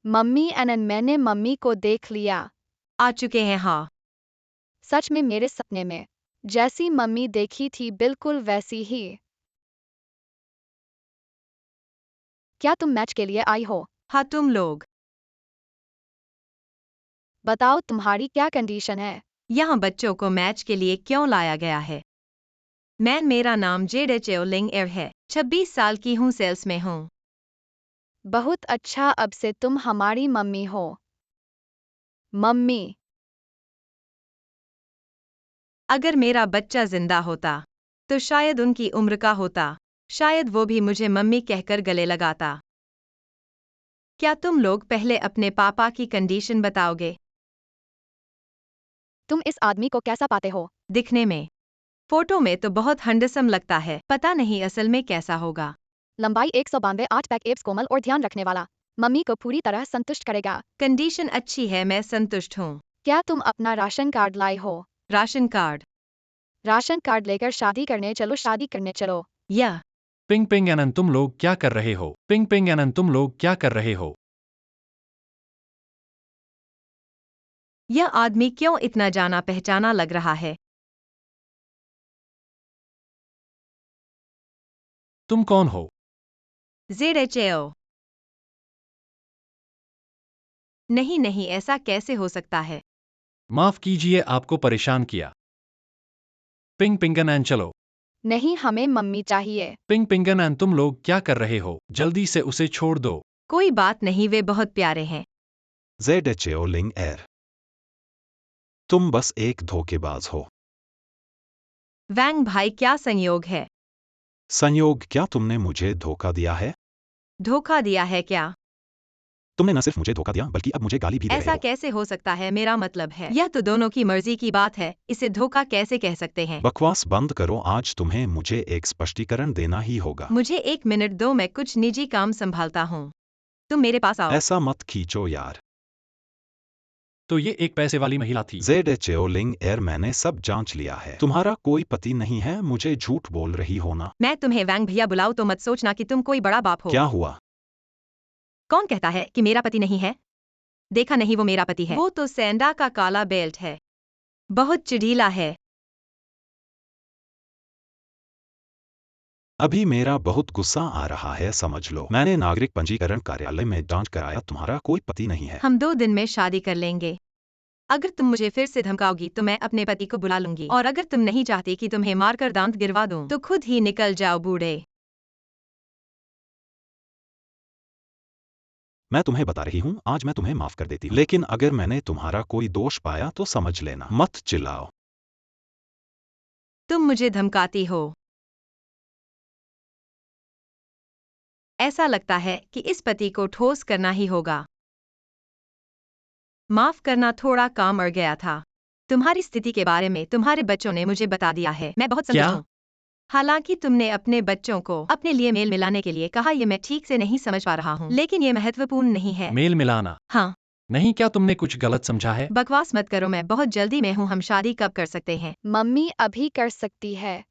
Mummy एनन मैंने mummy को देख लिया। आ चुके हैं हाँ। सच में मेरे सपने में। जैसी मम्मी देखी थी बिल्कुल वैसी ही। क्या तुम मैच के लिए आई हो? हाँ तुम लोग। बताओ तुम्हारी क्या कंडीशन है? यहाँ बच्चों को मैच के लिए क्यों लाया गया है? मेरा नाम जेडे चेओलिंग एर है, 26 साल की हूँ, सेल्स में हूँ। बहुत अच्छा, अब से तुम हमारी मम्मी हो। मम्मी। अगर मेरा बच्चा जिंदा होता तो शायद उनकी उम्र का होता, शायद वो भी मुझे मम्मी कहकर गले लगाता। क्या तुम लोग पहले अपने पापा की कंडीशन बताओगे? तुम इस आदमी को कैसा पाते हो? दिखने में फोटो में तो बहुत हैंडसम लगता है, पता नहीं असल में कैसा होगा। लंबाई 192, 8 पैक एब्स, कोमल और ध्यान रखने वाला। मम्मी को पूरी तरह संतुष्ट करेगा। कंडीशन अच्छी है, मैं संतुष्ट हूँ। क्या तुम अपना राशन कार्ड लाई हो? Ration card? राशन कार्ड लेकर शादी करने चलो, शादी करने चलो। या पिंग पिंग एनन तुम लोग क्या कर रहे हो? पिंग पिंग एनन तुम लोग क्या कर रहे हो? यह आदमी क्यों इतना जाना पहचाना लग रहा है? तुम कौन हो? जेडेचेओ। नहीं नहीं, ऐसा कैसे हो सकता है? माफ कीजिए आपको परेशान किया। पिंग पिंगन एन चलो। नहीं, हमें मम्मी चाहिए। पिंग पिंगन एन तुम लोग क्या कर रहे हो? जल्दी से उसे छोड़ दो। कोई बात नहीं, वे बहुत प्यारे हैं। जेडेचेओलिंग एर, तुम बस एक धोखेबाज हो। वैंग भाई, क्या संयोग है? संयोग क्या, तुमने मुझे धोखा दिया है? धोखा दिया है क्या? तुमने न सिर्फ मुझे धोखा दिया बल्कि अब मुझे गाली भी दे रहे ऐसा हो। कैसे हो सकता है? मेरा मतलब है, यह तो दोनों की मर्जी की बात है, इसे धोखा कैसे कह सकते हैं? बकवास बंद करो, आज तुम्हें मुझे एक स्पष्टीकरण देना ही होगा। मुझे 1 मिनट दो, मैं कुछ निजी काम संभालता हूँ। तुम मेरे पास आओ। ऐसा मत खींचो यार। तो ये एक पैसे वाली महिला थी। जेडेचेओलिंग एर, मैंने सब जांच लिया है। तुम्हारा कोई पति नहीं है, मुझे झूठ बोल रही हो ना? मैं तुम्हें वैंग भैया बुलाऊं तो मत सोचना कि तुम कोई बड़ा बाप हो। क्या हुआ? कौन कहता है कि मेरा पति नहीं है? देखा नहीं, वो मेरा पति है। वो तो सैंडा का काला बेल्ट है, बहुत चिढ़ीला है। अभी मेरा बहुत गुस्सा आ रहा है, समझ लो। मैंने नागरिक पंजीकरण कार्यालय में जांच कराया, तुम्हारा कोई पति नहीं है। हम 2 दिन में शादी कर लेंगे। अगर तुम मुझे फिर से धमकाओगी तो मैं अपने पति को बुला लूंगी, और अगर तुम नहीं चाहती कि तुम्हें मारकर दांत गिरवा दूं तो खुद ही निकल जाओ बूढ़े। मैं तुम्हें बता रही हूँ, आज मैं तुम्हें माफ कर देती हूँ, लेकिन अगर मैंने तुम्हारा कोई दोष पाया तो समझ लेना। मत चिल्लाओ। तुम मुझे धमकाती हो। ऐसा लगता है कि इस पति को ठोस करना ही होगा। माफ करना, थोड़ा काम अड़ गया था। तुम्हारी स्थिति के बारे में तुम्हारे बच्चों ने मुझे बता दिया है, मैं बहुत संतुष्ट क्या? हूँ। हालांकि तुमने अपने बच्चों को अपने लिए मेल मिलाने के लिए कहा, ये मैं ठीक से नहीं समझ पा रहा हूँ, लेकिन ये महत्वपूर्ण नहीं है। मेल मिलाना? हाँ। नहीं, क्या तुमने कुछ गलत समझा है? बकवास मत करो, मैं बहुत जल्दी में हूँ, हम शादी कब कर सकते हैं? मम्मी अभी कर सकती है।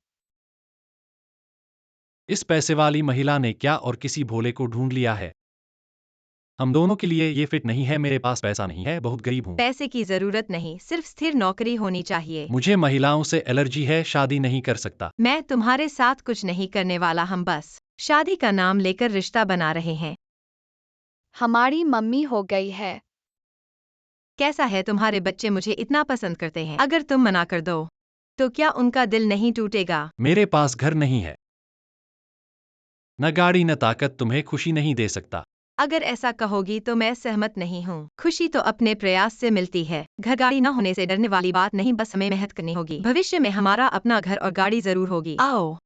इस पैसे वाली महिला ने क्या और किसी भोले को ढूंढ लिया है? हम दोनों के लिए ये फिट नहीं है, मेरे पास पैसा नहीं है, बहुत गरीब हूँ। पैसे की जरूरत नहीं, सिर्फ स्थिर नौकरी होनी चाहिए। मुझे महिलाओं से एलर्जी है, शादी नहीं कर सकता। मैं तुम्हारे साथ कुछ नहीं करने वाला, हम बस शादी का नाम लेकर रिश्ता बना रहे हैं। हमारी मम्मी हो गई है। कैसा है, तुम्हारे बच्चे मुझे इतना पसंद करते हैं, अगर तुम मना कर दो तो क्या उनका दिल नहीं टूटेगा? मेरे पास घर नहीं है, न गाड़ी न ताकत, तुम्हें खुशी नहीं दे सकता। अगर ऐसा कहोगी तो मैं सहमत नहीं हूँ। खुशी तो अपने प्रयास से मिलती है, घर गाड़ी न होने से डरने वाली बात नहीं, बस हमें मेहनत करनी होगी। भविष्य में हमारा अपना घर और गाड़ी जरूर होगी। आओ।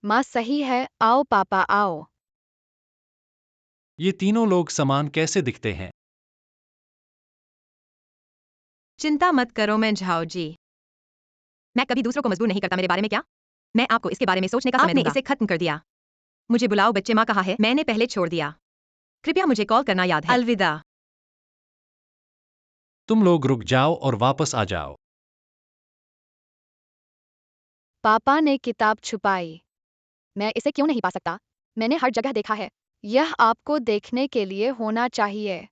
माँ सही है, आओ पापा आओ। ये तीनों लोग समान कैसे दिखते हैं? चिंता मत करो, मैं झाओ जी। मैं कभी दूसरों को मजबूर नहीं करता, मेरे बारे में क्या? मैं आपको इसके बारे में सोचने का समय दूंगा। आपने इसे खत्म कर दिया। मुझे बुलाओ, बच्चे माँ कहा है, मैंने पहले छोड़ दिया। कृपया मुझे कॉल करना याद है। अलविदा। तुम लोग रुक जाओ और वापस आ जाओ। पापा ने किताब छुपाई। मैं इसे क्यों नहीं पा सकता? मैंने हर जगह देखा है। यह आपको देखने के लिए होना चाहिए।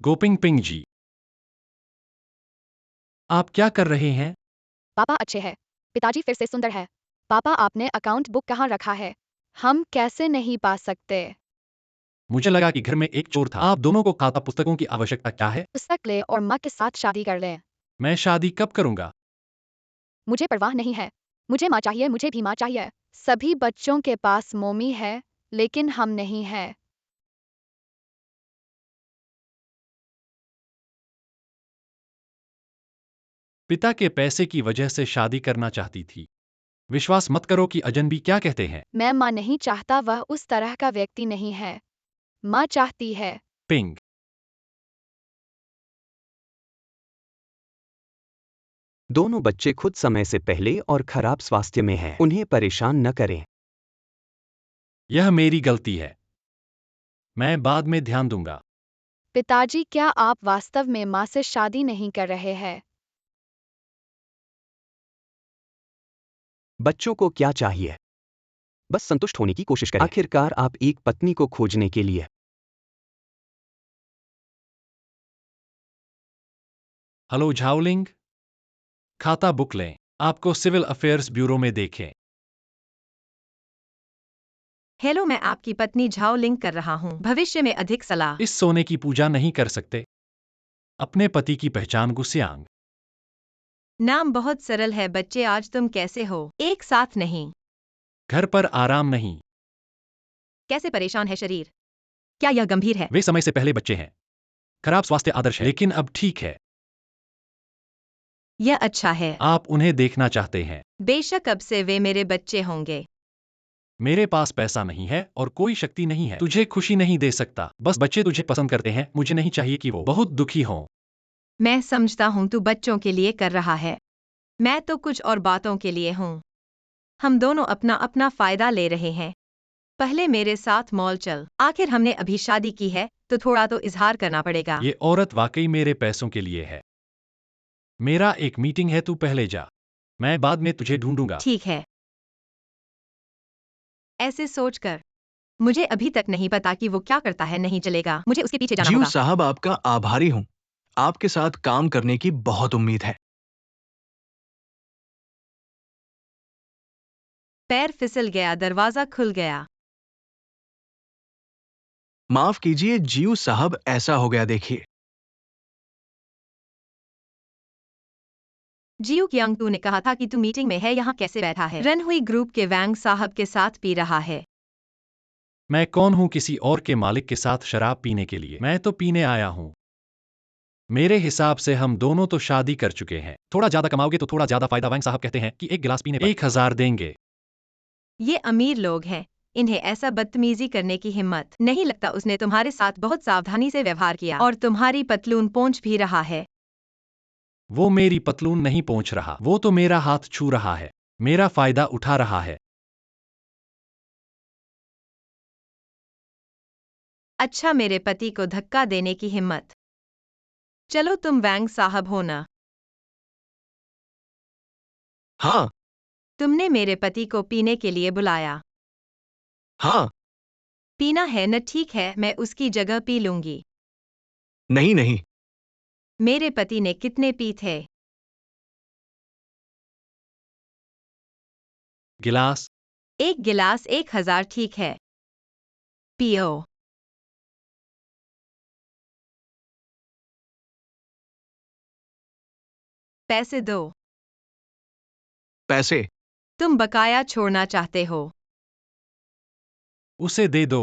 गोपिंग पिंग जी, आप क्या कर रहे हैं? पापा अच्छे हैं। पिताजी फिर से सुंदर है। पापा आपने अकाउंट बुक कहाँ रखा है? हम कैसे नहीं पा सकते? मुझे लगा कि घर में एक चोर था। आप दोनों को खाता पुस्तकों की आवश्यकता क्या है? पुस्तक ले और माँ के साथ शादी कर ले। मैं शादी कब करूंगा? मुझे परवाह नहीं है। मुझे माँ चाहिए, मुझे भी माँ चाहिए। सभी बच्चों के पास मम्मी है, लेकिन हम नहीं है। पिता के पैसे की वजह से शादी करना चाहती थी। विश्वास मत करो कि अजनबी क्या कहते हैं। मैं माँ नहीं चाहता, वह उस तरह का व्यक्ति नहीं है। माँ चाहती है। पिंग, दोनों बच्चे खुद समय से पहले और खराब स्वास्थ्य में हैं। उन्हें परेशान न करें। यह मेरी गलती है। मैं बाद में ध्यान दूंगा। पिताजी, क्या आप वास्तव में माँ से शादी नहीं कर रहे हैं? बच्चों को क्या चाहिए? बस संतुष्ट होने की कोशिश करें। आखिरकार आप एक पत्नी को खोजने के लिए हेलो झाओलिंग, खाता बुक लें। आपको सिविल अफेयर्स ब्यूरो में देखें। हेलो, मैं आपकी पत्नी झाओ लिंक कर रहा हूँ। भविष्य में अधिक सलाह। इस सोने की पूजा नहीं कर सकते। अपने पति की पहचान गुस्यांग। नाम बहुत सरल है। बच्चे, आज तुम कैसे हो? एक साथ नहीं। घर पर आराम नहीं। कैसे परेशान है शरीर? क्या यह गंभीर है? वे समय से पहले बच्चे हैं। खराब स्वास्थ्य आदर्श है, लेकिन अब ठीक है। यह अच्छा है। आप उन्हें देखना चाहते हैं। बेशक, अब से वे मेरे बच्चे होंगे। मेरे पास पैसा नहीं है और कोई शक्ति नहीं है। तुझे खुशी नहीं दे सकता। बस बच्चे तुझे पसंद करते हैं। मुझे नहीं चाहिए कि वो बहुत दुखी हों। मैं समझता हूँ तू बच्चों के लिए कर रहा है। मैं तो कुछ और बातों के लिए हूँ। हम दोनों अपना अपना फायदा ले रहे हैं। पहले मेरे साथ मॉल चल। आखिर हमने अभी शादी की है, तो थोड़ा तो इजहार करना पड़ेगा। ये औरत वाकई मेरे पैसों के लिए है। मेरा एक मीटिंग है, तू पहले जा। मैं बाद में तुझे ढूंढूंगा। ठीक है। ऐसे सोचकर मुझे अभी तक नहीं पता कि वो क्या करता है। नहीं चलेगा, मुझे उसके पीछे जाना जीव होगा। साहब, आपका आभारी हूँ। आपके साथ काम करने की बहुत उम्मीद है। पैर फिसल गया, दरवाजा खुल गया। माफ कीजिए जीव साहब, ऐसा हो गया। देखिए, जियो कियांग, तूने कहा था कि तू मीटिंग में है, यहाँ कैसे बैठा है? रन हुई ग्रुप के वैंग साहब के साथ पी रहा है। मैं कौन हूं किसी और के मालिक के साथ शराब पीने के लिए? मैं तो पीने आया हूं। मेरे हिसाब से हम दोनों तो शादी कर चुके हैं। थोड़ा ज्यादा कमाओगे तो थोड़ा ज्यादा फायदा। वैंग साहब कहते हैं कि एक गिलास पीने पर 1000 देंगे। ये अमीर लोग हैं। इन्हें ऐसा बदतमीजी करने की हिम्मत नहीं। लगता उसने तुम्हारे साथ बहुत सावधानी से व्यवहार किया और तुम्हारी पतलून पोंछ भी रहा है। वो मेरी पतलून नहीं पहुंच रहा, वो तो मेरा हाथ छू रहा है। मेरा फायदा उठा रहा है। अच्छा, मेरे पति को धक्का देने की हिम्मत। चलो, तुम वैंग साहब हो ना? हाँ तुमने मेरे पति को पीने के लिए बुलाया। हाँ। पीना है न? ठीक है, मैं उसकी जगह पी लूंगी। नहीं नहीं। मेरे पति ने कितने पी थे? गिलास। एक गिलास 1000। ठीक है, पियो। पैसे दो। पैसे? तुम बकाया छोड़ना चाहते हो? उसे दे दो।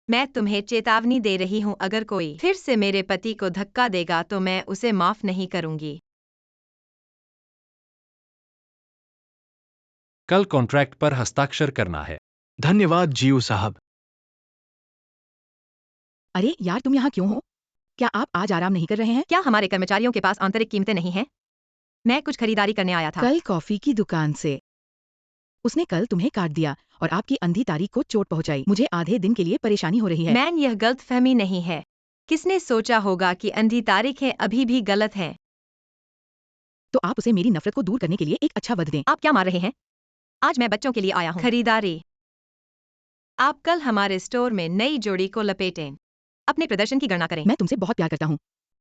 मैं तुम्हें चेतावनी दे रही हूँ, अगर कोई फिर से मेरे पति को धक्का देगा तो मैं उसे माफ नहीं करूंगी। कल कॉन्ट्रैक्ट पर हस्ताक्षर करना है। धन्यवाद जीव साहब। अरे यार, तुम यहाँ क्यों हो? क्या आप आज आराम नहीं कर रहे हैं? क्या हमारे कर्मचारियों के पास आंतरिक कीमतें नहीं हैं? मैं कुछ खरीदारी करने आया था। कल कॉफी की दुकान से उसने कल तुम्हें काट दिया और आपकी अंधी तारीख को चोट पहुंचाई। मुझे आधे दिन के लिए परेशानी हो रही है। मैन, यह गलतफहमी नहीं है। किसने सोचा होगा कि अंधी तारीखें अभी भी गलत हैं? तो आप उसे मेरी नफरत को दूर करने के लिए एक अच्छा वध दें। आप क्या मार रहे हैं? आज मैं बच्चों के लिए आया हूँ। खरीदारी। आप कल हमारे स्टोर में नई जोड़ी को लपेटें। अपने प्रदर्शन की गणना करें। मैं तुमसे बहुत प्यार करता हूँ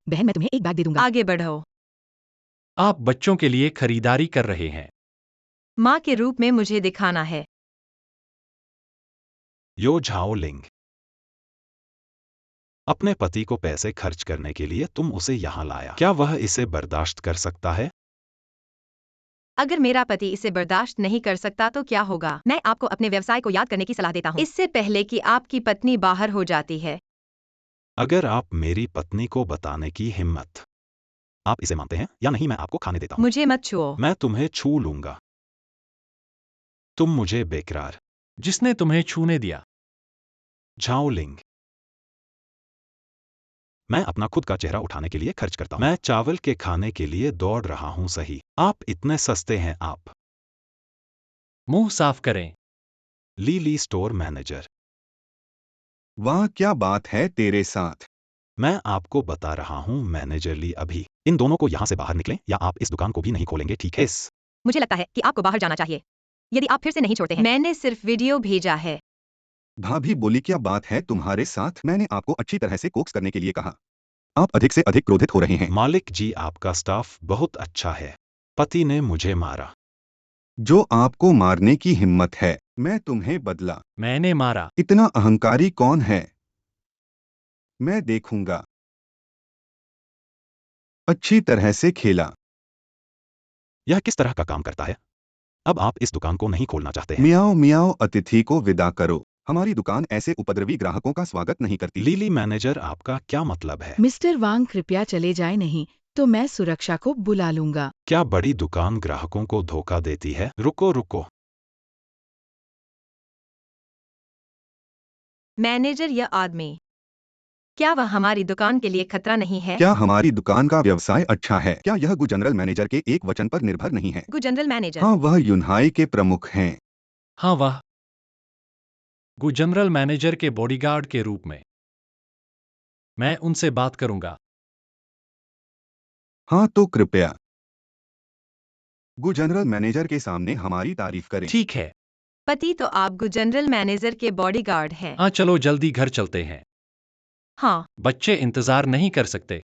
बहन, मैं तुम्हें एक बैग दे दूंगा। आगे बढ़ो। आप बच्चों के लिए खरीदारी कर रहे हैं। माँ के रूप में मुझे दिखाना है। यो झाओ लिंग, अपने पति को पैसे खर्च करने के लिए तुम उसे यहाँ लाया, क्या वह इसे बर्दाश्त कर सकता है? अगर मेरा पति इसे बर्दाश्त नहीं कर सकता तो क्या होगा? मैं आपको अपने व्यवसाय को याद करने की सलाह देता हूँ, इससे पहले कि आपकी पत्नी बाहर हो जाती है। अगर आप मेरी पत्नी को बताने की हिम्मत, आप इसे मानते हैं या नहीं, मैं आपको खाने देता हूँ। मुझे मत छुओ। मैं तुम्हें छू लूंगा। तुम मुझे बेकरार। जिसने तुम्हें छूने दिया? झाओ लिंग, मैं अपना खुद का चेहरा उठाने के लिए खर्च करता हूँ। मैं चावल के खाने के लिए दौड़ रहा हूँ, सही? आप इतने सस्ते हैं। आप। मुंह साफ करें। ली स्टोर मैनेजर, वाह, क्या बात है तेरे साथ। मैं आपको बता रहा हूँ मैनेजर ली, अभी इन दोनों को यहाँ से बाहर निकलें या आप इस दुकान को भी नहीं खोलेंगे, ठीक है? मुझे लगता है कि आपको बाहर जाना चाहिए, यदि आप फिर से नहीं छोड़ते हैं। मैंने सिर्फ वीडियो भेजा है। भाभी बोली, क्या बात है तुम्हारे साथ। मैंने आपको अच्छी तरह से कोक्स करने के लिए कहा। आप अधिक से अधिक क्रोधित हो रहे हैं। मालिक जी, आपका स्टाफ बहुत अच्छा है। पति ने मुझे मारा। जो आपको मारने की हिम्मत है, मैं तुम्हें बदला। मैंने मारा। इतना अहंकारी कौन है? मैं देखूंगा। अच्छी तरह से खेला। यह किस तरह का काम करता है? अब आप इस दुकान को नहीं खोलना चाहते हैं? मियाओ मियाओ, अतिथि को विदा करो। हमारी दुकान ऐसे उपद्रवी ग्राहकों का स्वागत नहीं करती। लीली मैनेजर, आपका क्या मतलब है? मिस्टर वांग कृपया चले जाए, नहीं तो मैं सुरक्षा को बुला लूंगा। क्या बड़ी दुकान ग्राहकों को धोखा देती है? रुको रुको, मैनेजर या आदमी, क्या वह हमारी दुकान के लिए खतरा नहीं है? क्या हमारी दुकान का व्यवसाय अच्छा है? क्या यह गु जनरल मैनेजर के एक वचन पर निर्भर नहीं है? गु जनरल मैनेजर। हाँ, वह यूनहाई के प्रमुख हैं। हाँ, वह गु जनरल मैनेजर के बॉडीगार्ड के रूप में। मैं उनसे बात करूंगा। हाँ, तो कृपया गु जनरल मैनेजर के सामने हमारी तारीफ करें। ठीक है। पति तो आप गु जनरल मैनेजर के बॉडीगार्ड हैं। हाँ, चलो जल्दी घर चलते हैं। हाँ। बच्चे इंतजार नहीं कर सकते।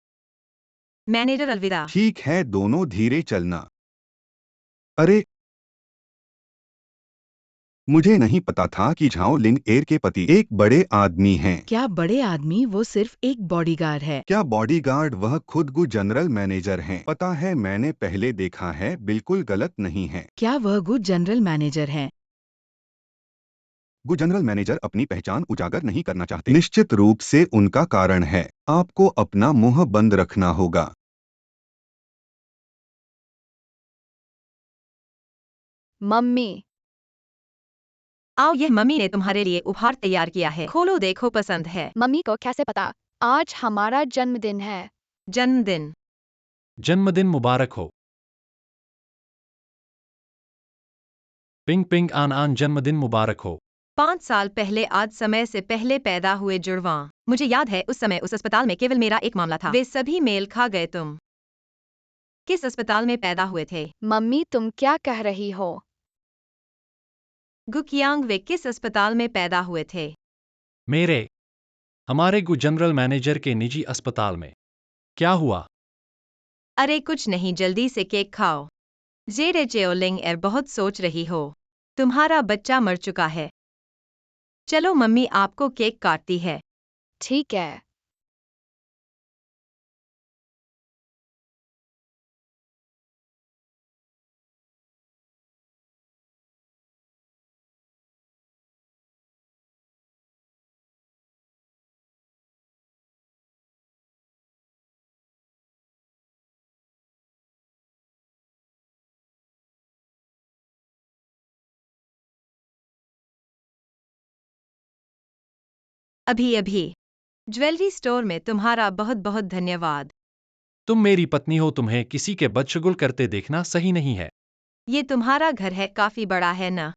मैनेजर अलविदा। ठीक है, दोनों धीरे चलना। अरे, मुझे नहीं पता था कि झाओ लिंग एर के पति एक बड़े आदमी हैं। क्या बड़े आदमी? वो सिर्फ एक बॉडीगार्ड है। क्या बॉडीगार्ड? वह खुद गु जनरल मैनेजर हैं। पता है, मैंने पहले देखा है, बिल्कुल गलत नहीं है। क्या वह गुड जनरल मैनेजर हैं? गु जनरल मैनेजर अपनी पहचान उजागर नहीं करना चाहते। निश्चित रूप से उनका कारण है। आपको अपना मुंह बंद रखना होगा। मम्मी, आओ, यह मम्मी ने तुम्हारे लिए उपहार तैयार किया है, खोलो देखो पसंद है। मम्मी को कैसे पता? आज हमारा जन्मदिन है। जन्मदिन। जन्मदिन मुबारक हो। पिंग पिंग आन आन, जन्मदिन मुबारक हो। 5 साल पहले आज समय से पहले पैदा हुए जुड़वां। मुझे याद है, उस समय उस अस्पताल में केवल मेरा एक मामला था। वे सभी मेल खा गए। तुम किस अस्पताल में पैदा हुए थे? मम्मी, तुम क्या कह रही हो? गुकियांग, वे किस अस्पताल में पैदा हुए थे? हमारे गु जनरल मैनेजर के निजी अस्पताल में। क्या हुआ? अरे कुछ नहीं, जल्दी से केक खाओ। जेरे चेओलिंग एर, बहुत सोच रही हो। तुम्हारा बच्चा मर चुका है। चलो मम्मी आपको केक काटती है। ठीक है। अभी अभी ज्वेलरी स्टोर में तुम्हारा बहुत बहुत धन्यवाद। तुम मेरी पत्नी हो, तुम्हें किसी के बदशगुल करते देखना सही नहीं है। ये तुम्हारा घर है, काफी बड़ा है ना?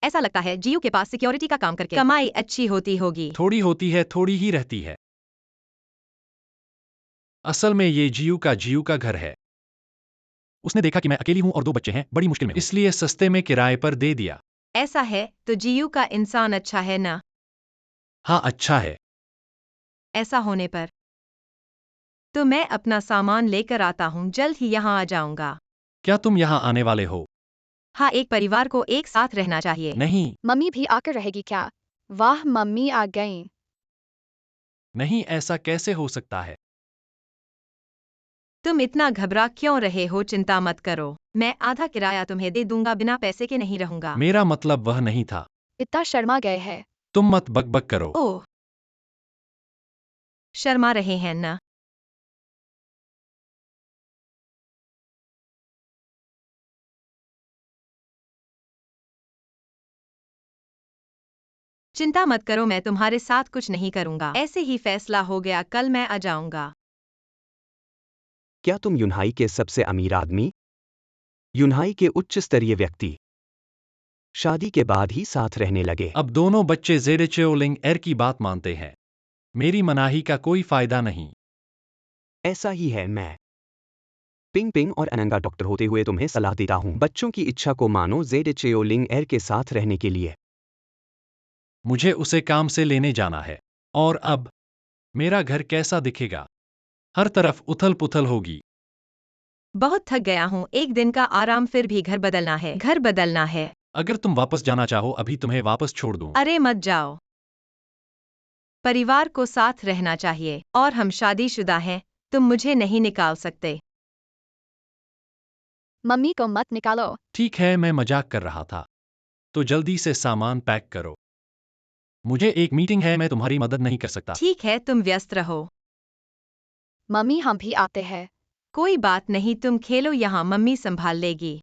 ऐसा लगता है जीयू के पास सिक्योरिटी का काम करके कमाई अच्छी होती होगी। थोड़ी होती है, थोड़ी ही रहती है। असल में ये जीयू का घर है। उसने देखा कि मैं अकेली हूं और 2 बच्चे हैं, बड़ी मुश्किल में हूं, इसलिए सस्ते में किराए पर दे दिया। ऐसा है तो जीयू का इंसान अच्छा है ना? हाँ, अच्छा है। ऐसा होने पर तो मैं अपना सामान लेकर आता हूँ, जल्द ही यहाँ आ जाऊंगा। क्या तुम यहाँ आने वाले हो? हाँ, एक परिवार को एक साथ रहना चाहिए। नहीं, मम्मी भी आकर रहेगी क्या? वाह, मम्मी आ गईं। नहीं, ऐसा कैसे हो सकता है? तुम इतना घबरा क्यों रहे हो? चिंता मत करो, मैं आधा किराया तुम्हें दे दूंगा, बिना पैसे के नहीं रहूंगा। मेरा मतलब वह नहीं था। इतना शर्मा गए हैं। तुम मत बकबक करो। ओह, शर्मा रहे हैं ना? चिंता मत करो, मैं तुम्हारे साथ कुछ नहीं करूंगा। ऐसे ही फैसला हो गया, कल मैं आ जाऊंगा। क्या तुम यूनहाई के सबसे अमीर आदमी, यूनहाई के उच्च स्तरीय व्यक्ति, शादी के बाद ही साथ रहने लगे? अब दोनों बच्चे जेडेचेओलिंग एर की बात मानते हैं। मेरी मनाही का कोई फायदा नहीं। ऐसा ही है। मैं पिंग पिंग और अनंगा डॉक्टर होते हुए तुम्हें सलाह देता हूँ, बच्चों की इच्छा को मानो जेडेचेओलिंग एर के साथ रहने के लिए। मुझे उसे काम से लेने जाना है। और अब मेरा घर कैसा दिखेगा? हर तरफ उथल पुथल होगी। बहुत थक गया हूँ, एक दिन का आराम, फिर भी घर बदलना है, घर बदलना है। अगर तुम वापस जाना चाहो, अभी तुम्हें वापस छोड़ दूं। अरे मत जाओ, परिवार को साथ रहना चाहिए, और हम शादीशुदा हैं, तुम मुझे नहीं निकाल सकते। मम्मी को मत निकालो। ठीक है, मैं मजाक कर रहा था। तो जल्दी से सामान पैक करो। मुझे एक मीटिंग है, मैं तुम्हारी मदद नहीं कर सकता। ठीक है, तुम व्यस्त रहो। मम्मी, हम भी आते हैं। कोई बात नहीं, तुम खेलो यहाँ, मम्मी संभाल लेगी।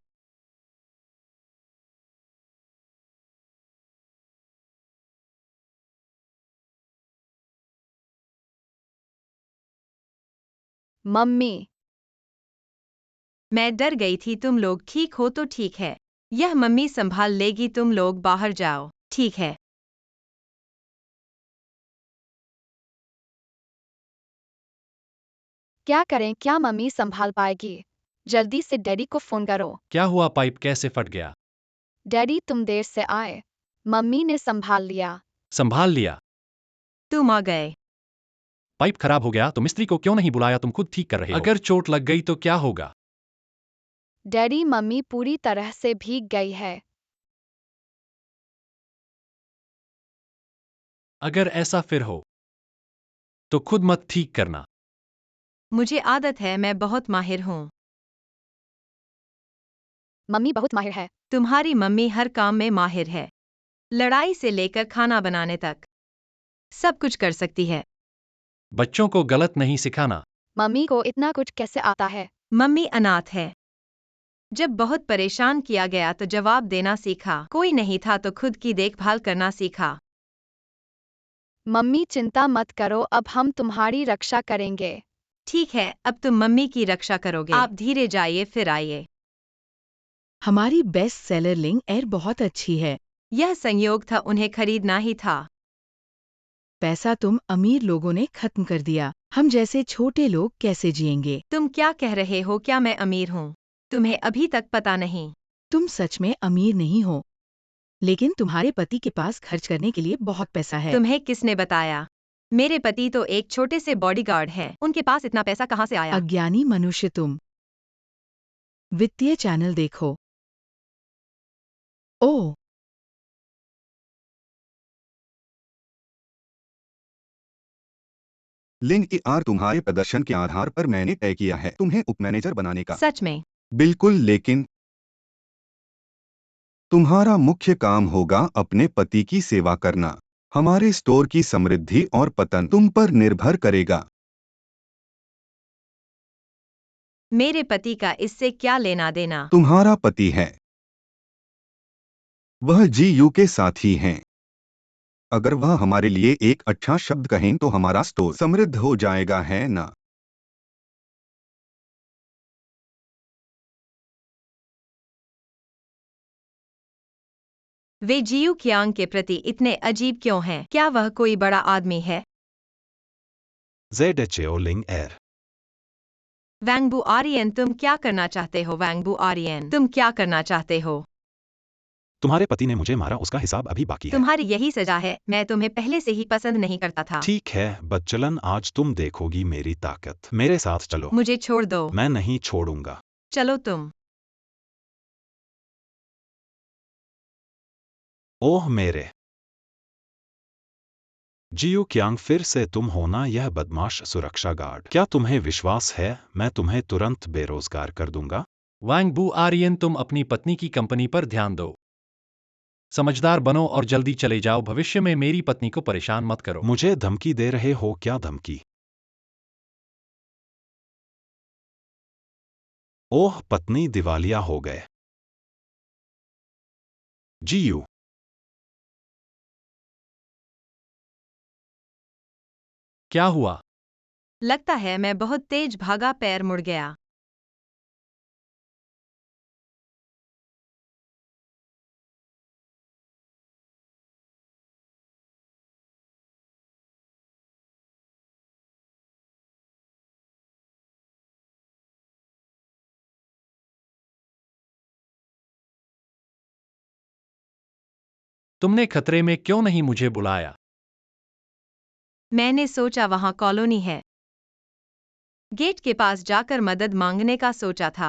मम्मी, मैं डर गई थी, तुम लोग ठीक हो तो ठीक है। यह मम्मी संभाल लेगी, तुम लोग बाहर जाओ। ठीक है। क्या करें? क्या मम्मी संभाल पाएगी? जल्दी से डैडी को फोन करो। क्या हुआ? पाइप कैसे फट गया? डैडी, तुम देर से आए। मम्मी ने संभाल लिया। संभाल लिया? तुम आ गए। पाइप खराब हो गया तो मिस्त्री को क्यों नहीं बुलाया? तुम खुद ठीक कर रहे हो। अगर चोट लग गई तो क्या होगा? डैडी, मम्मी पूरी तरह से भीग गई है। अगर ऐसा फिर हो तो खुद मत ठीक करना। मुझे आदत है, मैं बहुत माहिर हूँ। मम्मी बहुत माहिर है। तुम्हारी मम्मी हर काम में माहिर है, लड़ाई से लेकर खाना बनाने तक सब कुछ कर सकती है। बच्चों को गलत नहीं सिखाना। मम्मी को इतना कुछ कैसे आता है? मम्मी अनाथ है। जब बहुत परेशान किया गया तो जवाब देना सीखा, कोई नहीं था तो खुद की देखभाल करना सीखा। मम्मी, चिंता मत करो, अब हम तुम्हारी रक्षा करेंगे। ठीक है, अब तुम मम्मी की रक्षा करोगे। आप धीरे जाइए, फिर आइए। हमारी बेस्ट सेलर लिंग एयर बहुत अच्छी है। यह संयोग था, उन्हें खरीदना ही था। पैसा तुम अमीर लोगों ने खत्म कर दिया, हम जैसे छोटे लोग कैसे जिएंगे? तुम क्या कह रहे हो? क्या मैं अमीर हूँ? तुम्हें अभी तक पता नहीं। तुम सच में अमीर नहीं हो, लेकिन तुम्हारे पति के पास खर्च करने के लिए बहुत पैसा है। तुम्हें किसने बताया? मेरे पति तो एक छोटे से बॉडीगार्ड हैं, उनके पास इतना पैसा कहाँ से आया? अज्ञानी मनुष्य तुम। वित्तीय चैनल देखो। ओह, लिंग आर तुम्हारे प्रदर्शन के आधार पर मैंने तय किया है तुम्हें उपमैनेजर बनाने का। सच में? बिल्कुल, लेकिन तुम्हारा मुख्य काम होगा अपने पति की सेवा करना। हमारे स्टोर की समृद्धि और पतन तुम पर निर्भर करेगा। मेरे पति का इससे क्या लेना देना? तुम्हारा पति है, वह जीयू के साथी हैं। अगर वह हमारे लिए एक अच्छा शब्द कहें तो हमारा स्टोर समृद्ध हो जाएगा, है ना? वे जियू कियांग के प्रति इतने अजीब क्यों हैं? क्या वह कोई बड़ा आदमी है? जेडेचेओलिंग एर। वैंगबू आर्यन, तुम क्या करना चाहते हो? वैंगबू आर्यन, तुम क्या करना चाहते हो? तुम्हारे पति ने मुझे मारा, उसका हिसाब अभी बाकी है। तुम्हारी यही सजा है, मैं तुम्हें पहले से ही पसंद नहीं करता था। ठीक है बच्चलन, आज तुम देखोगी मेरी ताकत। मेरे साथ चलो। मुझे छोड़ दो। मैं नहीं छोड़ूंगा। चलो तुम। ओह मेरे जियो क्यांग, फिर से तुम हो ना यह बदमाश सुरक्षा गार्ड? क्या तुम्हें विश्वास है मैं तुम्हें तुरंत बेरोजगार कर दूंगा? वांग बू आर्यन, तुम अपनी पत्नी की कंपनी पर ध्यान दो। समझदार बनो और जल्दी चले जाओ, भविष्य में मेरी पत्नी को परेशान मत करो। मुझे धमकी दे रहे हो? क्या धमकी? ओह पत्नी दिवालिया हो गए। जीयू क्या हुआ? लगता है मैं बहुत तेज भागा, पैर मुड़ गया। तुमने खतरे में क्यों नहीं मुझे बुलाया? मैंने सोचा वहां कॉलोनी है, गेट के पास जाकर मदद मांगने का सोचा था।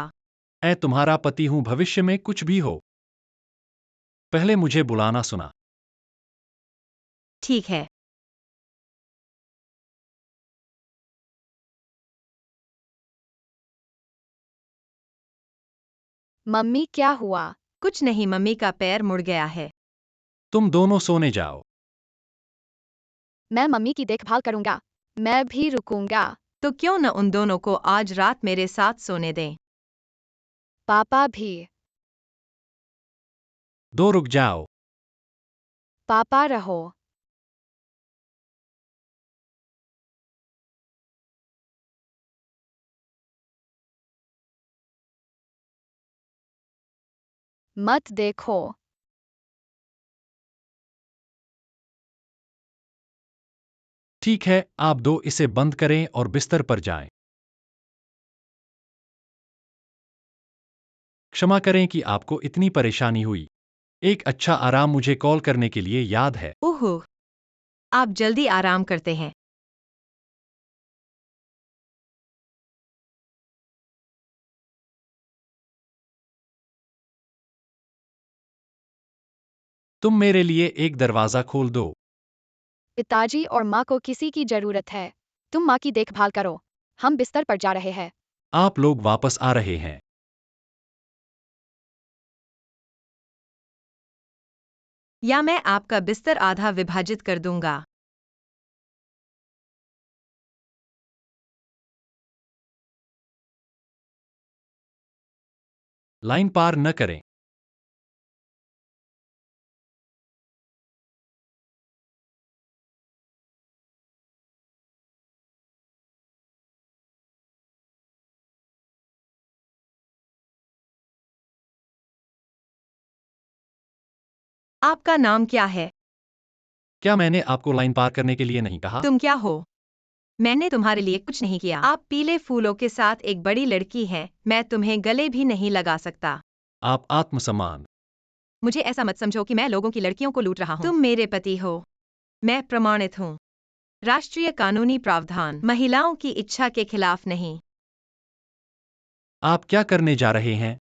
मैं तुम्हारा पति हूं, भविष्य में कुछ भी हो पहले मुझे बुलाना सुना। ठीक है। मम्मी क्या हुआ? कुछ नहीं, मम्मी का पैर मुड़ गया है। तुम दोनों सोने जाओ। मैं मम्मी की देखभाल करूंगा। मैं भी रुकूंगा। तो क्यों न उन दोनों को आज रात मेरे साथ सोने दें। पापा भी। दो रुक जाओ। पापा रहो। मत देखो। ठीक है, आप दो इसे बंद करें और बिस्तर पर जाएं। क्षमा करें कि आपको इतनी परेशानी हुई। एक अच्छा आराम मुझे कॉल करने के लिए याद है। ओहो, आप जल्दी आराम करते हैं। तुम मेरे लिए एक दरवाजा खोल दो। पिताजी और माँ को किसी की जरूरत है। तुम माँ की देखभाल करो। हम बिस्तर पर जा रहे हैं। आप लोग वापस आ रहे हैं। या मैं आपका बिस्तर आधा विभाजित कर दूंगा। लाइन पार न करें। आपका नाम क्या है? क्या मैंने आपको लाइन पार करने के लिए नहीं कहा? तुम क्या हो? मैंने तुम्हारे लिए कुछ नहीं किया। आप पीले फूलों के साथ एक बड़ी लड़की हैं, मैं तुम्हें गले भी नहीं लगा सकता। आप आत्मसम्मान। मुझे ऐसा मत समझो कि मैं लोगों की लड़कियों को लूट रहा हूँ। तुम मेरे पति हो। मैं प्रमाणित हूँ। राष्ट्रीय कानूनी प्रावधान महिलाओं की इच्छा के खिलाफ नहीं। आप क्या करने जा रहे हैं?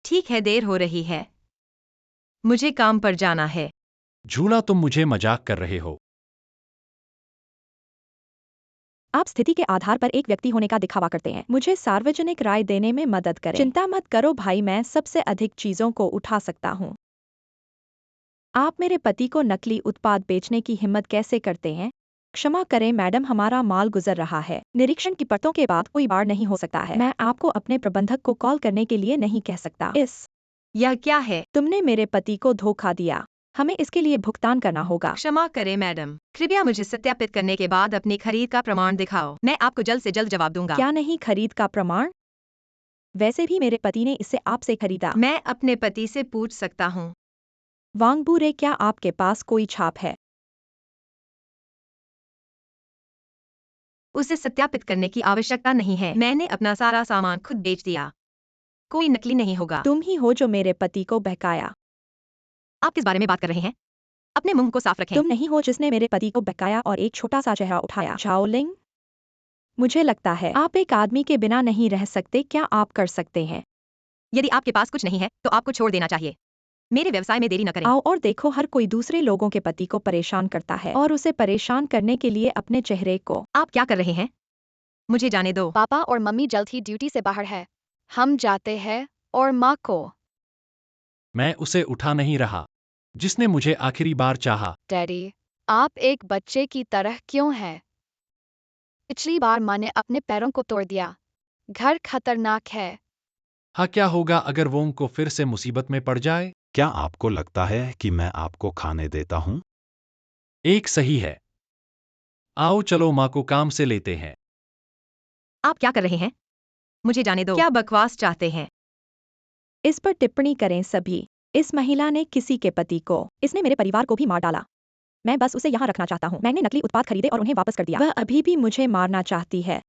ठीक है, देर हो रही है, मुझे काम पर जाना है। झूला, तुम मुझे मजाक कर रहे हो। आप स्थिति के आधार पर एक व्यक्ति होने का दिखावा करते हैं। मुझे सार्वजनिक राय देने में मदद करें। चिंता मत करो भाई, मैं सबसे अधिक चीजों को उठा सकता हूँ। आप मेरे पति को नकली उत्पाद बेचने की हिम्मत कैसे करते हैं? क्षमा करें मैडम, हमारा माल गुजर रहा है। निरीक्षण की परतों के बाद कोई बार नहीं हो सकता है। मैं आपको अपने प्रबंधक को कॉल करने के लिए नहीं कह सकता। यह क्या है? तुमने मेरे पति को धोखा दिया। हमें इसके लिए भुगतान करना होगा। क्षमा करें मैडम, कृपया मुझे सत्यापित करने के बाद अपनी खरीद का प्रमाण दिखाओ। मैं आपको जल्द से जल्द जवाब दूंगा। क्या नहीं खरीद का प्रमाण? वैसे भी मेरे पति ने इसे आपसे खरीदा। मैं अपने पति से पूछ सकता हूँ। वांगबूरे, क्या आपके पास कोई छाप है? उसे सत्यापित करने की आवश्यकता नहीं है। मैंने अपना सारा सामान खुद बेच दिया। कोई नकली नहीं होगा। तुम ही हो जो मेरे पति को बहकाया। आप किस बारे में बात कर रहे हैं? अपने मुंह को साफ रखें। तुम नहीं हो जिसने मेरे पति को बहकाया और एक छोटा सा चेहरा उठाया। झाओलिंग, मुझे लगता है आप एक आदमी के बिना नहीं रह सकते। क्या आप कर सकते हैं? यदि आपके पास कुछ नहीं है तो आपको छोड़ देना चाहिए। मेरे व्यवसाय में देरी न करें। आओ और देखो, हर कोई दूसरे लोगों के पति को परेशान करता है और उसे परेशान करने के लिए अपने चेहरे को। आप क्या कर रहे हैं? मुझे जाने दो। पापा और मम्मी जल्द ही ड्यूटी से बाहर है। हम जाते हैं और माँ को। मैं उसे उठा नहीं रहा जिसने मुझे आखिरी बार चाहा। डैडी, आप एक बच्चे की तरह क्यों हैं? पिछली बार माँ ने अपने पैरों को तोड़ दिया। घर खतरनाक है। हाँ, क्या होगा अगर वोंग को फिर से मुसीबत में पड़ जाए? क्या आपको लगता है कि मैं आपको खाने देता हूँ? एक सही है। आओ चलो माँ को काम से लेते हैं। आप क्या कर रहे हैं? मुझे जाने दो। क्या बकवास चाहते हैं? इस पर टिप्पणी करें सभी। इस महिला ने किसी के पति को, इसने मेरे परिवार को भी मार डाला। मैं बस उसे यहाँ रखना चाहता हूँ। मैंने नकली उत्पाद खरीदे और उन्हें वापस कर दिया। वह अभी भी मुझे मारना चाहती है।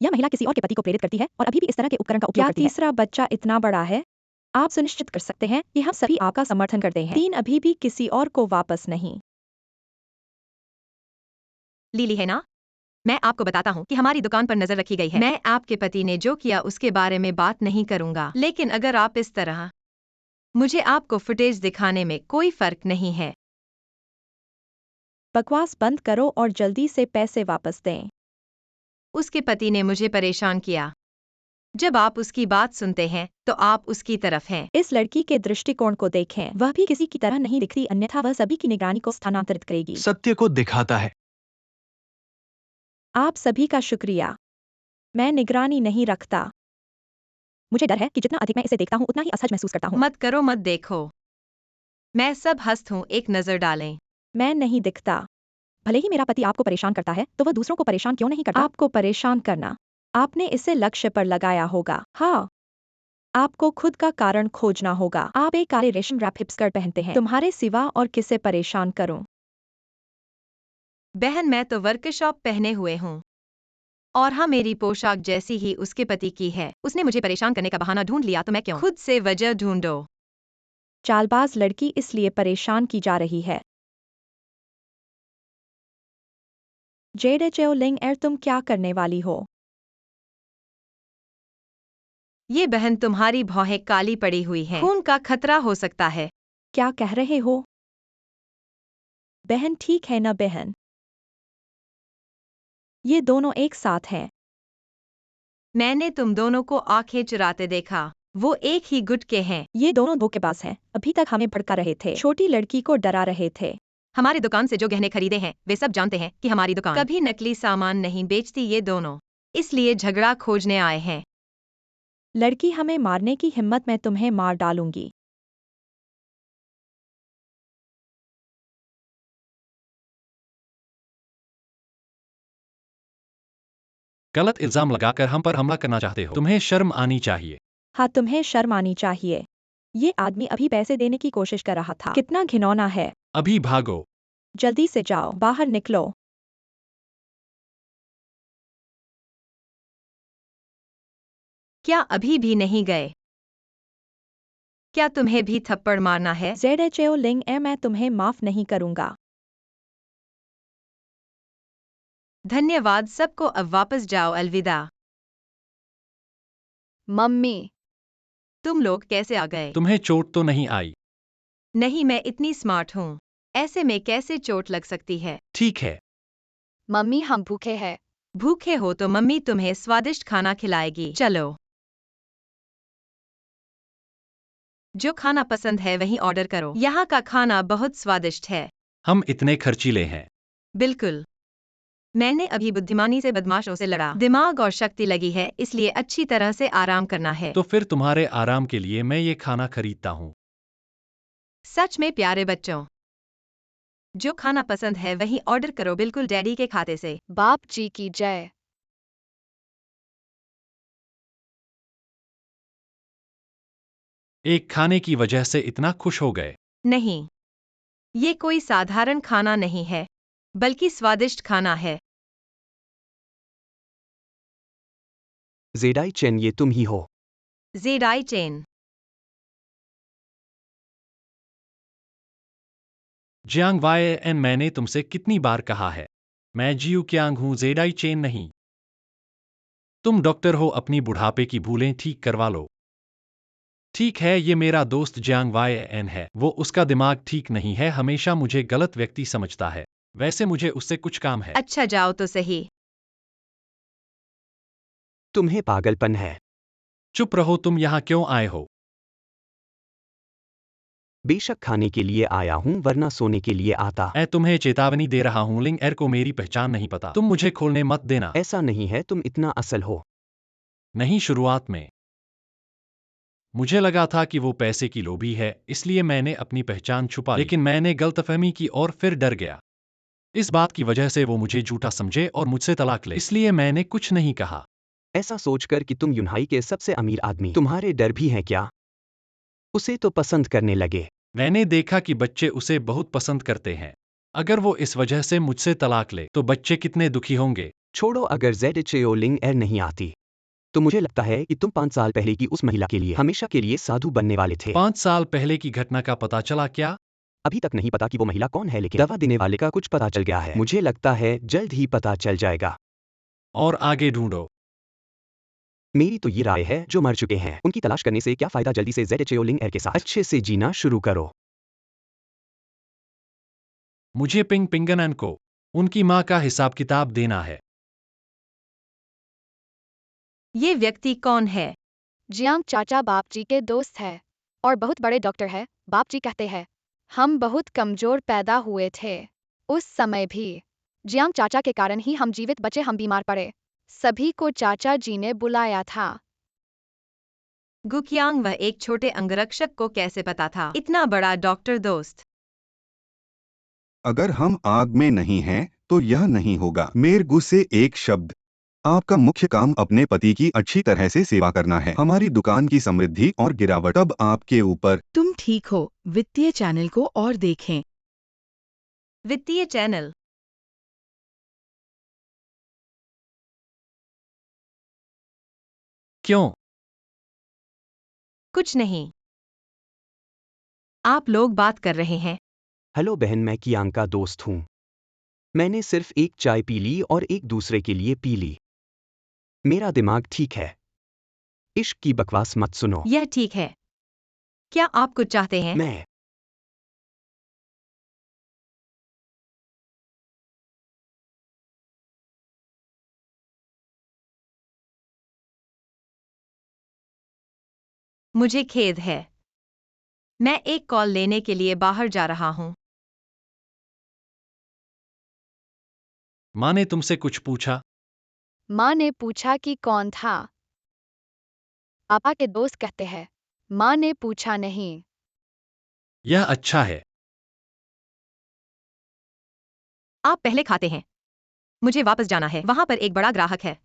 यह महिला किसी और के पति को प्रेरित करती है और अभी भी इस तरह के उपकरण का उपयोग करती है। क्या तीसरा बच्चा इतना बड़ा है? आप सुनिश्चित कर सकते हैं कि हम सभी आपका समर्थन करते हैं। 3 अभी भी किसी और को वापस नहीं। लीली है ना? मैं आपको बताता हूँ कि हमारी दुकान पर नजर रखी गई है। मैं आपके पति ने जो किया उसके बारे में बात नहीं करूंगा, लेकिन अगर आप इस तरह, मुझे आपको फुटेज दिखाने में कोई फर्क नहीं है। बकवास बंद करो और जल्दी से पैसे वापस दें। उसके पति ने मुझे परेशान किया। जब आप उसकी बात सुनते हैं तो आप उसकी तरफ हैं। इस लड़की के दृष्टिकोण को देखें। वह भी किसी की तरह नहीं दिखती, अन्यथा वह सभी की निगरानी को स्थानांतरित करेगी। सत्य को दिखाता है। आप सभी का शुक्रिया। मैं निगरानी नहीं रखता। मुझे डर है कि जितना अधिक मैं इसे देखता हूँ उतना ही असहज महसूस करता हूँ। मत करो, मत देखो। मैं सब हस्त हूँ, एक नजर डालें। मैं नहीं दिखता। भले ही मेरा पति आपको परेशान करता है तो वह दूसरों को परेशान क्यों नहीं करता? आपको परेशान करना। आपने इसे लक्ष्य पर लगाया होगा। हाँ, आपको खुद का कारण खोजना होगा। आप एक काले रेशम रैप हिप स्कर्ट पहनते हैं। तुम्हारे सिवा और किसे परेशान करूं? बहन, मैं तो वर्कशॉप पहने हुए हूँ और हाँ, मेरी पोशाक जैसी ही उसके पति की है। उसने मुझे परेशान करने का बहाना ढूंढ लिया तो मैं क्यों? खुद से वजह ढूंढो। चालबाज लड़की इसलिए परेशान की जा रही है। जेडे चेओलिंग एर, तुम क्या करने वाली हो? ये बहन, तुम्हारी भौहें काली पड़ी हुई हैं। खून का खतरा हो सकता है। क्या कह रहे हो? बहन ठीक है न बहन? ये दोनों एक साथ हैं। मैंने तुम दोनों को आंखें चुराते देखा। वो एक ही गुट के हैं। ये दोनों धोखेबाज हैं। अभी तक हमें भड़का रहे थे, छोटी लड़की को डरा रहे थे। हमारी दुकान से जो गहने खरीदे हैं वे सब जानते हैं कि हमारी दुकान कभी नकली सामान नहीं बेचती। ये दोनों इसलिए झगड़ा खोजने आए हैं। लड़की, हमें मारने की हिम्मत, मैं तुम्हें मार डालूंगी। गलत इल्जाम लगाकर हम पर हमला करना चाहते हो? तुम्हें शर्म आनी चाहिए। हाँ, तुम्हें शर्म आनी चाहिए। ये आदमी अभी पैसे देने की कोशिश कर रहा था। कितना घिनौना है। अभी भागो। जल्दी से जाओ, बाहर निकलो। क्या अभी भी नहीं गए? क्या तुम्हें भी थप्पड़ मारना है? जेडे चेओलिंग एर, मैं तुम्हें माफ नहीं करूंगा। धन्यवाद सबको, अब वापस जाओ, अलविदा। मम्मी, तुम लोग कैसे आ गए? तुम्हें चोट तो नहीं आई? नहीं, मैं इतनी स्मार्ट हूँ। ऐसे में कैसे चोट लग सकती है? ठीक है। मम्मी हम भूखे हैं। भूखे हो तो मम्मी तुम्हें स्वादिष्ट खाना खिलाएगी। चलो, जो खाना पसंद है वही ऑर्डर करो। यहाँ का खाना बहुत स्वादिष्ट है। हम इतने खर्चीले हैं। बिल्कुल। मैंने अभी बुद्धिमानी से बदमाशों से लड़ा। दिमाग और शक्ति लगी है, इसलिए अच्छी तरह से आराम करना है। तो फिर तुम्हारे आराम के लिए मैं ये खाना खरीदता हूँ। सच में प्यारे बच्चों, जो खाना पसंद है वही ऑर्डर करो, बिल्कुल डैडी के खाते से। बाप जी की जय। एक खाने की वजह से इतना खुश हो गए। नहीं, ये कोई साधारण खाना नहीं है, बल्कि स्वादिष्ट खाना है। जेडाई चेन, ये तुम ही हो। जेडाई चेन। जियांग वाई एन, मैंने तुमसे कितनी बार कहा है, मैं जियू क्यांग हूं, जेडाई चेन नहीं। तुम डॉक्टर हो, अपनी बुढ़ापे की भूलें ठीक करवा लो। ठीक है, ये मेरा दोस्त जियांग वाई एन है, वो उसका दिमाग ठीक नहीं है, हमेशा मुझे गलत व्यक्ति समझता है। वैसे मुझे उससे कुछ काम है। अच्छा जाओ तो सही। तुम्हें पागलपन है। चुप रहो, तुम यहाँ क्यों आए हो? बेशक खाने के लिए आया हूं, वरना सोने के लिए आता। मैं तुम्हें चेतावनी दे रहा हूँ, लिंग एर को मेरी पहचान नहीं पता, तुम मुझे खोलने मत देना। ऐसा नहीं है, तुम इतना असल हो। नहीं, शुरुआत में मुझे लगा था कि वो पैसे की लोभी है, इसलिए मैंने अपनी पहचान छुपा ली, लेकिन मैंने गलतफहमी की और फिर डर गया। इस बात की वजह से वो मुझे झूठा समझे और मुझसे तलाक ले, इसलिए मैंने कुछ नहीं कहा। ऐसा सोचकर कि तुम यूनहाई के सबसे अमीर आदमी, तुम्हारे डर भी हैं क्या? उसे तो पसंद करने लगे। मैंने देखा कि बच्चे उसे बहुत पसंद करते हैं। अगर वो इस वजह से मुझसे तलाक ले तो बच्चे कितने दुखी होंगे। छोड़ो, अगर जेडएचओ लिंग एर नहीं आती तो मुझे लगता है कि तुम 5 साल पहले की उस महिला के लिए हमेशा के लिए साधु बनने वाले थे। 5 साल पहले की घटना का पता चला क्या? अभी तक नहीं पता कि वो महिला कौन है, लेकिन दवा देने वाले का कुछ पता चल गया है। मुझे लगता है जल्द ही पता चल जाएगा। और आगे ढूंढो। मेरी तो ये राय है, जो मर चुके हैं उनकी तलाश करने से क्या फायदा, जल्दी से जेडएचओ लिंग एर के साथ अच्छे से जीना शुरू करो। मुझे पिंग पिंगनन को उनकी माँ का हिसाब किताब देना है। ये व्यक्ति कौन है? जियांग चाचा बाप जी के दोस्त है और बहुत बड़े डॉक्टर है। बाप जी कहते हैं हम बहुत कमजोर पैदा हुए थे। उस समय भी जियांग चाचा के कारण ही हम जीवित बचे, हम बीमार पड़े। सभी को चाचा जी ने बुलाया था। गुकियांग, वह एक छोटे अंगरक्षक को कैसे पता था इतना बड़ा डॉक्टर दोस्त? अगर हम आग में नहीं हैं, तो यह नहीं होगा। मेरे गु से एक शब्द। आपका मुख्य काम अपने पति की अच्छी तरह से सेवा करना है। हमारी दुकान की समृद्धि और गिरावट अब आपके ऊपर। तुम ठीक हो। वित्तीय चैनल को और देखें। वित्तीय चैनल। क्यों? कुछ नहीं। आप लोग बात कर रहे हैं। हेलो बहन, मैं कियांग का दोस्त हूँ। मैंने सिर्फ एक चाय पी ली और एक दूसरे के लिए पी ली। मेरा दिमाग ठीक है। इश्क की बकवास मत सुनो। यह ठीक है। क्या आप कुछ चाहते हैं? मैं मुझे खेद है। मैं एक कॉल लेने के लिए बाहर जा रहा हूँ। माँ ने तुमसे कुछ पूछा? माँ ने पूछा कि कौन था। पापा के दोस्त कहते हैं। माँ ने पूछा नहीं। यह अच्छा है। आप पहले खाते हैं। मुझे वापस जाना है, वहाँ पर एक बड़ा ग्राहक है।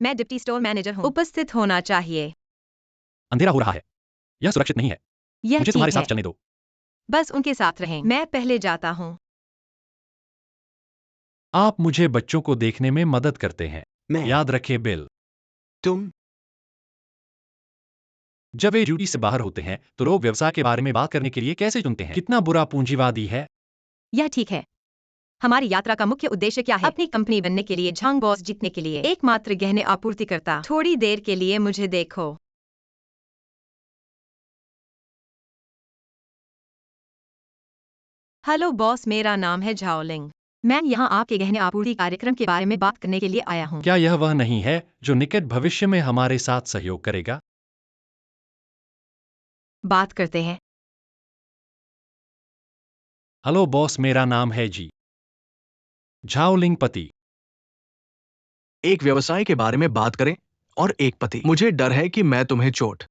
मैं डिप्टी स्टोर मैनेजर हूँ, उपस्थित होना चाहिए। अंधेरा हो रहा है, यह सुरक्षित नहीं है। यह मुझे तुम्हारे ठीक है। साथ चलने दो। बस उनके साथ रहें। मैं पहले जाता हूँ। आप मुझे बच्चों को देखने में मदद करते हैं। मैं याद रखें बिल, तुम जब वे ड्यूटी से बाहर होते हैं तो लोग व्यवसाय के बारे में बात करने के लिए कैसे चुनते हैं? कितना बुरा पूंजीवादी है। यह ठीक है। हमारी यात्रा का मुख्य उद्देश्य क्या है? अपनी कंपनी बनने के लिए, झांग बॉस जीतने के लिए, एकमात्र गहने आपूर्तिकर्ता। थोड़ी देर के लिए मुझे देखो। हेलो बॉस, मेरा नाम है झाओलिंग। मैं यहाँ आपके गहने आपूर्ति कार्यक्रम के बारे में बात करने के लिए आया हूँ। क्या यह वह नहीं है जो निकट भविष्य में हमारे साथ सहयोग करेगा? बात करते हैं। हेलो बॉस, मेरा नाम है जी झाओलिंग पति। एक व्यवसाय के बारे में बात करें और एक पति। मुझे डर है कि मैं तुम्हें चोट।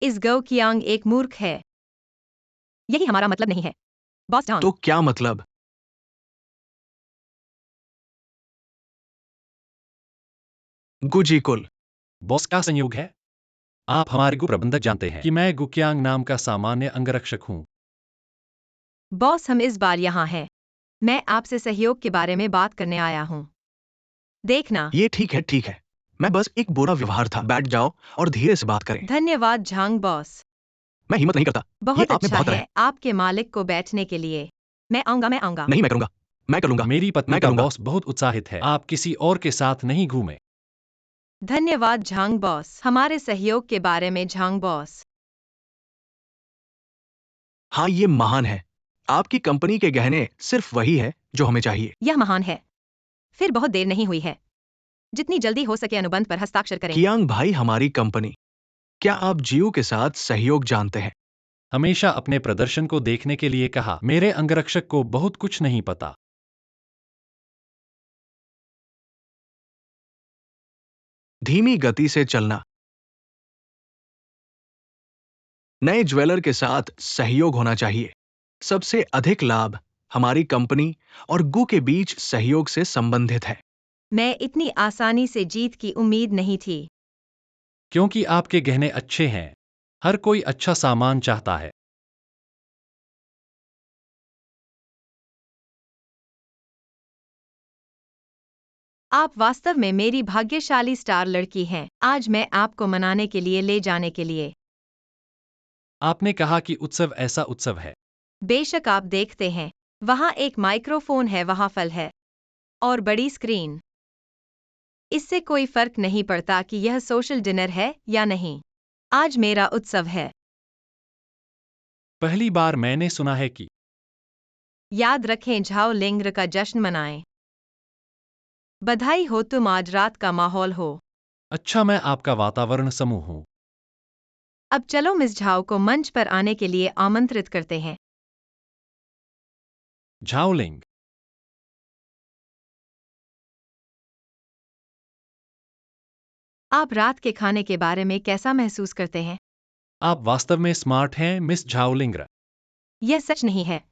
इस गौ कियांग एक मूर्ख है। यही हमारा मतलब नहीं है बॉस झांग। तो क्या मतलब? गुजी कुल। बॉस का संयोग है। आप हमारे गु प्रबंधक जानते हैं कि मैं गुक्यांग नाम का सामान्य अंगरक्षक हूँ। बॉस, हम इस बार यहाँ हैं। मैं आपसे सहयोग के बारे में बात करने आया हूँ। देखना। ये ठीक है, ठीक है। मैं बस एक बुरा व्यवहार था। बैठ जाओ और धीरे से बात करें। धन्यवाद झांग बॉस। मैं हिम्मत नहीं करता। ये बहुत आप में अच्छा बहुत है आपके मालिक को बैठने के लिए। मैं आऊंगा, मैं आऊंगा। नहीं, मैं करूंगा। मैं कर लूंगा। मेरी पत्नी मैं का करूंगा। बॉस बहुत उत्साहित है। आप किसी और के साथ नहीं घूमे। धन्यवाद झांग बॉस, हमारे सहयोग के बारे में झांग बॉस। हाँ, ये महान है। आपकी कंपनी के गहने सिर्फ वही है जो हमें चाहिए। यह महान है। फिर बहुत देर नहीं हुई है। जितनी जल्दी हो सके अनुबंध पर हस्ताक्षर करें। कियांग भाई, हमारी कंपनी। क्या आप जियो के साथ सहयोग जानते हैं? हमेशा अपने प्रदर्शन को देखने के लिए कहा। मेरे अंगरक्षक को बहुत कुछ नहीं पता। धीमी गति से चलना। नए ज्वेलर के साथ सहयोग होना चाहिए। सबसे अधिक लाभ हमारी कंपनी और गु के बीच सहयोग से संबंधित है। मैं इतनी आसानी से जीत की उम्मीद नहीं थी। क्योंकि आपके गहने अच्छे हैं। हर कोई अच्छा सामान चाहता है। आप वास्तव में मेरी भाग्यशाली स्टार लड़की हैं। आज मैं आपको मनाने के लिए ले जाने के लिए। आपने कहा कि उत्सव ऐसा उत्सव है। बेशक, आप देखते हैं। वहाँ एक माइक्रोफोन है, वहाँ फल है। और बड़ी स्क्रीन। इससे कोई फर्क नहीं पड़ता कि यह सोशल डिनर है या नहीं। आज मेरा उत्सव है। पहली बार मैंने सुना है कि याद रखें, झाओ लिंग्र का जश्न मनाएं। बधाई हो, तुम आज रात का माहौल हो। अच्छा, मैं आपका वातावरण समूह हूँ। अब चलो मिस झाओ को मंच पर आने के लिए आमंत्रित करते हैं। झाओलिंग। आप रात के खाने के बारे में कैसा महसूस करते हैं? आप वास्तव में स्मार्ट हैं, मिस झाओलिंग्र। यह सच नहीं है।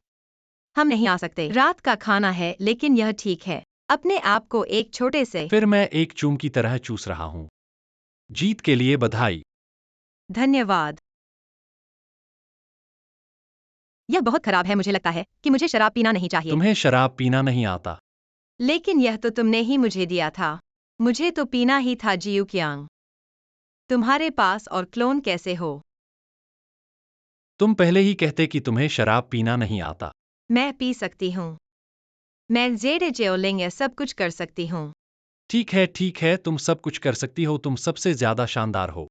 हम नहीं आ सकते। रात का खाना है, लेकिन यह ठीक है। अपने आप को एक छोटे से। फिर मैं एक चूम की तरह चूस रहा हूँ। जीत के लिए बधाई। धन्यवाद। यह बहुत खराब है। मुझे लगता है कि मुझे शराब पीना नहीं चाहिए। तुम्हें शराब पीना नहीं आता। लेकिन यह तो तुमने ही मुझे दिया था। मुझे तो पीना ही था। जियू कियांग, तुम्हारे पास और क्लोन कैसे हो? तुम पहले ही कहते कि तुम्हें शराब पीना नहीं आता। मैं पी सकती हूँ। मैं जेडे जेओलिंग ये सब कुछ कर सकती हूँ। ठीक है, तुम सब कुछ कर सकती हो। तुम सबसे ज्यादा शानदार हो।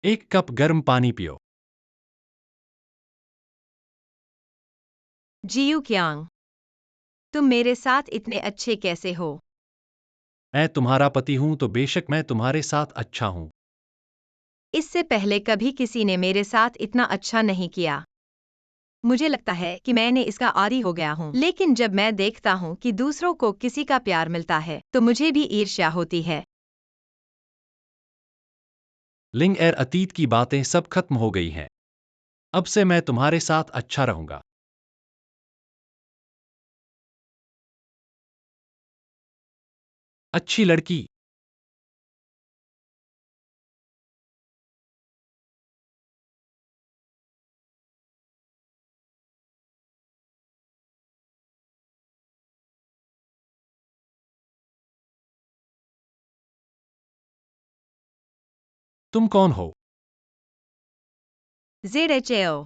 एक कप गर्म पानी पियो। जियू कियांग, तुम मेरे साथ इतने अच्छे कैसे हो? मैं तुम्हारा पति हूं, तो बेशक मैं तुम्हारे साथ अच्छा हूं। इससे पहले कभी किसी ने मेरे साथ इतना अच्छा नहीं किया। मुझे लगता है कि मैंने इसका आदी हो गया हूँ। लेकिन जब मैं देखता हूँ कि दूसरों को किसी का प्यार मिलता है, तो मुझे भी ईर्ष्या होती है। लिंग एर, अतीत की बातें सब खत्म हो गई हैं। अब से मैं तुम्हारे साथ अच्छा रहूंगा। अच्छी लड़की। तुम कौन हो? जेडे चेओ।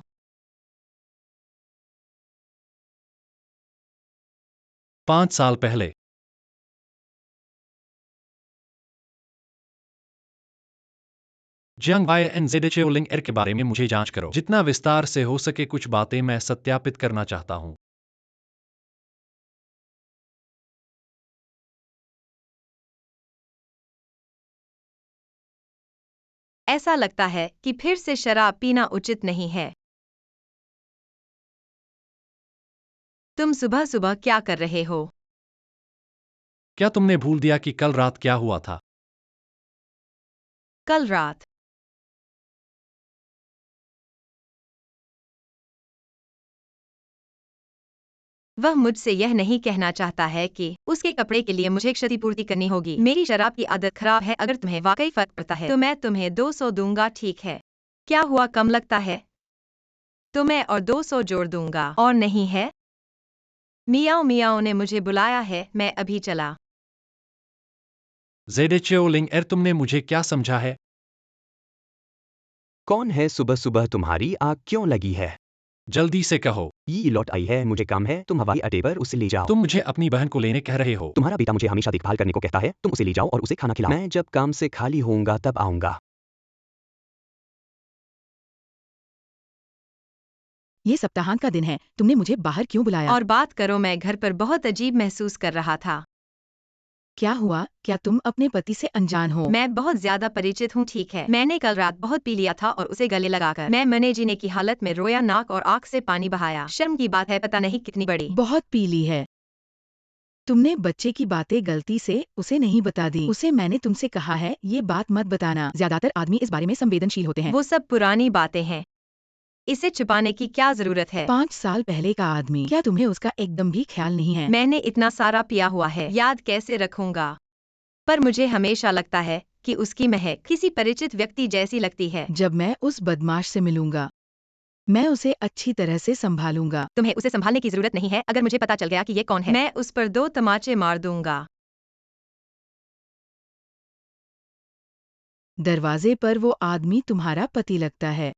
5 साल पहले। जियांग वाई एन जेडेचेओ लिंग एर के बारे में मुझे जांच करो। जितना विस्तार से हो सके कुछ बातें मैं सत्यापित करना चाहता हूं। ऐसा लगता है कि फिर से शराब पीना उचित नहीं है। तुम सुबह सुबह क्या कर रहे हो? क्या तुमने भूल दिया कि कल रात क्या हुआ था? कल रात वह मुझसे यह नहीं कहना चाहता है कि उसके कपड़े के लिए मुझे क्षतिपूर्ति करनी होगी। मेरी शराब की आदत खराब है। अगर तुम्हें वाकई फर्क पड़ता है तो मैं तुम्हें 200 दूंगा, ठीक है? क्या हुआ, कम लगता है? तो मैं और 200 जोड़ दूंगा। और नहीं है? मियाओ मियाओ ने मुझे बुलाया है, मैं अभी चला। जेडेचो लिंग एर, तुमने मुझे क्या समझा है? कौन है? सुबह सुबह तुम्हारी आग क्यों लगी है? जल्दी से कहो। ये लौट आई है, मुझे काम है, तुम हवाई अड्डे पर उसे ले जाओ। तुम मुझे अपनी बहन को लेने कह रहे हो। तुम्हारा बेटा मुझे हमेशा देखभाल करने को कहता है, तुम उसे ले जाओ और उसे खाना खिलाओ। मैं जब काम से खाली होऊंगा तब आऊंगा। ये सप्ताहांत का दिन है, तुमने मुझे बाहर क्यों बुलाया? और बात करो, मैं घर पर बहुत अजीब महसूस कर रहा था। क्या हुआ? क्या तुम अपने पति से अनजान हो? मैं बहुत ज्यादा परिचित हूँ, ठीक है? मैंने कल रात बहुत पी लिया था और उसे गले लगाकर मैं मने जीने की हालत में रोया, नाक और आंख से पानी बहाया। शर्म की बात है, पता नहीं कितनी बड़ी। बहुत पीली है। तुमने बच्चे की बातें गलती से उसे नहीं बता दी। उसे मैंने तुमसे कहा है ये बात मत बताना। ज्यादातर आदमी इस बारे में संवेदनशील होते हैं। वो सब पुरानी बातें हैं, इसे छुपाने की क्या जरूरत है? 5 साल पहले का आदमी, क्या तुम्हें उसका एकदम भी ख्याल नहीं है? मैंने इतना सारा पिया हुआ है, याद कैसे रखूंगा? पर मुझे हमेशा लगता है कि उसकी महक किसी परिचित व्यक्ति जैसी लगती है। जब मैं उस बदमाश से मिलूंगा, मैं उसे अच्छी तरह से संभालूंगा। तुम्हें उसे संभालने की जरूरत नहीं है। अगर मुझे पता चल गया कि ये कौन है, मैं उस पर 2 तमाचे मार दूंगा। दरवाजे पर वो आदमी तुम्हारा पति लगता है।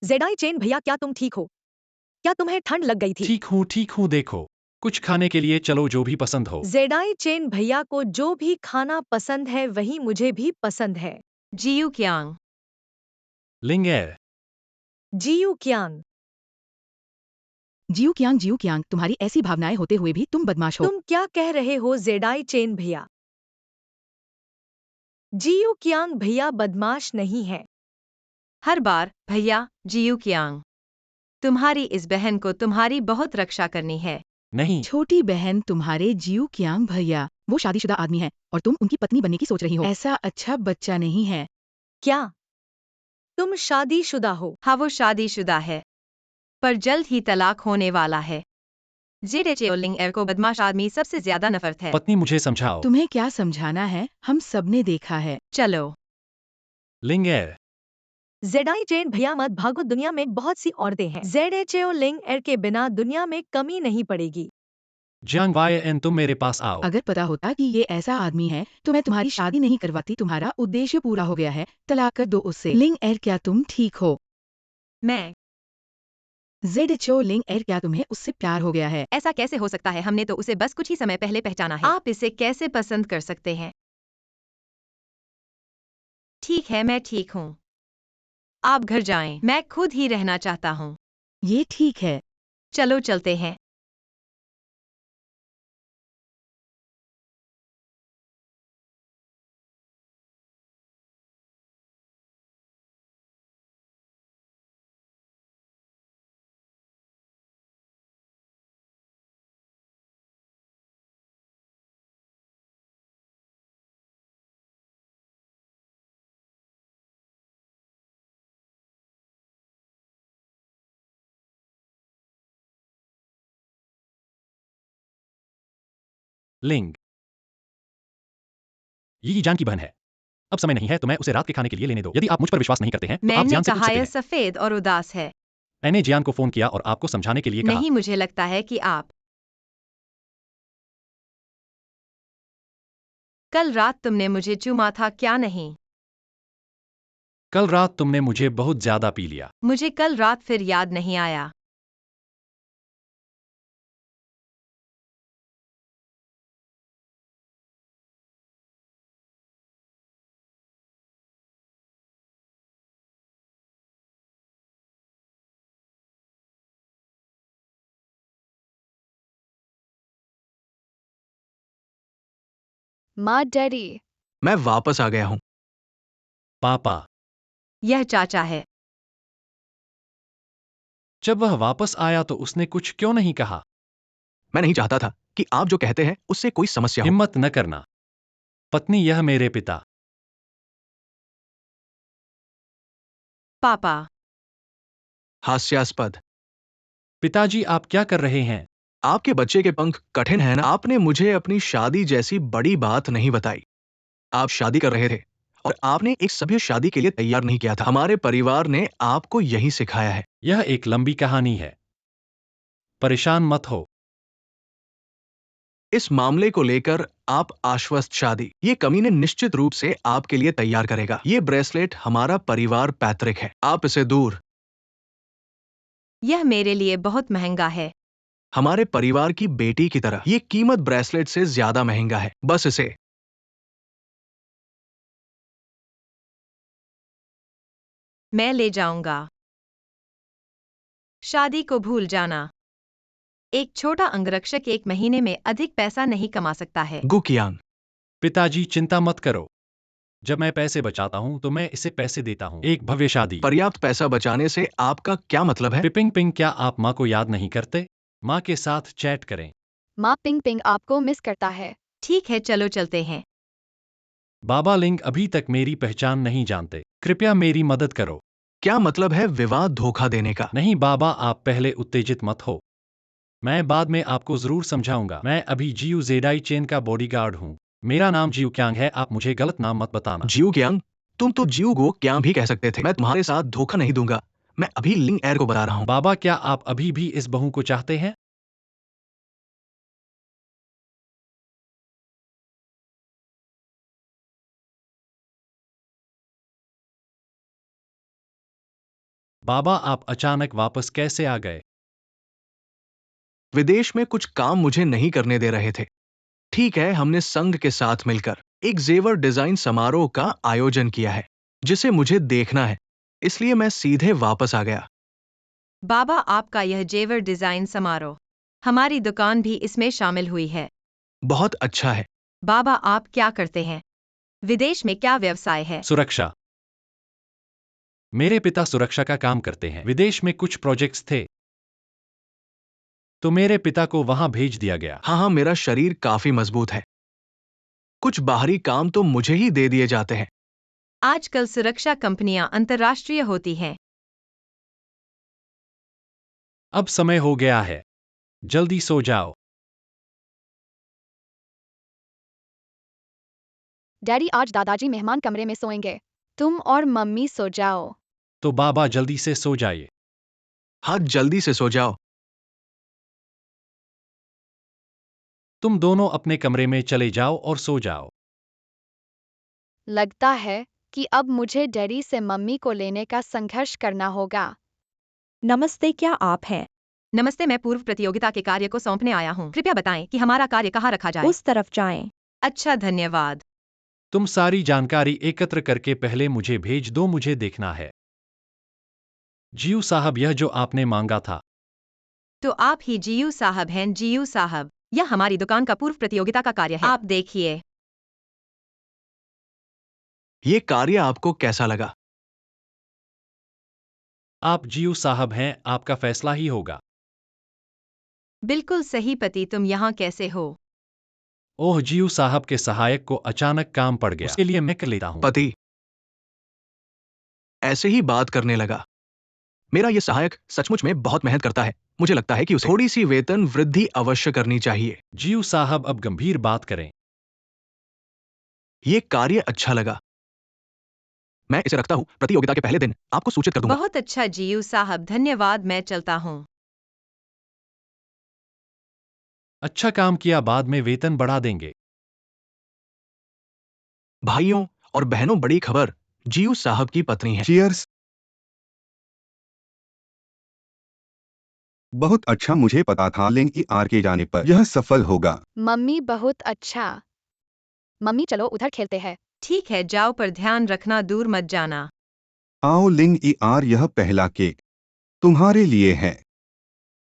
जेडाई चेन भैया, क्या तुम ठीक हो? क्या तुम्हें ठंड लग गई थी? ठीक हूँ, देखो। कुछ खाने के लिए चलो, जो भी पसंद हो। जेडाई चेन भैया को जो भी खाना पसंद है वही मुझे भी पसंद है। जियू क्यांग। लिंग एर, जियू क्यांग, जियू क्यांग, तुम्हारी ऐसी भावनाएं होते हुए भी तुम बदमाश हो। तुम क्या कह रहे हो जेडाई चेन भैया? जियू क्यांग भैया बदमाश नहीं है। हर बार भैया, जियू क्यांग। तुम्हारी इस बहन को तुम्हारी बहुत रक्षा करनी है। नहीं। छोटी बहन तुम्हारे जियू क्यांग भैया, वो शादीशुदा आदमी है और तुम उनकी पत्नी बनने की सोच रही हो। ऐसा अच्छा बच्चा नहीं है। क्या तुम शादीशुदा हो? हाँ, वो शादीशुदा है, पर जल्द ही तलाक होने वाला है। जेडेचो लिंग एर को बदमाश आदमी सबसे ज्यादा नफरत है। पत्नी, मुझे समझाओ। तुम्हें क्या समझाना है? हम सबने देखा है। चलो। लिंग एर, जेडाई चेन भैया मत भागो, दुनिया में बहुत सी औरतें हैं। जेडेचो लिंग एर के बिना दुनिया में कमी नहीं पड़ेगी। जियांग वाई एन, तुम मेरे पास आओ। अगर पता होता कि ये ऐसा आदमी है तो मैं तुम्हारी शादी नहीं करवाती। तुम्हारा उद्देश्य पूरा हो गया है, तलाक कर दो उससे। लिंग एर, क्या तुम ठीक हो? मैं जेडेचो लिंग एर, क्या तुम्हें उससे प्यार हो गया है? ऐसा कैसे हो सकता है? हमने तो उसे बस कुछ ही समय पहले पहचाना है। आप इसे कैसे पसंद कर सकते हैं? ठीक है, मैं ठीक हूँ। आप घर जाएं, मैं खुद ही रहना चाहता हूँ। ये ठीक है। चलो चलते हैं। लिंग, ये जान की बहन है। अब समय नहीं है, तो मैं उसे रात के खाने के लिए लेने दो। यदि आप मुझ पर विश्वास नहीं करते हैं तो आप मैंने जियान से पूछ कहा सकते यह हैं। सफेद और उदास है। मैंने जियान को फोन किया और आपको समझाने के लिए कहा। नहीं, मुझे लगता है कि आप कल रात तुमने मुझे चूमा था, क्या नहीं? कल रात तुमने मुझे बहुत ज्यादा पी लिया। मुझे कल रात फिर याद नहीं आया। माँ डैडी, मैं वापस आ गया हूँ। पापा, यह चाचा है। जब वह वापस आया तो उसने कुछ क्यों नहीं कहा? मैं नहीं चाहता था कि आप जो कहते हैं उससे कोई समस्या हो। हिम्मत न करना। पत्नी, यह मेरे पिता। पापा, हास्यास्पद। पिताजी आप क्या कर रहे हैं? आपके बच्चे के पंख कठिन है ना? आपने मुझे अपनी शादी जैसी बड़ी बात नहीं बताई। आप शादी कर रहे थे और आपने एक सभ्य शादी के लिए तैयार नहीं किया था। हमारे परिवार ने आपको यही सिखाया है। यह एक लंबी कहानी है। परेशान मत हो। इस मामले को लेकर आप आश्वस्त शादी ये कमीने निश्चित रूप से आपके लिए तैयार करेगा। ये ब्रेसलेट हमारा परिवार पैतृक है। आप इसे दूर। यह मेरे लिए बहुत महंगा है। हमारे परिवार की बेटी की तरह ये कीमत ब्रेसलेट से ज्यादा महंगा है। बस इसे। मैं ले जाऊंगा। शादी को भूल जाना। एक छोटा अंगरक्षक एक महीने में अधिक पैसा नहीं कमा सकता है। गु कियांग। पिताजी चिंता मत करो। जब मैं पैसे बचाता हूँ तो मैं इसे पैसे देता हूँ। एक भव्य शादी। पर्याप्त पैसा बचाने से आपका क्या मतलब है? पिपिंग पिंग क्या आप माँ को याद नहीं करते? माँ के साथ चैट करें। माँ पिंग पिंग आपको मिस करता है। ठीक है चलो चलते हैं। बाबा लिंग अभी तक मेरी पहचान नहीं जानते। कृपया मेरी मदद करो। क्या मतलब है विवाद धोखा देने का? नहीं बाबा आप पहले उत्तेजित मत हो। मैं बाद में आपको जरूर समझाऊंगा। मैं अभी जियू जेडाई चेन का बॉडीगार्ड हूँ। मेरा नाम जियू क्यांग है। आप मुझे गलत नाम मत बताना। जियू कियांग? तुम तो जियू गो क्या भी कह सकते थे। मैं तुम्हारे साथ धोखा नहीं दूंगा। मैं अभी लिंग एयर को बता रहा हूँ। बाबा क्या आप अभी भी इस बहू को चाहते हैं? बाबा आप अचानक वापस कैसे आ गए? विदेश में कुछ काम मुझे नहीं करने दे रहे थे। ठीक है, हमने संघ के साथ मिलकर एक जेवर डिजाइन समारोह का आयोजन किया है जिसे मुझे देखना है। इसलिए मैं सीधे वापस आ गया। बाबा आपका यह जेवर डिजाइन समारोह, हमारी दुकान भी इसमें शामिल हुई है। बहुत अच्छा है। बाबा आप क्या करते हैं? विदेश में क्या व्यवसाय है? सुरक्षा। मेरे पिता सुरक्षा का काम करते हैं। विदेश में कुछ प्रोजेक्ट्स थे तो मेरे पिता को वहां भेज दिया गया। हाँ, मेरा शरीर काफी मजबूत है। कुछ बाहरी काम तो मुझे ही दे दिए जाते हैं। आजकल सुरक्षा कंपनियां अंतर्राष्ट्रीय होती हैं। अब समय हो गया है। जल्दी सो जाओ। डैडी आज दादाजी मेहमान कमरे में सोएंगे। तुम और मम्मी सो जाओ। तो बाबा जल्दी से सो जाइए। हाँ, जल्दी से सो जाओ। तुम दोनों अपने कमरे में चले जाओ और सो जाओ। लगता है कि अब मुझे डैडी से मम्मी को लेने का संघर्ष करना होगा। नमस्ते, क्या आप हैं? नमस्ते, मैं पूर्व प्रतियोगिता के कार्य को सौंपने आया हूँ। कृपया बताएं कि हमारा कार्य कहाँ रखा जाए। उस तरफ जाएं। अच्छा धन्यवाद। तुम सारी जानकारी एकत्र करके पहले मुझे भेज दो। मुझे देखना है। जियू साहब यह जो आपने मांगा था। तो आप ही जियू साहब हैं? जियू साहब, यह हमारी दुकान का पूर्व प्रतियोगिता का कार्य है। आप देखिए। ये कार्य आपको कैसा लगा? आप जियू साहब हैं, आपका फैसला ही होगा। बिल्कुल सही पति, तुम यहाँ कैसे हो? ओह जियू साहब के सहायक को अचानक काम पड़ गया। उसके लिए मैं कर लेता हूँ। पति ऐसे ही बात करने लगा। मेरा ये सहायक सचमुच में बहुत मेहनत करता है। मुझे लगता है कि उसे थोड़ी सी वेतन वृद्धि अवश्य करनी चाहिए। जियू साहब अब गंभीर बात करें। ये कार्य अच्छा लगा। मैं इसे रखता हूँ। प्रतियोगिता के पहले दिन आपको सूचित कर दूंगा। बहुत अच्छा जियू साहब, धन्यवाद। मैं चलता हूँ। अच्छा काम किया, बाद में वेतन बढ़ा देंगे। भाइयों और बहनों, बड़ी खबर, जियू साहब की पत्नी है। चीयर्स। बहुत अच्छा, मुझे पता था लिंग ई आर के जाने पर यह सफल होगा। मम्मी बहुत अच्छा। मम्मी चलो उधर खेलते हैं। ठीक है, जाओ, पर ध्यान रखना दूर मत जाना। आओ लिंग ई आर, यह पहला केक तुम्हारे लिए है।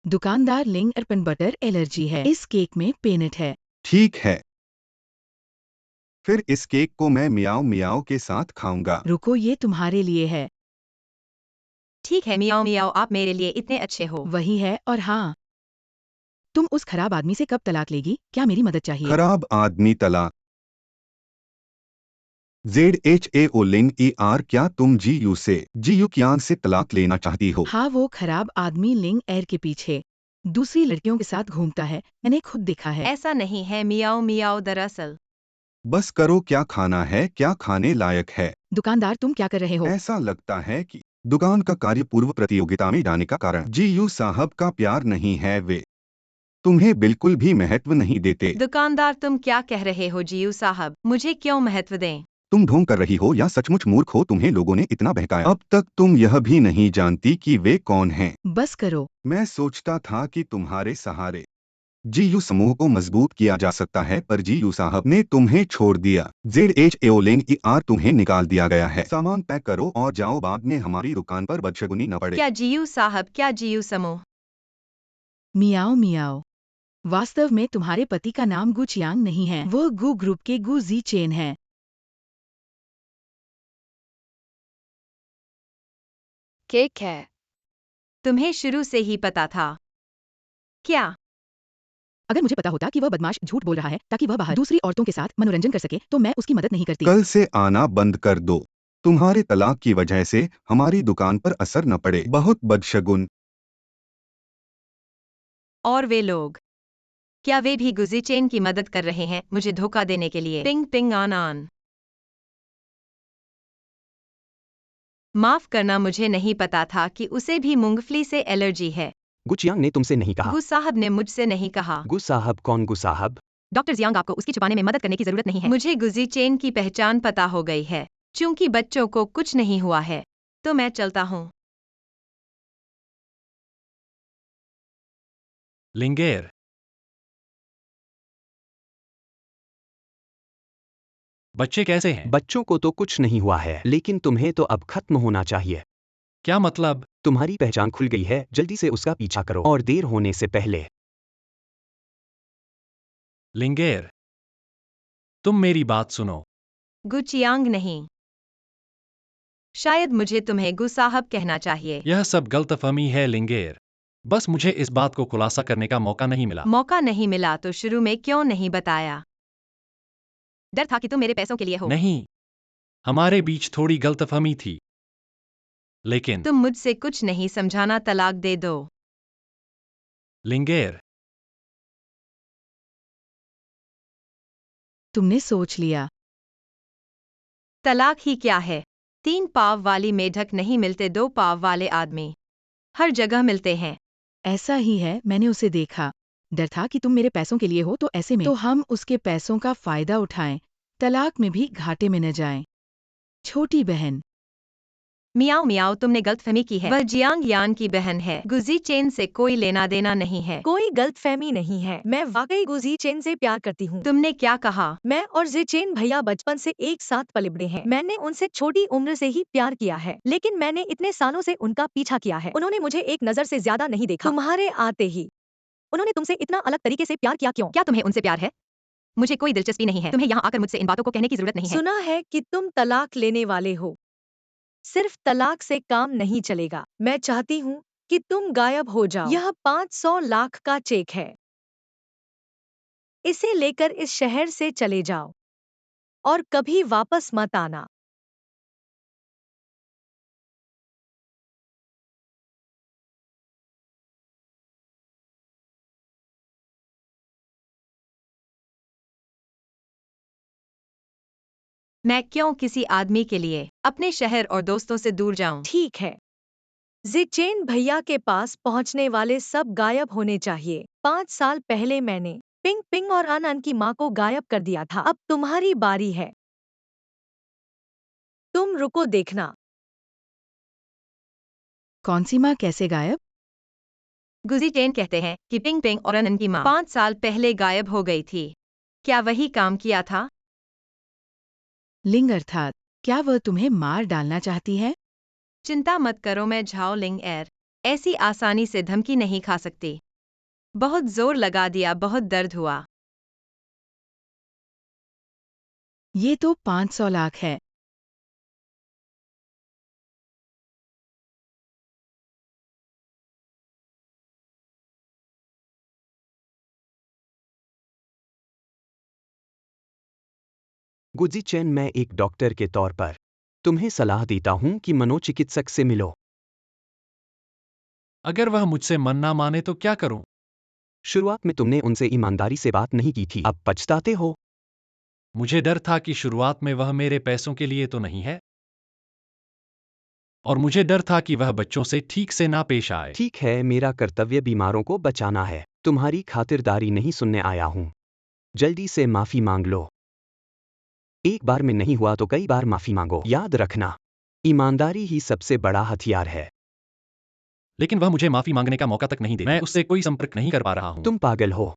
दुकानदार लिंग अर्पण बटर एलर्जी है। इस केक में पेनेट है। ठीक है, फिर इस केक को मैं मियाओ मियाओ के साथ खाऊंगा। रुको, ये तुम्हारे लिए है। ठीक है मियाओ मियाओ, आप मेरे लिए इतने अच्छे हो। वही है। और हाँ, तुम उस खराब आदमी से कब तलाक लेगी? क्या मेरी मदद चाहिए? खराब आदमी तलाक ZHAO लिंग ER, क्या तुम GU कियांग से तलाक लेना चाहती हो? हाँ, वो खराब आदमी लिंग एयर के पीछे दूसरी लड़कियों के साथ घूमता है, मैंने खुद देखा है। ऐसा नहीं है मियाओ मियाओ, दरअसल बस करो, क्या खाना है, क्या खाने लायक है? दुकानदार, तुम क्या कर रहे हो? ऐसा लगता है कि दुकान का कार्य पूर्व प्रतियोगिता में जाने का कारण GU साहब का प्यार नहीं है, वे तुम्हें बिल्कुल भी महत्व नहीं देते। दुकानदार तुम क्या कह रहे हो जीयू साहब, मुझे क्यों महत्व दें? तुम ढोंग कर रही हो या सचमुच मूर्ख हो? तुम्हें लोगों ने इतना बहकाया, अब तक तुम यह भी नहीं जानती कि वे कौन हैं। बस करो। मैं सोचता था कि तुम्हारे सहारे GU समूह को मजबूत किया जा सकता है, पर GU साहब ने तुम्हें छोड़ दिया। ZHAO लिंग ER, तुम्हें निकाल दिया गया है। सामान पैक करो और जाओ, बाद में हमारी दुकान पर बदशगुनी न पड़े। क्या जीयू साहब, क्या जीयू समूह? मियाओ मियाओ, वास्तव में तुम्हारे पति का नाम गु चियांग नहीं है, वो गु ग्रुप के गु जी चेन है। केक है। तुम्हें शुरू से ही पता था क्या? अगर मुझे पता होता कि वह बदमाश झूठ बोल रहा है ताकि वह बाहर दूसरी औरतों के साथ मनोरंजन कर सके, तो मैं उसकी मदद नहीं करती। कल से आना बंद कर दो। तुम्हारे तलाक की वजह से हमारी दुकान पर असर न पड़े। बहुत बदशगुन। और वे लोग, क्या वे भी गुजी चेन की मदद कर रहे हैं मुझे धोखा देने के लिए? पिंग पिंग आन आन। माफ करना, मुझे नहीं पता था कि उसे भी मूंगफली से एलर्जी है। गु चियांग ने तुमसे नहीं कहा। गु साहब ने मुझसे नहीं कहा। गु साहब कौन? गु साहब डॉक्टर जियांग, आपको उसकी छुपाने में मदद करने की जरूरत नहीं है। मुझे गुजी चेन की पहचान पता हो गई है। चूंकि बच्चों को कुछ नहीं हुआ है, तो मैं चलता हूँ। लिंगेर, बच्चे कैसे हैं? बच्चों को तो कुछ नहीं हुआ है, लेकिन तुम्हें तो अब खत्म होना चाहिए। क्या मतलब? तुम्हारी पहचान खुल गई है, जल्दी से उसका पीछा करो और देर होने से पहले। लिंगेर, तुम मेरी बात सुनो। गु चियांग नहीं। शायद मुझे तुम्हें गु साहब कहना चाहिए। यह सब गलतफहमी है लिंगेर। बस मुझे इस बात को खुलासा करने का मौका नहीं मिला। मौका नहीं मिला तो शुरू में क्यों नहीं बताया? डर था कि तुम मेरे पैसों के लिए हो। नहीं, हमारे बीच थोड़ी गलतफहमी थी, लेकिन तुम मुझसे कुछ नहीं समझाना, तलाक दे दो। लिंगेर, तुमने सोच लिया। तलाक ही क्या है? 3 पाव वाली मेढक नहीं मिलते, 2 पाव वाले आदमी हर जगह मिलते हैं। ऐसा ही है, मैंने उसे देखा। डर था कि तुम मेरे पैसों के लिए हो, तो ऐसे में तो हम उसके पैसों का फायदा उठाएं, तलाक में भी घाटे में न जाएं। छोटी बहन, मियाओ मियाओ, तुमने गलतफहमी की है। वह जियांग यान की बहन है, गुजी चेन से कोई लेना देना नहीं है। कोई गलतफहमी नहीं है, मैं वाकई गुजी चेन से प्यार करती हूँ। तुमने क्या कहा? मैं और जिचेन भैया बचपन से एक साथ पले बड़े हैं। मैंने उनसे छोटी उम्र से ही प्यार किया है, लेकिन मैंने इतने सालों से उनका पीछा किया है। उन्होंने मुझे एक नजर से ज्यादा नहीं देखा। तुम्हारे आते ही उन्होंने तुमसे इतना अलग तरीके से प्यार किया क्यों? क्या तुम्हें उनसे प्यार है? मुझे कोई दिलचस्पी नहीं है। तुम्हें यहाँ आकर मुझसे इन बातों को कहने की जरूरत नहीं है। सुना है कि तुम तलाक लेने वाले हो। सिर्फ तलाक से काम नहीं चलेगा। मैं चाहती हूँ कि तुम गायब हो जाओ। यह 500 लाख का चेक है। इसे लेकर इस शहर से चले जाओ और कभी वापस मत आना। मैं क्यों किसी आदमी के लिए अपने शहर और दोस्तों से दूर जाऊं? ठीक है, जिचेन भैया के पास पहुंचने वाले सब गायब होने चाहिए। 5 साल पहले मैंने पिंग पिंग और अनन की माँ को गायब कर दिया था। अब तुम्हारी बारी है। तुम रुको, देखना। कौन सी माँ कैसे गायब? गुजी चेन कहते हैं कि पिंग पिंग और अनन की माँ 5 साल पहले गायब हो गई थी। क्या वही काम किया था? लिंग अर्थात, क्या वह तुम्हें मार डालना चाहती है? चिंता मत करो, मैं झाओ लिंग एर ऐसी आसानी से धमकी नहीं खा सकती। बहुत जोर लगा दिया, बहुत दर्द हुआ। ये तो 500 लाख है। गुजी चैन, मैं एक डॉक्टर के तौर पर तुम्हें सलाह देता हूं कि मनोचिकित्सक से मिलो। अगर वह मुझसे मन ना माने तो क्या करूं? शुरुआत में तुमने उनसे ईमानदारी से बात नहीं की थी, अब पछताते हो। मुझे डर था कि शुरुआत में वह मेरे पैसों के लिए तो नहीं है, और मुझे डर था कि वह बच्चों से ठीक से ना पेश आए। ठीक है, मेरा कर्तव्य बीमारों को बचाना है। तुम्हारी खातिरदारी नहीं सुनने आया हूं। जल्दी से माफी मांग लो। एक बार में नहीं हुआ तो कई बार माफी मांगो। याद रखना, ईमानदारी ही सबसे बड़ा हथियार है। लेकिन वह मुझे माफी मांगने का मौका तक नहीं दे। मैं उससे कोई संपर्क नहीं कर पा रहा हूं। तुम पागल हो।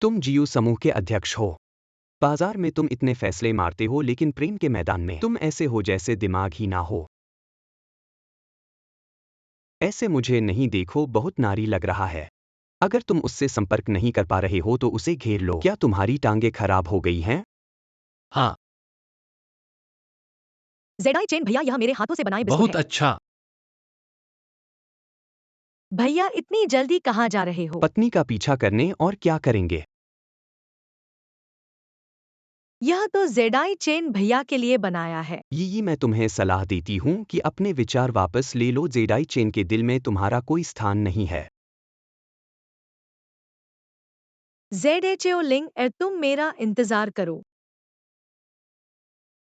तुम जीयू समूह के अध्यक्ष हो। बाजार में तुम इतने फैसले मारते हो, लेकिन प्रेम के मैदान में तुम ऐसे हो जैसे दिमाग ही ना हो। ऐसे मुझे नहीं देखो, बहुत नारी लग रहा है। अगर तुम उससे संपर्क नहीं कर पा रहे हो तो उसे घेर लो। क्या तुम्हारी टांगे खराब हो गई हैं? हाँ, जेडाई चेन भैया, यह मेरे हाथों से बनाए बिस्कुट बहुत हैं। अच्छा। भैया, इतनी जल्दी कहाँ जा रहे हो? पत्नी का पीछा करने, और क्या करेंगे? यह तो जेडाई चेन भैया के लिए बनाया है। ये मैं तुम्हें सलाह देती हूँ कि अपने विचार वापस ले लो। जेडाई चेन के दिल में तुम्हारा कोई स्थान नहीं है। जेडेचो लिंग, तुम मेरा इंतजार करो।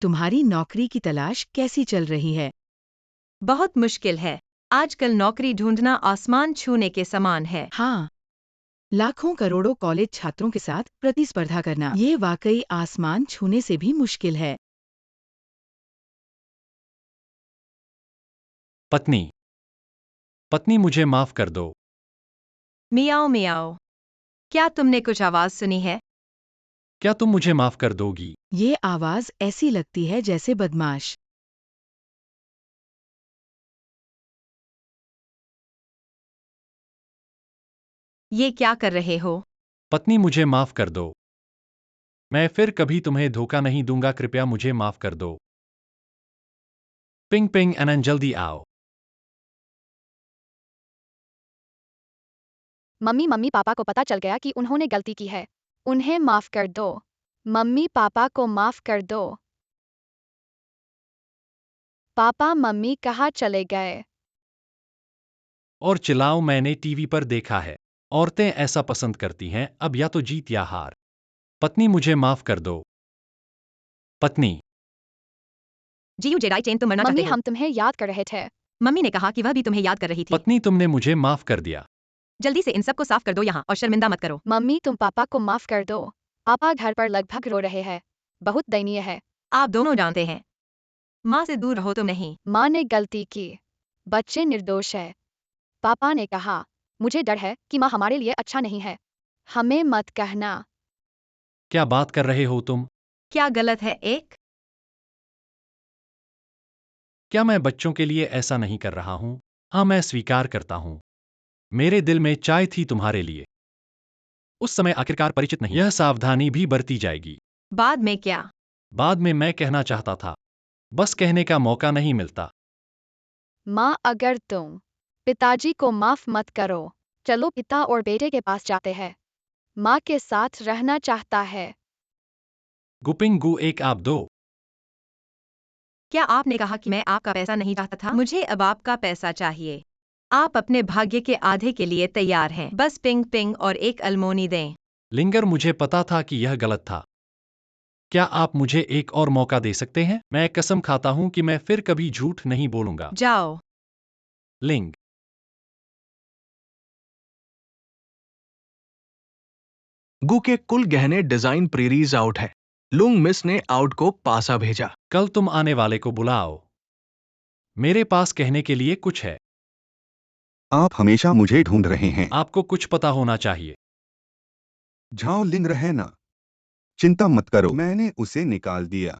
तुम्हारी नौकरी की तलाश कैसी चल रही है? बहुत मुश्किल है। आजकल नौकरी ढूंढना आसमान छूने के समान है। हाँ, लाखों करोड़ों कॉलेज छात्रों के साथ प्रतिस्पर्धा करना, ये वाकई आसमान छूने से भी मुश्किल है। पत्नी, पत्नी मुझे माफ कर दो। मियाओ मियाओ, क्या तुमने कुछ आवाज सुनी है? क्या तुम मुझे माफ कर दोगी? ये आवाज ऐसी लगती है जैसे बदमाश। ये क्या कर रहे हो? पत्नी मुझे माफ कर दो। मैं फिर कभी तुम्हें धोखा नहीं दूंगा, कृपया मुझे माफ कर दो। पिंग पिंग एनन, जल्दी आओ। मम्मी मम्मी पापा को पता चल गया कि उन्होंने गलती की है। उन्हें माफ कर दो। मम्मी पापा को माफ कर दो। पापा मम्मी कहाँ चले गए? और चिल्लाओ, मैंने टीवी पर देखा है। औरतें ऐसा पसंद करती हैं, अब या तो जीत या हार। पत्नी मुझे माफ कर दो। पत्नी, जीयू जेडाई चेन, तुम मरना मम्मी चाहते हो। हम तुम्हें याद कर रहे थे। मम्मी ने कहा कि वह भी तुम्हें याद कर रही थी। पत्नी तुमने मुझे माफ कर दिया। जल्दी से इन सबको साफ कर दो यहाँ, और शर्मिंदा मत करो। मम्मी तुम पापा को माफ कर दो। पापा घर पर लगभग रो रहे हैं। बहुत दयनीय है। आप दोनों जानते हैं, माँ से दूर रहो तुम नहीं। माँ ने गलती की। बच्चे निर्दोष है। पापा ने कहा, मुझे डर है कि माँ हमारे लिए अच्छा नहीं है। हमें मत कहना। क्या बात कर रहे हो तुम? क्या गलत है एक? क्या मैं बच्चों के लिए ऐसा नहीं कर रहा हूं? हाँ, मैं स्वीकार करता हूं। मेरे दिल में चाय थी तुम्हारे लिए। उस समय आखिरकार परिचित नहीं। यह सावधानी भी बरती जाएगी। बाद में क्या? बाद में मैं कहना चाहता था, बस कहने का मौका नहीं मिलता। माँ अगर तुम पिताजी को माफ मत करो, चलो पिता और बेटे के पास जाते हैं। माँ के साथ रहना चाहता है। गुपिंग गु, एक आप दो। क्या आपने कहा कि मैं आपका पैसा नहीं चाहता था? मुझे अब आपका पैसा चाहिए। आप अपने भाग्य के आधे के लिए तैयार हैं। बस पिंग पिंग और एक अलमोनी दें। लिंगर, मुझे पता था कि यह गलत था। क्या आप मुझे एक और मौका दे सकते हैं? मैं कसम खाता हूं कि मैं फिर कभी झूठ नहीं बोलूंगा। जाओ। लिंग, गु के कुल गहने डिजाइन प्रीरीज आउट है। लुंग मिस ने आउट को पासा भेजा। कल तुम आने वाले को बुलाओ। मेरे पास कहने के लिए कुछ है। आप हमेशा मुझे ढूंढ रहे हैं। आपको कुछ पता होना चाहिए। झाओ लिंग रहे ना। चिंता मत करो, मैंने उसे निकाल दिया।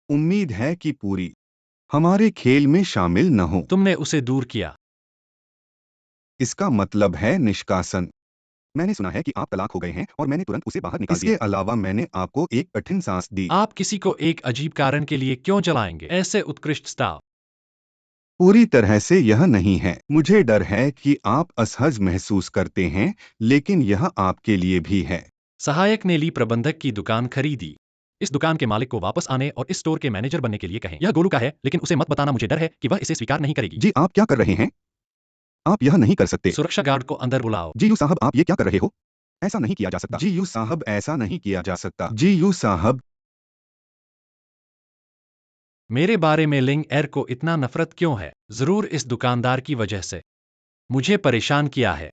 उम्मीद है कि पूरी हमारे खेल में शामिल न हो। तुमने उसे दूर किया। इसका मतलब है निष्कासन। मैंने सुना है कि आप तलाक हो गए हैं और मैंने तुरंत उसे बाहर निकाल दिया। इसके अलावा मैंने आपको एक कठिन सांस दी। आप किसी को एक अजीब कारण के लिए क्यों जलाएंगे? ऐसे उत्कृष्ट स्टाफ। पूरी तरह से यह नहीं है। मुझे डर है कि आप असहज महसूस करते हैं, लेकिन यह आपके लिए भी है। सहायक ने ली प्रबंधक की दुकान खरीदी। इस दुकान के मालिक को वापस आने और इस स्टोर के मैनेजर बनने के लिए कहें। यह गोलू का है, लेकिन उसे मत बताना, मुझे डर है कि वह इसे स्वीकार नहीं करेगी। जी आप क्या कर रहे हैं? आप यह नहीं कर सकते। सुरक्षा गार्ड को अंदर बुलाओ। जी यू साहब आप ये क्या कर रहे हो? ऐसा नहीं किया जा सकता। जी यू साहब ऐसा नहीं किया जा सकता। जी यू साहब मेरे बारे में लिंग एर को इतना नफरत क्यों है? जरूर इस दुकानदार की वजह से। मुझे परेशान किया है।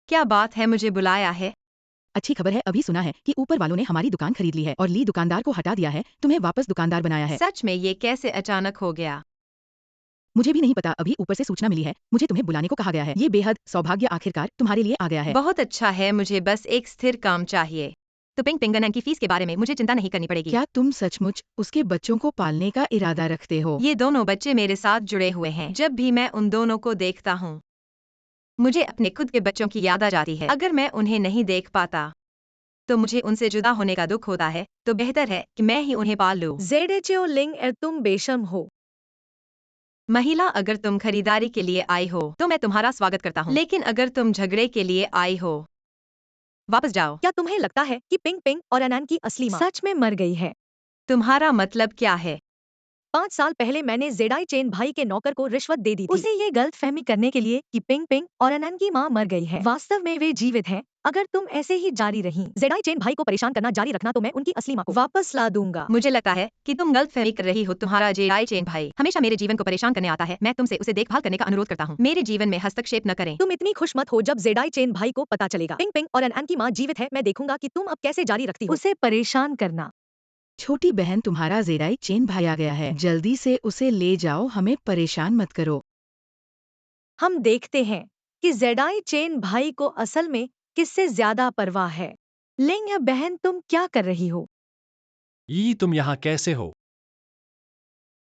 क्या बात है, मुझे बुलाया है? अच्छी खबर है, अभी सुना है कि ऊपर वालों ने हमारी दुकान खरीद ली है और ली दुकानदार को हटा दिया है, तुम्हें वापस दुकानदार बनाया है। सच में ये कैसे अचानक हो गया? मुझे भी नहीं पता, अभी ऊपर से सूचना मिली है, मुझे तुम्हें बुलाने को कहा गया है। ये बेहद सौभाग्य आखिरकार तुम्हारे लिए आ गया है। बहुत अच्छा है, मुझे बस एक स्थिर काम चाहिए। तो पिंग पिंगन की फीस के बारे में मुझे चिंता नहीं करनी पड़ेगी। क्या तुम सचमुच उसके बच्चों को पालने का इरादा रखते हो? ये दोनों बच्चे मेरे साथ जुड़े हुए हैं। जब भी मैं उन दोनों को देखता हूँ, मुझे अपने खुद के बच्चों की याद आ जाती है। अगर मैं उन्हें नहीं देख पाता तो मुझे उनसे जुदा होने का दुख होता है, तो बेहतर है कि मैं ही उन्हें पाल लूं। ZHO लिंग एर तुम बेशर्म हो। महिला, अगर तुम खरीदारी के लिए आई हो तो मैं तुम्हारा स्वागत करता हूँ, लेकिन अगर तुम झगड़े के लिए आई हो, वापस जाओ। क्या तुम्हें लगता है कि पिंग पिंग और अनन की असली माँ सच में मर गई है? तुम्हारा मतलब क्या है? 5 साल पहले मैंने जेडाई चेन भाई के नौकर को रिश्वत दे दी थी उसे ये गलत फहमी करने के लिए कि पिंग पिंग और अनन की माँ मर गई है। वास्तव में वे जीवित हैं। अगर तुम ऐसे ही जारी रही जेडाई चेन भाई को परेशान करना जारी रखना तो मैं उनकी असली माँ को वापस ला दूंगा। मुझे लगता है कि तुम गलतफहमी कर रही हो। तुम्हारा जेडाई चेन भाई हमेशा मेरे जीवन को परेशान करने आता है। मैं तुमसे उसे देखभाल करने का अनुरोध करता हूँ। मेरे जीवन में हस्तक्षेप न करें। तुम इतनी खुश मत हो जब जेडाई चेन भाई को पता चलेगा पिंग पिंग और अनन की माँ जीवित है। मैं देखूंगा कि तुम अब कैसे जारी रखती हो उसे परेशान करना। छोटी बहन, तुम्हारा जेराई चेन भाई आ गया है, जल्दी से उसे ले जाओ, हमें परेशान मत करो। हम देखते हैं कि जेडाई चेन भाई को असल में किससे ज्यादा परवाह है। लिंग या बहन तुम क्या कर रही हो? ई तुम यहाँ कैसे हो?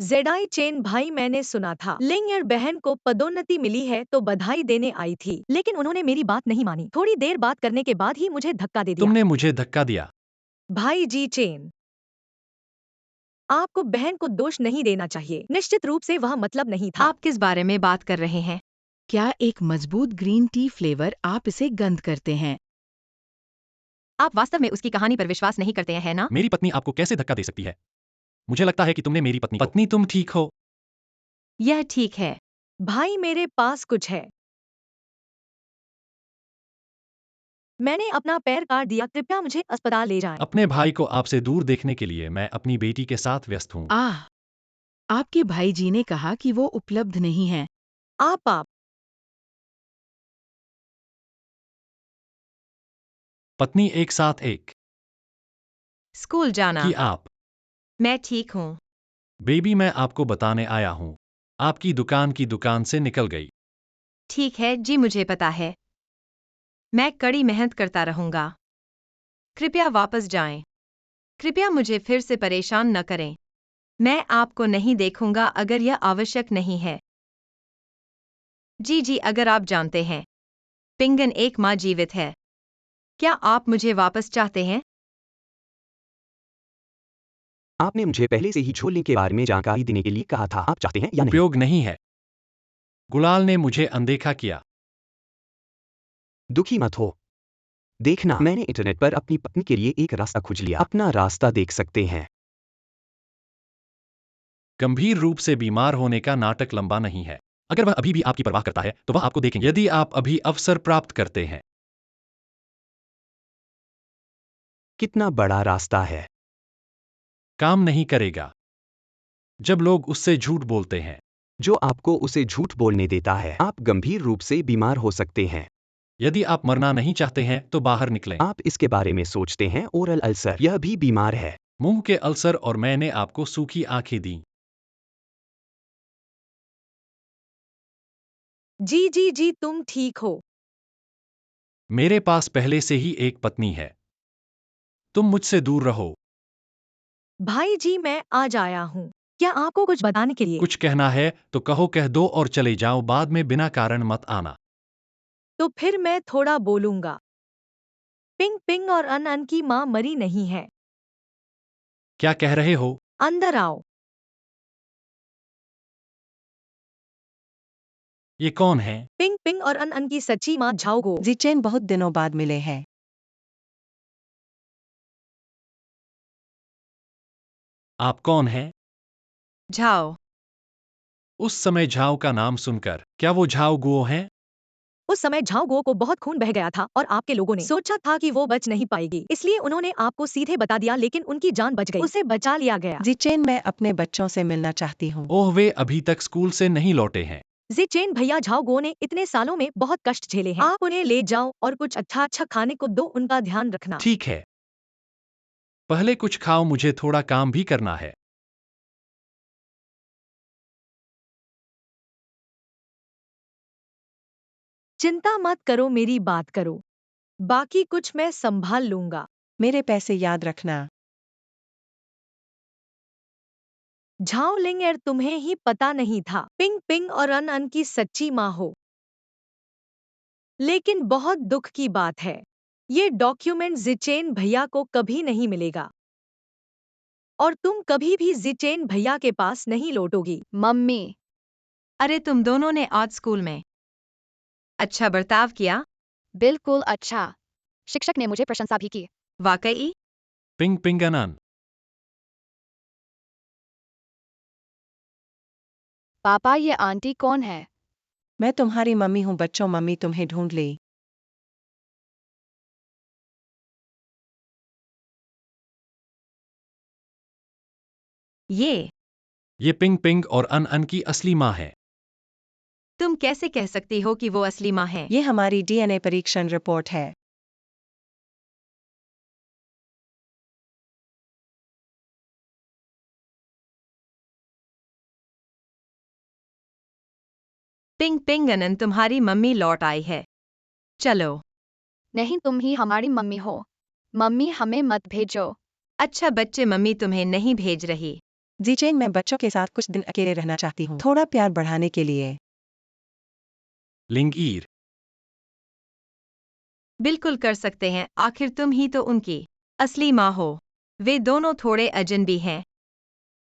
जेडाई चेन भाई मैंने सुना था लिंग और बहन को पदोन्नति मिली है तो बधाई देने आई थी, लेकिन उन्होंने मेरी बात नहीं मानी। थोड़ी देर बात करने के बाद ही मुझे धक्का दे दिया। तुमने मुझे धक्का दिया। भाई जी चेन, आपको बहन को दोष नहीं देना चाहिए। निश्चित रूप से वह मतलब नहीं था। आप किस बारे में बात कर रहे हैं? क्या एक मजबूत ग्रीन टी फ्लेवर आप इसे गंद करते हैं? आप वास्तव में उसकी कहानी पर विश्वास नहीं करते हैं, है ना? मेरी पत्नी आपको कैसे धक्का दे सकती है? मुझे लगता है कि तुमने मेरी पत्नी तुम ठीक हो? यह ठीक है। भाई मेरे पास कुछ है। मैंने अपना पैर काट दिया, कृपया मुझे अस्पताल ले जाएं। अपने भाई को आपसे दूर देखने के लिए मैं अपनी बेटी के साथ व्यस्त हूँ। आपके भाई जी ने कहा कि वो उपलब्ध नहीं है। आप पत्नी एक साथ एक स्कूल जाना। कि आप मैं ठीक हूँ। बेबी, मैं आपको बताने आया हूँ, आपकी दुकान से निकल गई। ठीक है जी, मुझे पता है। मैं कड़ी मेहनत करता रहूंगा। कृपया वापस जाएं। कृपया मुझे फिर से परेशान न करें। मैं आपको नहीं देखूंगा अगर यह आवश्यक नहीं है। जी जी, अगर आप जानते हैं पिंगन एक माँ जीवित है, क्या आप मुझे वापस चाहते हैं? आपने मुझे पहले से ही झोलने के बारे में जानकारी देने के लिए कहा था। आप चाहते हैं या नहीं? उपयोग नहीं है। गुलाल ने मुझे अनदेखा किया। दुखी मत हो। देखना, मैंने इंटरनेट पर अपनी पत्नी के लिए एक रास्ता खोज लिया। अपना रास्ता देख सकते हैं। गंभीर रूप से बीमार होने का नाटक लंबा नहीं है। अगर वह अभी भी आपकी परवाह करता है तो वह आपको देखेंगे। यदि आप अभी अवसर प्राप्त करते हैं। कितना बड़ा रास्ता है। काम नहीं करेगा जब लोग उससे झूठ बोलते हैं। जो आपको उसे झूठ बोलने देता है। आप गंभीर रूप से बीमार हो सकते हैं। यदि आप मरना नहीं चाहते हैं तो बाहर निकलें। आप इसके बारे में सोचते हैं। ओरल अल्सर, यह भी बीमार है। मुंह के अल्सर, और मैंने आपको सूखी आंखें दी। जी जी जी, तुम ठीक हो। मेरे पास पहले से ही एक पत्नी है। तुम मुझसे दूर रहो। भाई जी मैं आज आया हूँ। क्या आपको कुछ बताने के लिए? कुछ कहना है तो कहो, कह दो और चले जाओ, बाद में बिना कारण मत आना। तो फिर मैं थोड़ा बोलूंगा। पिंग पिंग और अन की माँ मरी नहीं है। क्या कह रहे हो? अंदर आओ। ये कौन है? पिंग पिंग और अन अन की सच्ची माँ झाओ गो। जिचेन बहुत दिनों बाद मिले हैं। आप कौन हैं? झाओ। उस समय झाओ का नाम सुनकर क्या वो झाओ गुओ हैं? उस समय झाओ गो को बहुत खून बह गया था और आपके लोगों ने सोचा था कि वो बच नहीं पाएगी, इसलिए उन्होंने आपको सीधे बता दिया, लेकिन उनकी जान बच गई, उसे बचा लिया गया। जिचेन मैं अपने बच्चों से मिलना चाहती हूँ। ओह, वे अभी तक स्कूल से नहीं लौटे हैं। जिचेन भैया, झाओ गो ने इतने सालों में बहुत कष्ट झेले हैं, आप उन्हें ले जाओ और कुछ अच्छा अच्छा खाने को दो, उनका ध्यान रखना। ठीक है, पहले कुछ खाओ, मुझे थोड़ा काम भी करना है। चिंता मत करो, मेरी बात करो, बाकी कुछ मैं संभाल लूंगा। मेरे पैसे याद रखना। झाओ लिंगएर, तुम्हें ही पता नहीं था पिंग पिंग और अन अन की सच्ची माँ हो। लेकिन बहुत दुख की बात है, ये डॉक्यूमेंट जिचेन भैया को कभी नहीं मिलेगा और तुम कभी भी जिचेन भैया के पास नहीं लौटोगी। मम्मी, अरे तुम दोनों ने आज स्कूल में अच्छा बर्ताव किया। बिल्कुल अच्छा। शिक्षक ने मुझे प्रशंसा भी की। वाकई? पिंग पिंग अनन। पापा, ये आंटी कौन है? मैं तुम्हारी मम्मी हूँ बच्चों, मम्मी तुम्हें ढूंढ ली। ये पिंग पिंग और अन अन की असली माँ है। तुम कैसे कह सकती हो कि वो असली माँ है? ये हमारी डीएनए परीक्षण रिपोर्ट है। पिंग पिंग अनन, तुम्हारी मम्मी लौट आई है। चलो। नहीं, तुम ही हमारी मम्मी हो। मम्मी, हमें मत भेजो। अच्छा बच्चे, मम्मी तुम्हें नहीं भेज रही। जिचेन मैं बच्चों के साथ कुछ दिन अकेले रहना चाहती हूँ, थोड़ा प्यार बढ़ाने के लिए। लिंगईर। बिल्कुल कर सकते हैं, आखिर तुम ही तो उनकी असली माँ हो। वे दोनों थोड़े अजनबी हैं,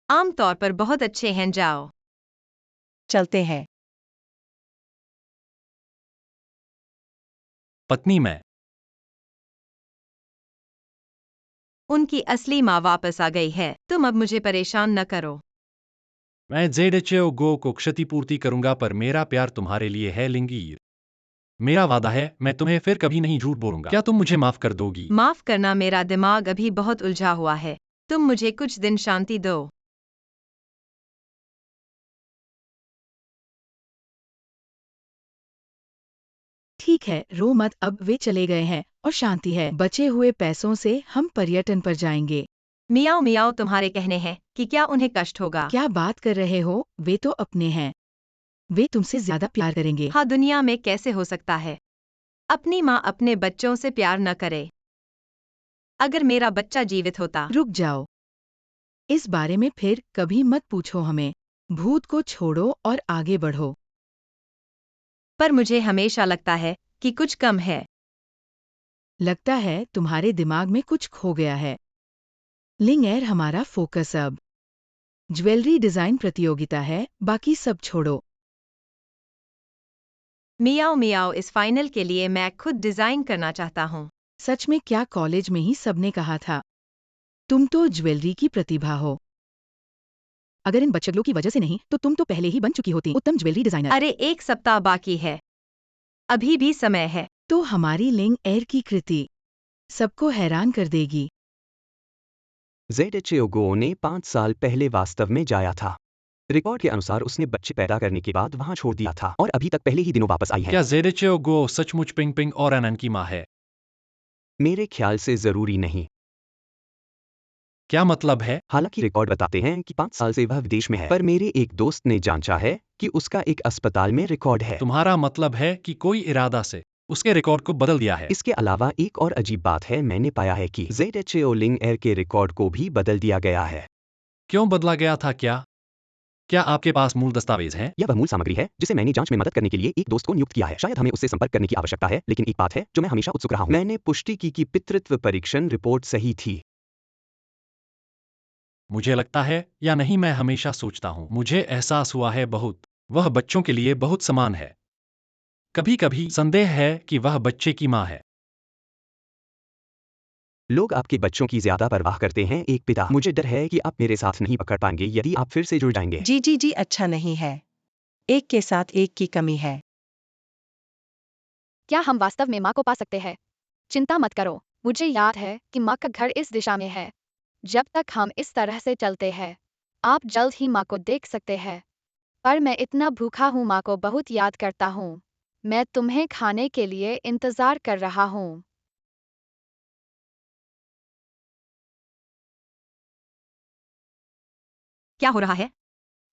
आमतौर पर बहुत अच्छे हैं। जाओ। चलते हैं। पत्नी मैं। उनकी असली माँ वापस आ गई है, तुम अब मुझे परेशान न करो। मैं जेडेचेओ गो को क्षतिपूर्ति करूंगा, पर मेरा प्यार तुम्हारे लिए है लिंगईर। मेरा वादा है, मैं तुम्हें फिर कभी नहीं झूठ बोलूंगा। क्या तुम मुझे माफ कर दोगी? माफ करना, मेरा दिमाग अभी बहुत उलझा हुआ है। तुम मुझे कुछ दिन शांति दो। ठीक है, रो मत, अब वे चले गए हैं और शांति है। बचे हुए पैसों से हम पर्यटन पर जाएंगे। मियाओ मियाओ, तुम्हारे कहने हैं कि क्या उन्हें कष्ट होगा? क्या बात कर रहे हो, वे तो अपने हैं। वे तुमसे ज्यादा प्यार करेंगे। हाँ, दुनिया में कैसे हो सकता है अपनी माँ अपने बच्चों से प्यार न करे? अगर मेरा बच्चा जीवित होता। रुक जाओ, इस बारे में फिर कभी मत पूछो हमें। भूत को छोड़ो और आगे बढ़ो। पर मुझे हमेशा लगता है कि कुछ कम है। लगता है तुम्हारे दिमाग में कुछ खो गया है। लिंगएर, हमारा फोकस अब ज्वेलरी डिजाइन प्रतियोगिता है, बाकी सब छोड़ो। मियाओ मियाओ, इस फाइनल के लिए मैं खुद डिजाइन करना चाहता हूँ। सच में? क्या कॉलेज में ही सबने कहा था? तुम तो ज्वेलरी की प्रतिभा हो। अगर इन बच्चों की वजह से नहीं तो तुम तो पहले ही बन चुकी होती उत्तम ज्वेलरी डिजाइनर। अरे, एक सप्ताह बाकी है, अभी भी समय है। तो हमारी लिंगएर की कृति सबको हैरान कर देगी। जेडेचेओ गो ने 5 साल पहले वास्तव में जाया था। रिकॉर्ड के अनुसार उसने बच्चे पैदा करने के बाद वहां छोड़ दिया था और अभी तक पहले ही दिनों वापस आई है। क्या जेडेचेओ गो सचमुच पिंग पिंग और अनन की माँ है? मेरे ख्याल से जरूरी नहीं। क्या मतलब है? हालांकि रिकॉर्ड बताते हैं कि 5 साल से वह विदेश में है, पर मेरे एक दोस्त ने जांचा है कि उसका एक अस्पताल में रिकॉर्ड है। तुम्हारा मतलब है कि कोई इरादा से उसके रिकॉर्ड को बदल दिया है? इसके अलावा एक और अजीब बात है, मैंने पाया है कि जेडेचेओ लिंगएर के रिकॉर्ड को भी बदल दिया गया है। क्यों बदला गया था? क्या आपके पास मूल दस्तावेज हैं? यह वह मूल सामग्री है जिसे मैंने जांच में मदद करने के लिए एक दोस्त को नियुक्त किया है। शायद हमें उससे संपर्क करने की आवश्यकता है, लेकिन एक बात है जो मैं हमेशा उत्सुक रहा हूं। मैंने पुष्टि की कि पितृत्व परीक्षण रिपोर्ट सही थी। मुझे लगता है या नहीं, मैं हमेशा सोचता हूँ, मुझे एहसास हुआ है बहुत वह बच्चों के लिए बहुत समान है। कभी कभी संदेह है कि वह बच्चे की माँ है। लोग आपके बच्चों की ज्यादा परवाह करते हैं एक पिता। मुझे डर है कि आप मेरे साथ नहीं पकड़ पाएंगे यदि आप फिर से जुड़ जाएंगे। जी अच्छा नहीं है। एक के साथ एक की कमी है। क्या हम वास्तव में माँ को पा सकते हैं? चिंता मत करो, मुझे याद है कि माँ का घर इस दिशा में है। जब तक हम इस तरह से चलते हैं, आप जल्द ही माँ को देख सकते हैं। पर मैं इतना भूखा हूँ, माँ को बहुत याद करता हूँ। मैं तुम्हें खाने के लिए इंतजार कर रहा हूँ। क्या हो रहा है?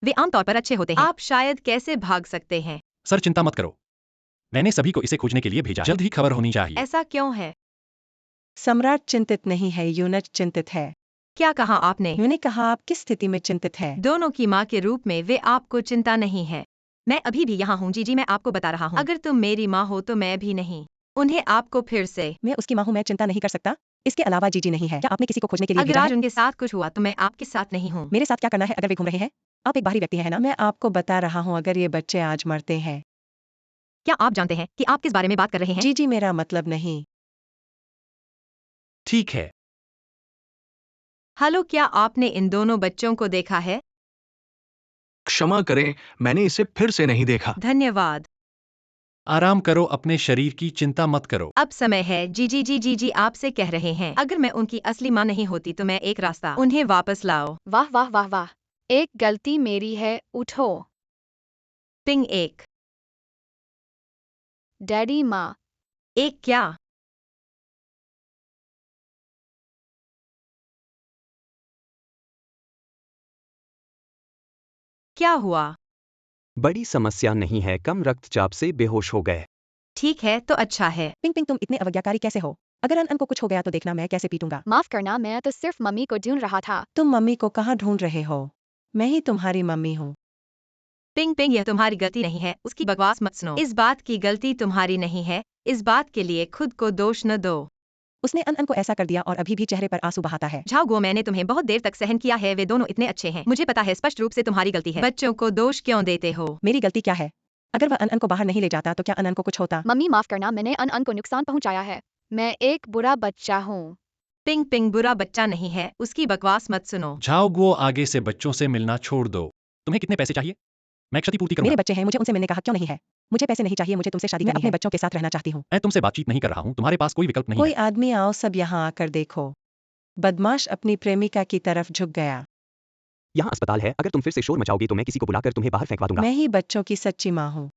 वे आमतौर पर अच्छे होते हैं। आप शायद कैसे भाग सकते हैं? सर चिंता मत करो, मैंने सभी को इसे खोजने के लिए भेजा। जल्द ही खबर होनी चाहिए। ऐसा क्यों है? सम्राट चिंतित नहीं है, यूनट चिंतित है। क्या कहा आपने? मैंने कहा आप किस स्थिति में चिंतित है। दोनों की माँ के रूप में वे आपको चिंता नहीं है। मैं अभी भी यहाँ हूँ जी, मैं आपको बता रहा हूँ। अगर तुम मेरी माँ हो तो मैं भी नहीं। उन्हें आपको फिर से। मैं उसकी माँ हूँ, मैं चिंता नहीं कर सकता। इसके अलावा जीजी नहीं है। क्या आपने किसी को खोजने के लिए अगर भेजा आज है? उनके साथ कुछ हुआ तो मैं आपके साथ नहीं हूँ। मेरे साथ क्या करना है अगर वे घूम रहे हैं? आप एक बाहरी व्यक्ति हैं ना? मैं आपको बता रहा हूँ अगर ये बच्चे आज मरते हैं। क्या आप जानते हैं कि आप किस बारे में बात कर रहे हैं? जी मेरा मतलब नहीं। ठीक है, हेलो, क्या आपने इन दोनों बच्चों को देखा है? क्षमा करें, मैंने इसे फिर से नहीं देखा। धन्यवाद। आराम करो, अपने शरीर की चिंता मत करो। अब समय है जी आपसे कह रहे हैं। अगर मैं उनकी असली माँ नहीं होती तो मैं एक रास्ता। उन्हें वापस लाओ। वाह वाह वाह वाह, एक गलती मेरी है, उठो। पिंग एक। डैडी माँ। एक क्या? क्या हुआ? बड़ी समस्या नहीं है, कम रक्तचाप से बेहोश हो गए। ठीक है तो अच्छा है। पिंग पिंग तुम इतने अवज्ञाकारी कैसे हो? अगर अन को कुछ हो गया तो देखना मैं कैसे पीटूंगा। माफ करना, मैं तो सिर्फ मम्मी को ढूंढ रहा था। तुम मम्मी को कहाँ ढूंढ रहे हो? मैं ही तुम्हारी मम्मी हूँ। पिंग पिंग, यह तुम्हारी गलती नहीं है, उसकी बकवास मत सुनो। इस बात की गलती तुम्हारी नहीं है, इस बात के लिए खुद को दोष न दो। उसने अन को ऐसा कर दिया और अभी भी चेहरे पर आंसू बहाता है। झाओ गो, मैंने तुम्हें बहुत देर तक सहन किया है, वे दोनों इतने अच्छे हैं। मुझे पता है स्पष्ट रूप से तुम्हारी गलती है। बच्चों को दोष क्यों देते हो? मेरी गलती क्या है? अगर वह अन को बाहर नहीं ले जाता तो क्या अन को कुछ होता? मम्मी माफ करना, मैंने अन को नुकसान पहुंचाया है। मैं एक बुरा बच्चा हूँ। पिंग पिंग बुरा बच्चा नहीं है, उसकी बकवास मत सुनो। झाओ गुओ, आगे से बच्चों से मिलना छोड़ दो। तुम्हें कितने पैसे चाहिए? मैं क्षतिपूर्ति करूंगा। मेरे बच्चे हैं, मुझे उनसे मिलने कहा क्यों नहीं है? मुझे पैसे नहीं चाहिए, मुझे तुमसे शादी करनी है। अपने बच्चों के साथ रहना चाहती हूँ। मैं तुमसे बातचीत नहीं कर रहा हूँ, तुम्हारे पास कोई विकल्प नहीं कोई है। आदमी आओ, सब यहाँ आकर देखो। बदमाश अपनी प्रेमिका की तरफ झुक गया। यहाँ अस्पताल है, अगर तुम फिर से शोर मचाओगे तो मैं किसी को बुलाकर तुम्हें बाहर फेंकवा दूंगा। मैं ही बच्चों की सच्ची माँ हूँ।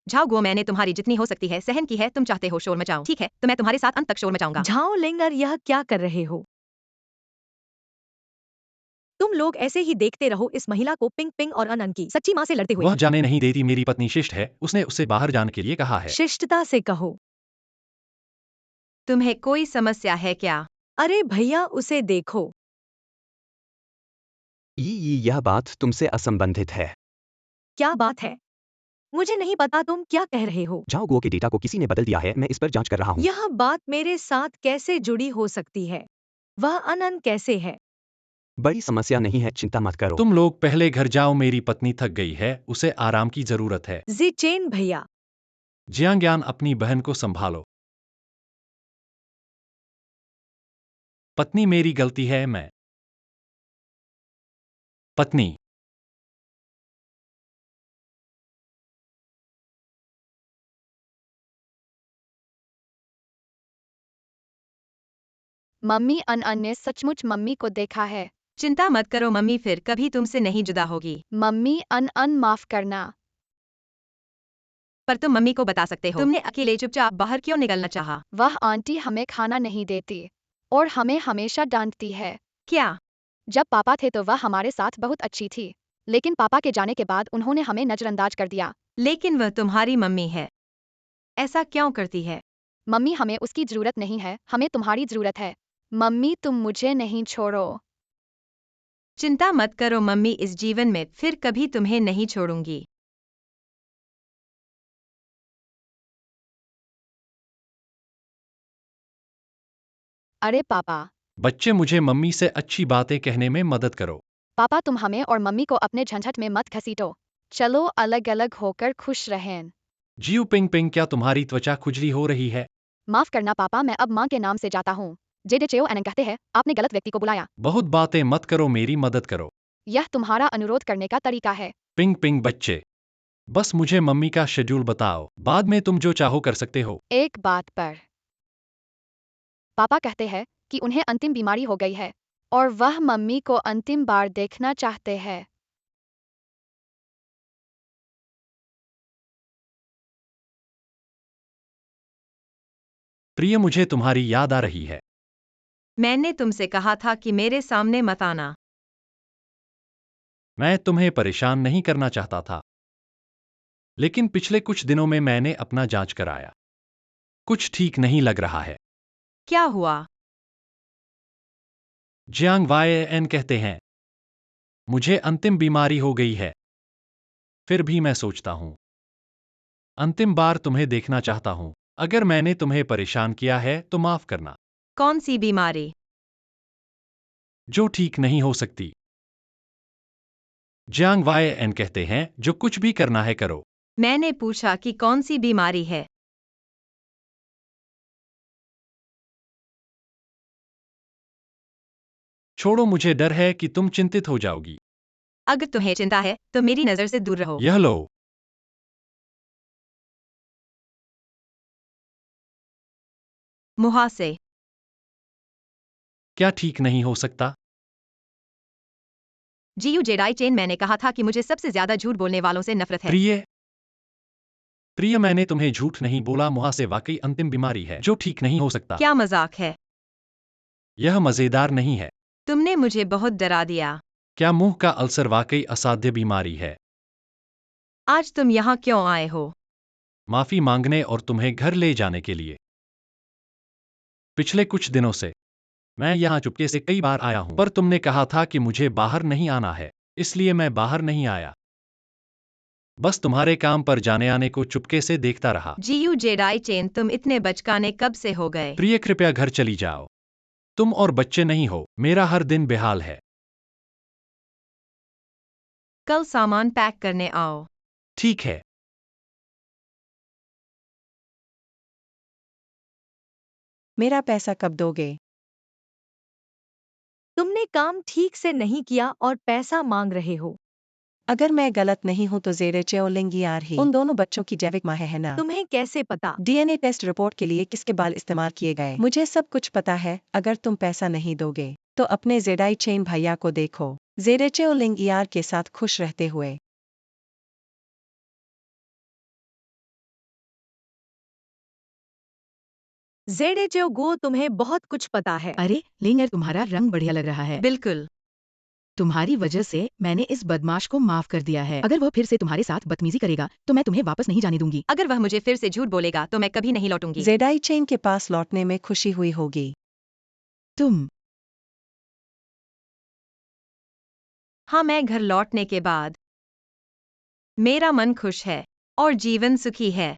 झाओ गो, मैंने तुम्हारी जितनी हो सकती है सहन की है, तुम चाहते हो शोर मचाऊं, ठीक है तो मैं तुम्हारे साथ अंत तक शोर मचाऊंगा। झाओ लेंगर, यह क्या कर रहे हो? तुम लोग ऐसे ही देखते रहो इस महिला को पिंग पिंग और अनन की सच्ची माँ से लड़ते हुए। वह जाने नहीं देती, मेरी पत्नी शिष्ट है, उसने उससे बाहर जाने के लिए कहा है। शिष्टता से कहो। तुम्हें कोई समस्या है क्या? अरे भैया, उसे देखो। यह बात तुमसे असंबंधित है। क्या बात है? मुझे नहीं पता तुम क्या कह रहे हो। झाओ गुओ के डेटा को किसी ने बदल दिया है, मैं इस पर जांच कर रहा हूँ। यह बात मेरे साथ कैसे जुड़ी हो सकती है? वह अनन कैसे है? बड़ी समस्या नहीं है, चिंता मत करो। तुम लोग पहले घर जाओ, मेरी पत्नी थक गई है, उसे आराम की जरूरत है। जी चेन भैया। जियांग्यान, अपनी बहन को संभालो। पत्नी, मेरी गलती है, मैं। पत्नी। मम्मी, अन ने सचमुच मम्मी को देखा है। चिंता मत करो मम्मी फिर कभी तुमसे नहीं जुदा होगी। मम्मी, अन माफ करना। पर तुम मम्मी को बता सकते हो। तुमने अकेले चुपचाप बाहर क्यों निकलना चाहा? वह आंटी हमें खाना नहीं देती और हमें हमेशा डांटती है। क्या? जब पापा थे तो वह हमारे साथ बहुत अच्छी थी, लेकिन पापा के जाने के बाद उन्होंने हमें नजरअंदाज कर दिया। लेकिन वह तुम्हारी मम्मी है, ऐसा क्यों करती है? मम्मी, हमें उसकी जरूरत नहीं है, हमें तुम्हारी जरूरत है। मम्मी, तुम मुझे नहीं छोड़ो। चिंता मत करो मम्मी, इस जीवन में फिर कभी तुम्हें नहीं छोड़ूंगी। अरे पापा। बच्चे, मुझे मम्मी से अच्छी बातें कहने में मदद करो। पापा तुम हमें और मम्मी को अपने झंझट में मत घसीटो। चलो अलग अलग होकर खुश रहें। जियो पिंग पिंग, क्या तुम्हारी त्वचा खुजली हो रही है? माफ करना पापा, मैं अब माँ के नाम से जाता हूँ। जेडे चेओ एनन कहते हैं, आपने गलत व्यक्ति को बुलाया। बहुत बातें मत करो, मेरी मदद करो। यह तुम्हारा अनुरोध करने का तरीका है। पिंग पिंग बच्चे, बस मुझे मम्मी का शेड्यूल बताओ, बाद में तुम जो चाहो कर सकते हो। एक बात पर पापा कहते हैं कि उन्हें अंतिम बीमारी हो गई है और वह मम्मी को अंतिम बार देखना चाहते हैं। प्रिय, मुझे तुम्हारी याद आ रही है। मैंने तुमसे कहा था कि मेरे सामने मत आना। मैं तुम्हें परेशान नहीं करना चाहता था, लेकिन पिछले कुछ दिनों में मैंने अपना जांच कराया। कुछ ठीक नहीं लग रहा है। क्या हुआ? जियांग वाई एन कहते हैं, मुझे अंतिम बीमारी हो गई है। फिर भी मैं सोचता हूं, अंतिम बार तुम्हें देखना चाहता हूं। अगर मैंने तुम्हें परेशान किया है तो माफ करना। कौन सी बीमारी? जो ठीक नहीं हो सकती। जियांग वाई एन कहते हैं, जो कुछ भी करना है करो। मैंने पूछा कि कौन सी बीमारी है। छोड़ो, मुझे डर है कि तुम चिंतित हो जाओगी। अगर तुम्हें चिंता है तो मेरी नजर से दूर रहो। यह लो। मुहासे। क्या ठीक नहीं हो सकता? जीयू जेडाई चेन, मैंने कहा था कि मुझे सबसे ज्यादा झूठ बोलने वालों से नफरत है। प्रिय प्रिय, मैंने तुम्हें झूठ नहीं बोला। मुहासे वाकई अंतिम बीमारी है जो ठीक नहीं हो सकता। क्या मजाक है? यह मजेदार नहीं है। तुमने मुझे बहुत डरा दिया। क्या मुंह का अल्सर वाकई असाध्य बीमारी है? आज तुम यहाँ क्यों आए हो? माफी मांगने और तुम्हें घर ले जाने के लिए। पिछले कुछ दिनों से मैं यहाँ चुपके से कई बार आया हूं, पर तुमने कहा था कि मुझे बाहर नहीं आना है, इसलिए मैं बाहर नहीं आया। बस तुम्हारे काम पर जाने आने को चुपके से देखता रहा। जीयू जेडाई चेन, तुम इतने बचकाने कब से हो गए? प्रिय, कृपया घर चली जाओ। तुम और बच्चे नहीं हो, मेरा हर दिन बेहाल है। कल सामान पैक करने आओ। ठीक है। मेरा पैसा कब दोगे? तुमने काम ठीक से नहीं किया और पैसा मांग रहे हो। अगर मैं गलत नहीं हूँ तो जेरे चेओलिंग यार ही उन दोनों बच्चों की जैविक माँ है ना? तुम्हें कैसे पता? डीएनए टेस्ट रिपोर्ट के लिए किसके बाल इस्तेमाल किए गए? मुझे सब कुछ पता है। अगर तुम पैसा नहीं दोगे तो अपने जेडाई चेन भैया को देखो, जेरे चेओलिंग यार के साथ खुश रहते हुए। जेडेचो गो, तुम्हें बहुत कुछ पता है। अरे लिंगर, तुम्हारा रंग बढ़िया लग रहा है। बिल्कुल। तुम्हारी वजह से मैंने इस बदमाश को माफ कर दिया है। अगर वह फिर से तुम्हारे साथ बदतमीजी करेगा तो मैं तुम्हें वापस नहीं जाने दूंगी। अगर वह मुझे फिर से झूठ बोलेगा तो मैं कभी नहीं लौटूंगी। जेडाई चेन के पास लौटने में खुशी हुई होगी। तुम हाँ, मैं घर लौटने के बाद मेरा मन खुश है और जीवन सुखी है।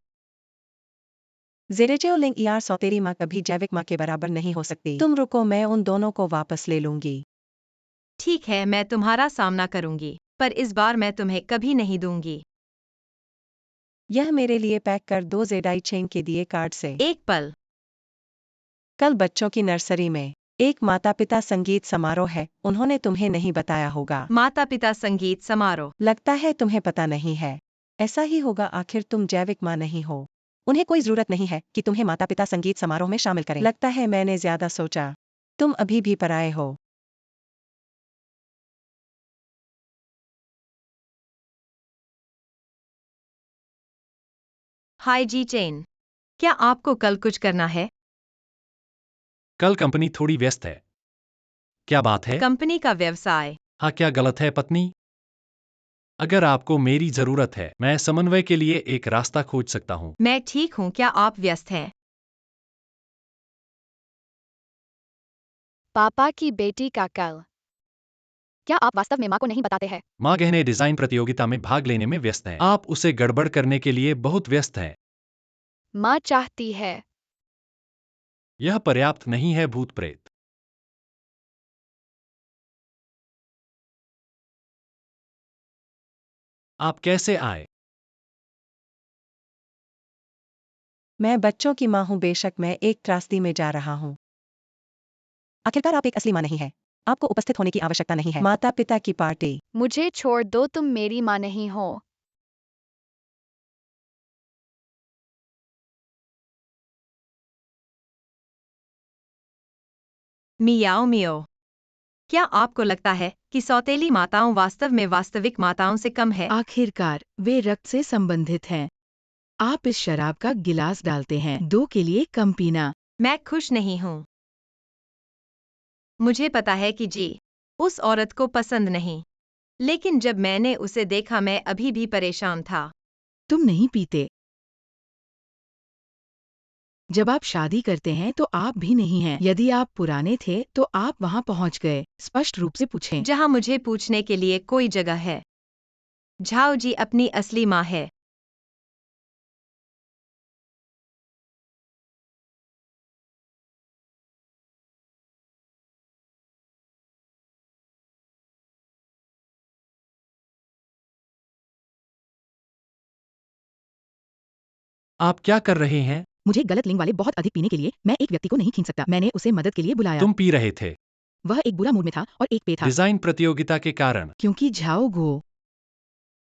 जेरेचेओलिंग यार सौतेरी माँ कभी जैविक माँ के बराबर नहीं हो सकती। तुम रुको, मैं उन दोनों को वापस ले लूंगी। ठीक है, मैं तुम्हारा सामना करूंगी, पर इस बार मैं तुम्हें कभी नहीं दूंगी। यह मेरे लिए पैक कर दो जेडाई चेन के दिए कार्ड से। एक पल। कल बच्चों की नर्सरी में एक माता पिता संगीत समारोह है, उन्होंने तुम्हें नहीं बताया होगा। माता पिता संगीत समारोह? लगता है तुम्हें पता नहीं है। ऐसा ही होगा, आखिर तुम जैविक माँ नहीं हो। उन्हें कोई जरूरत नहीं है कि तुम्हें माता पिता संगीत समारोह में शामिल करें। लगता है मैंने ज्यादा सोचा। तुम अभी भी पराये हो। हाय जी चेन, क्या आपको कल कुछ करना है? कल कंपनी थोड़ी व्यस्त है। क्या बात है? कंपनी का व्यवसाय? हाँ, क्या गलत है पत्नी? अगर आपको मेरी जरूरत है, मैं समन्वय के लिए एक रास्ता खोज सकता हूँ। मैं ठीक हूँ, क्या आप व्यस्त हैं? पापा की बेटी का कल। क्या आप वास्तव में माँ को नहीं बताते हैं? माँ गहने डिजाइन प्रतियोगिता में भाग लेने में व्यस्त हैं। आप उसे गड़बड़ करने के लिए बहुत व्यस्त हैं। माँ चाहती है। यह पर्याप्त नहीं है भूत प्रेत। आप कैसे आए? मैं बच्चों की माँ हूँ, बेशक मैं एक त्रासदी में जा रहा हूँ। आखिरकार आप एक असली माँ नहीं है। आपको उपस्थित होने की आवश्यकता नहीं है। माता पिता की पार्टी। मुझे छोड़ दो, तुम मेरी माँ नहीं हो। मियाओ मियो। क्या आपको लगता है कि सौतेली माताओं वास्तव में वास्तविक माताओं से कम है? आखिरकार वे रक्त से संबंधित हैं। आप इस शराब का गिलास डालते हैं, 2 के लिए कम पीना। मैं खुश नहीं हूँ। मुझे पता है कि जी उस औरत को पसंद नहीं, लेकिन जब मैंने उसे देखा मैं अभी भी परेशान था। तुम नहीं पीते। जब आप शादी करते हैं तो आप भी नहीं हैं। यदि आप पुराने थे तो आप वहां पहुंच गए। स्पष्ट रूप से पूछें। जहाँ मुझे पूछने के लिए कोई जगह है। झाओ जी अपनी असली माँ है। आप क्या कर रहे हैं? मुझे गलत लिंग वाले बहुत अधिक पीने के लिए मैं एक व्यक्ति को नहीं खींच सकता। मैंने उसे मदद के लिए बुलाया। तुम पी रहे थे। वह एक बुरा मूड में था और एक पे था। डिजाइन प्रतियोगिता के कारण। क्योंकि झाओ गो।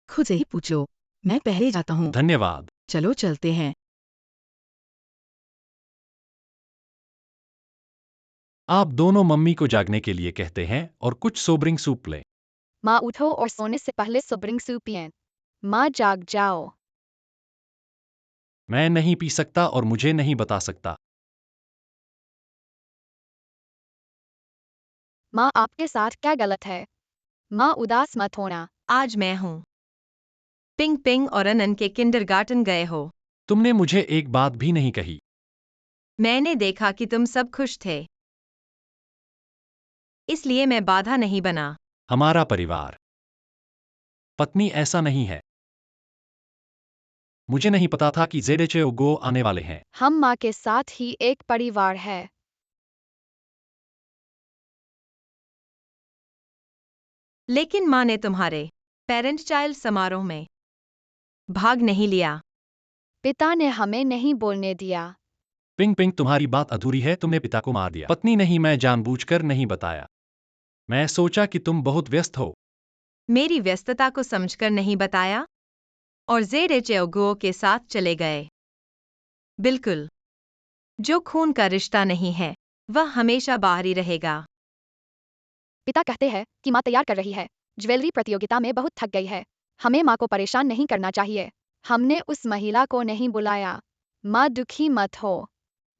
खुद से ही पूछ लो। मैं पहले जाता हूँ। धन्यवाद। चलो चलते हैं। आप दोनों मम्मी को जागने के लिए कहते हैं और कुछ सोबरिंग सूप लें। माँ उठो और सोने से पहले सोबरिंग सूप पिएं। माँ जाग जाओ। मैं नहीं पी सकता और मुझे नहीं बता सकता। माँ आपके साथ क्या गलत है? माँ उदास मत होना। आज मैं हूँ। पिंग पिंग और अनन के किंडरगार्टन गए हो। तुमने मुझे एक बात भी नहीं कही। मैंने देखा कि तुम सब खुश थे, इसलिए मैं बाधा नहीं बना। हमारा परिवार। पत्नी ऐसा नहीं है। मुझे नहीं पता था कि जेडेचे गो आने वाले हैं। हम माँ के साथ ही एक परिवार है। लेकिन माँ ने तुम्हारे पेरेंट चाइल्ड समारोह में भाग नहीं लिया। पिता ने हमें नहीं बोलने दिया। पिंग पिंग तुम्हारी बात अधूरी है, तुमने पिता को मार दिया। पत्नी नहीं, मैं जानबूझकर नहीं बताया। मैं सोचा कि तुम बहुत व्यस्त हो। मेरी व्यस्तता को समझकर नहीं बताया और जेडेचेओगुओ के साथ चले गए। बिल्कुल। जो खून का रिश्ता नहीं है वह हमेशा बाहरी रहेगा। पिता कहते हैं कि माँ तैयार कर रही है। ज्वेलरी प्रतियोगिता में बहुत थक गई है। हमें माँ को परेशान नहीं करना चाहिए। हमने उस महिला को नहीं बुलाया। माँ दुखी मत हो।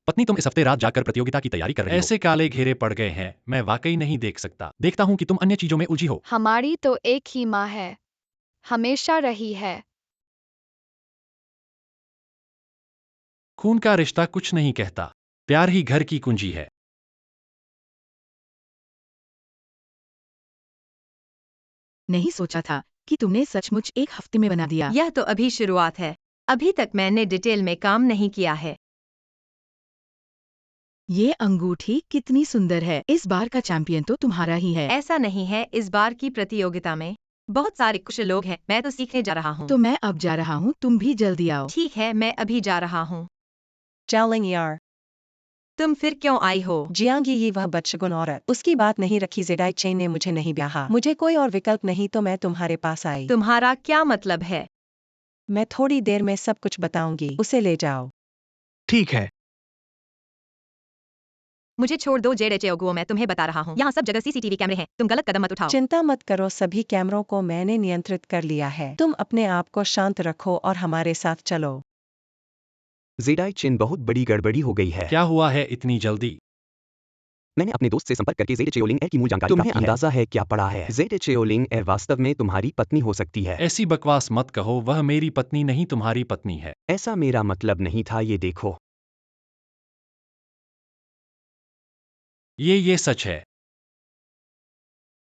पत्नी तुम इस हफ्ते रात जाकर प्रतियोगिता की तैयारी कर रही हो। ऐसे काले घेरे पड़ गए हैं, मैं वाकई नहीं देख सकता। देखता हूँ कि तुम अन्य चीजों में उलझी हो। हमारी तो एक ही माँ है। हमेशा रही है। खून का रिश्ता कुछ नहीं कहता। प्यार ही घर की कुंजी है। नहीं सोचा था कि तुमने सचमुच एक हफ्ते में बना दिया। यह तो अभी शुरुआत है। अभी तक मैंने डिटेल में काम नहीं किया है। ये अंगूठी कितनी सुंदर है। इस बार का चैंपियन तो तुम्हारा ही है। ऐसा नहीं है, इस बार की प्रतियोगिता में बहुत सारे कुशल लोग हैं। मैं तो सीखने जा रहा हूँ। तो मैं अब जा रहा हूँ, तुम भी जल्दी आओ। ठीक है, मैं अभी जा रहा हूँ। चाओलिंग यार। तुम फिर क्यों आई हो? जियांगी ये वह बदशगुन औरत। उसकी बात नहीं रखी। जेडाई चेन ने मुझे नहीं ब्याहा। मुझे कोई और विकल्प नहीं तो मैं तुम्हारे पास आई। तुम्हारा क्या मतलब है? मैं थोड़ी देर में सब कुछ बताऊंगी। उसे ले जाओ। ठीक है। मुझे छोड़ दो जेडेचेओगुओ, मैं तुम्हें बता रहा हूँ यहाँ सब जगह सीसीटीवी कैमरे हैं। तुम गलत कदम मत उठाओ। चिंता मत करो, सभी कैमरों को मैंने नियंत्रित कर लिया है। तुम अपने आप को शांत रखो और हमारे साथ चलो। जेडाई चिन बहुत बड़ी गड़बड़ी हो गई है। क्या हुआ है इतनी जल्दी? मैंने अपने दोस्त से संपर्क करके जेडेचेओलिंग ए की मूल जानकारी प्राप्त की है। अंदाजा है क्या पड़ा है? जेडेचेओलिंग ए वास्तव में तुम्हारी पत्नी हो सकती है। ऐसी बकवास मत कहो, वह मेरी पत्नी नहीं तुम्हारी पत्नी है। ऐसा मेरा मतलब नहीं था, ये देखो। ये सच है।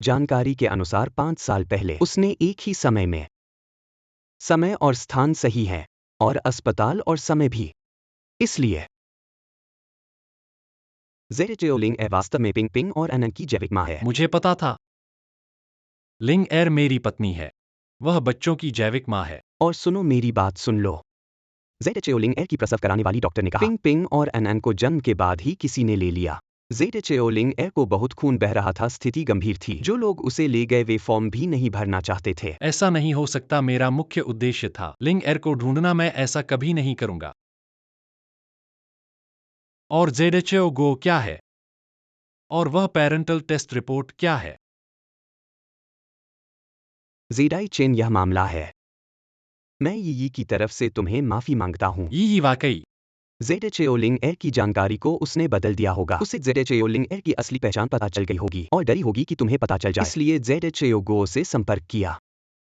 जानकारी के अनुसार 5 साल पहले उसने एक ही समय में, समय और स्थान सही है और अस्पताल और समय भी। इसलिए जेडेचेओलिंग ए वास्तव में पिंग पिंग और अनन की जैविक मां है। मुझे पता था। लिंग एर मेरी पत्नी है। वह बच्चों की जैविक माँ है। और सुनो मेरी बात सुन लो। ZHO लिंग एयर की प्रसव कराने वाली डॉक्टर ने कहा पिंग पिंग और एनएन को जन्म के बाद ही किसी ने ले लिया। ZHO लिंग एयर को बहुत खून बह रहा था, स्थिति गंभीर थी। जो लोग उसे ले गए वे फॉर्म भी नहीं भरना चाहते थे। ऐसा नहीं हो सकता, मेरा मुख्य उद्देश्य था लिंग एर को ढूंढना, मैं ऐसा कभी नहीं करूंगा। और ZHO गो क्या है? और वह पेरेंटल टेस्ट रिपोर्ट क्या है? जेडाई चेन, यह मामला है। मैं यी की तरफ से तुम्हें माफी मांगता हूँ। ये वाकई ZHO लिंग एयर की जानकारी को उसने बदल दिया होगा। उसे ZHO लिंग एयर की असली पहचान पता चल गई होगी और डरी होगी कि तुम्हें पता चल जाए, इसलिए ZHO गो से संपर्क किया।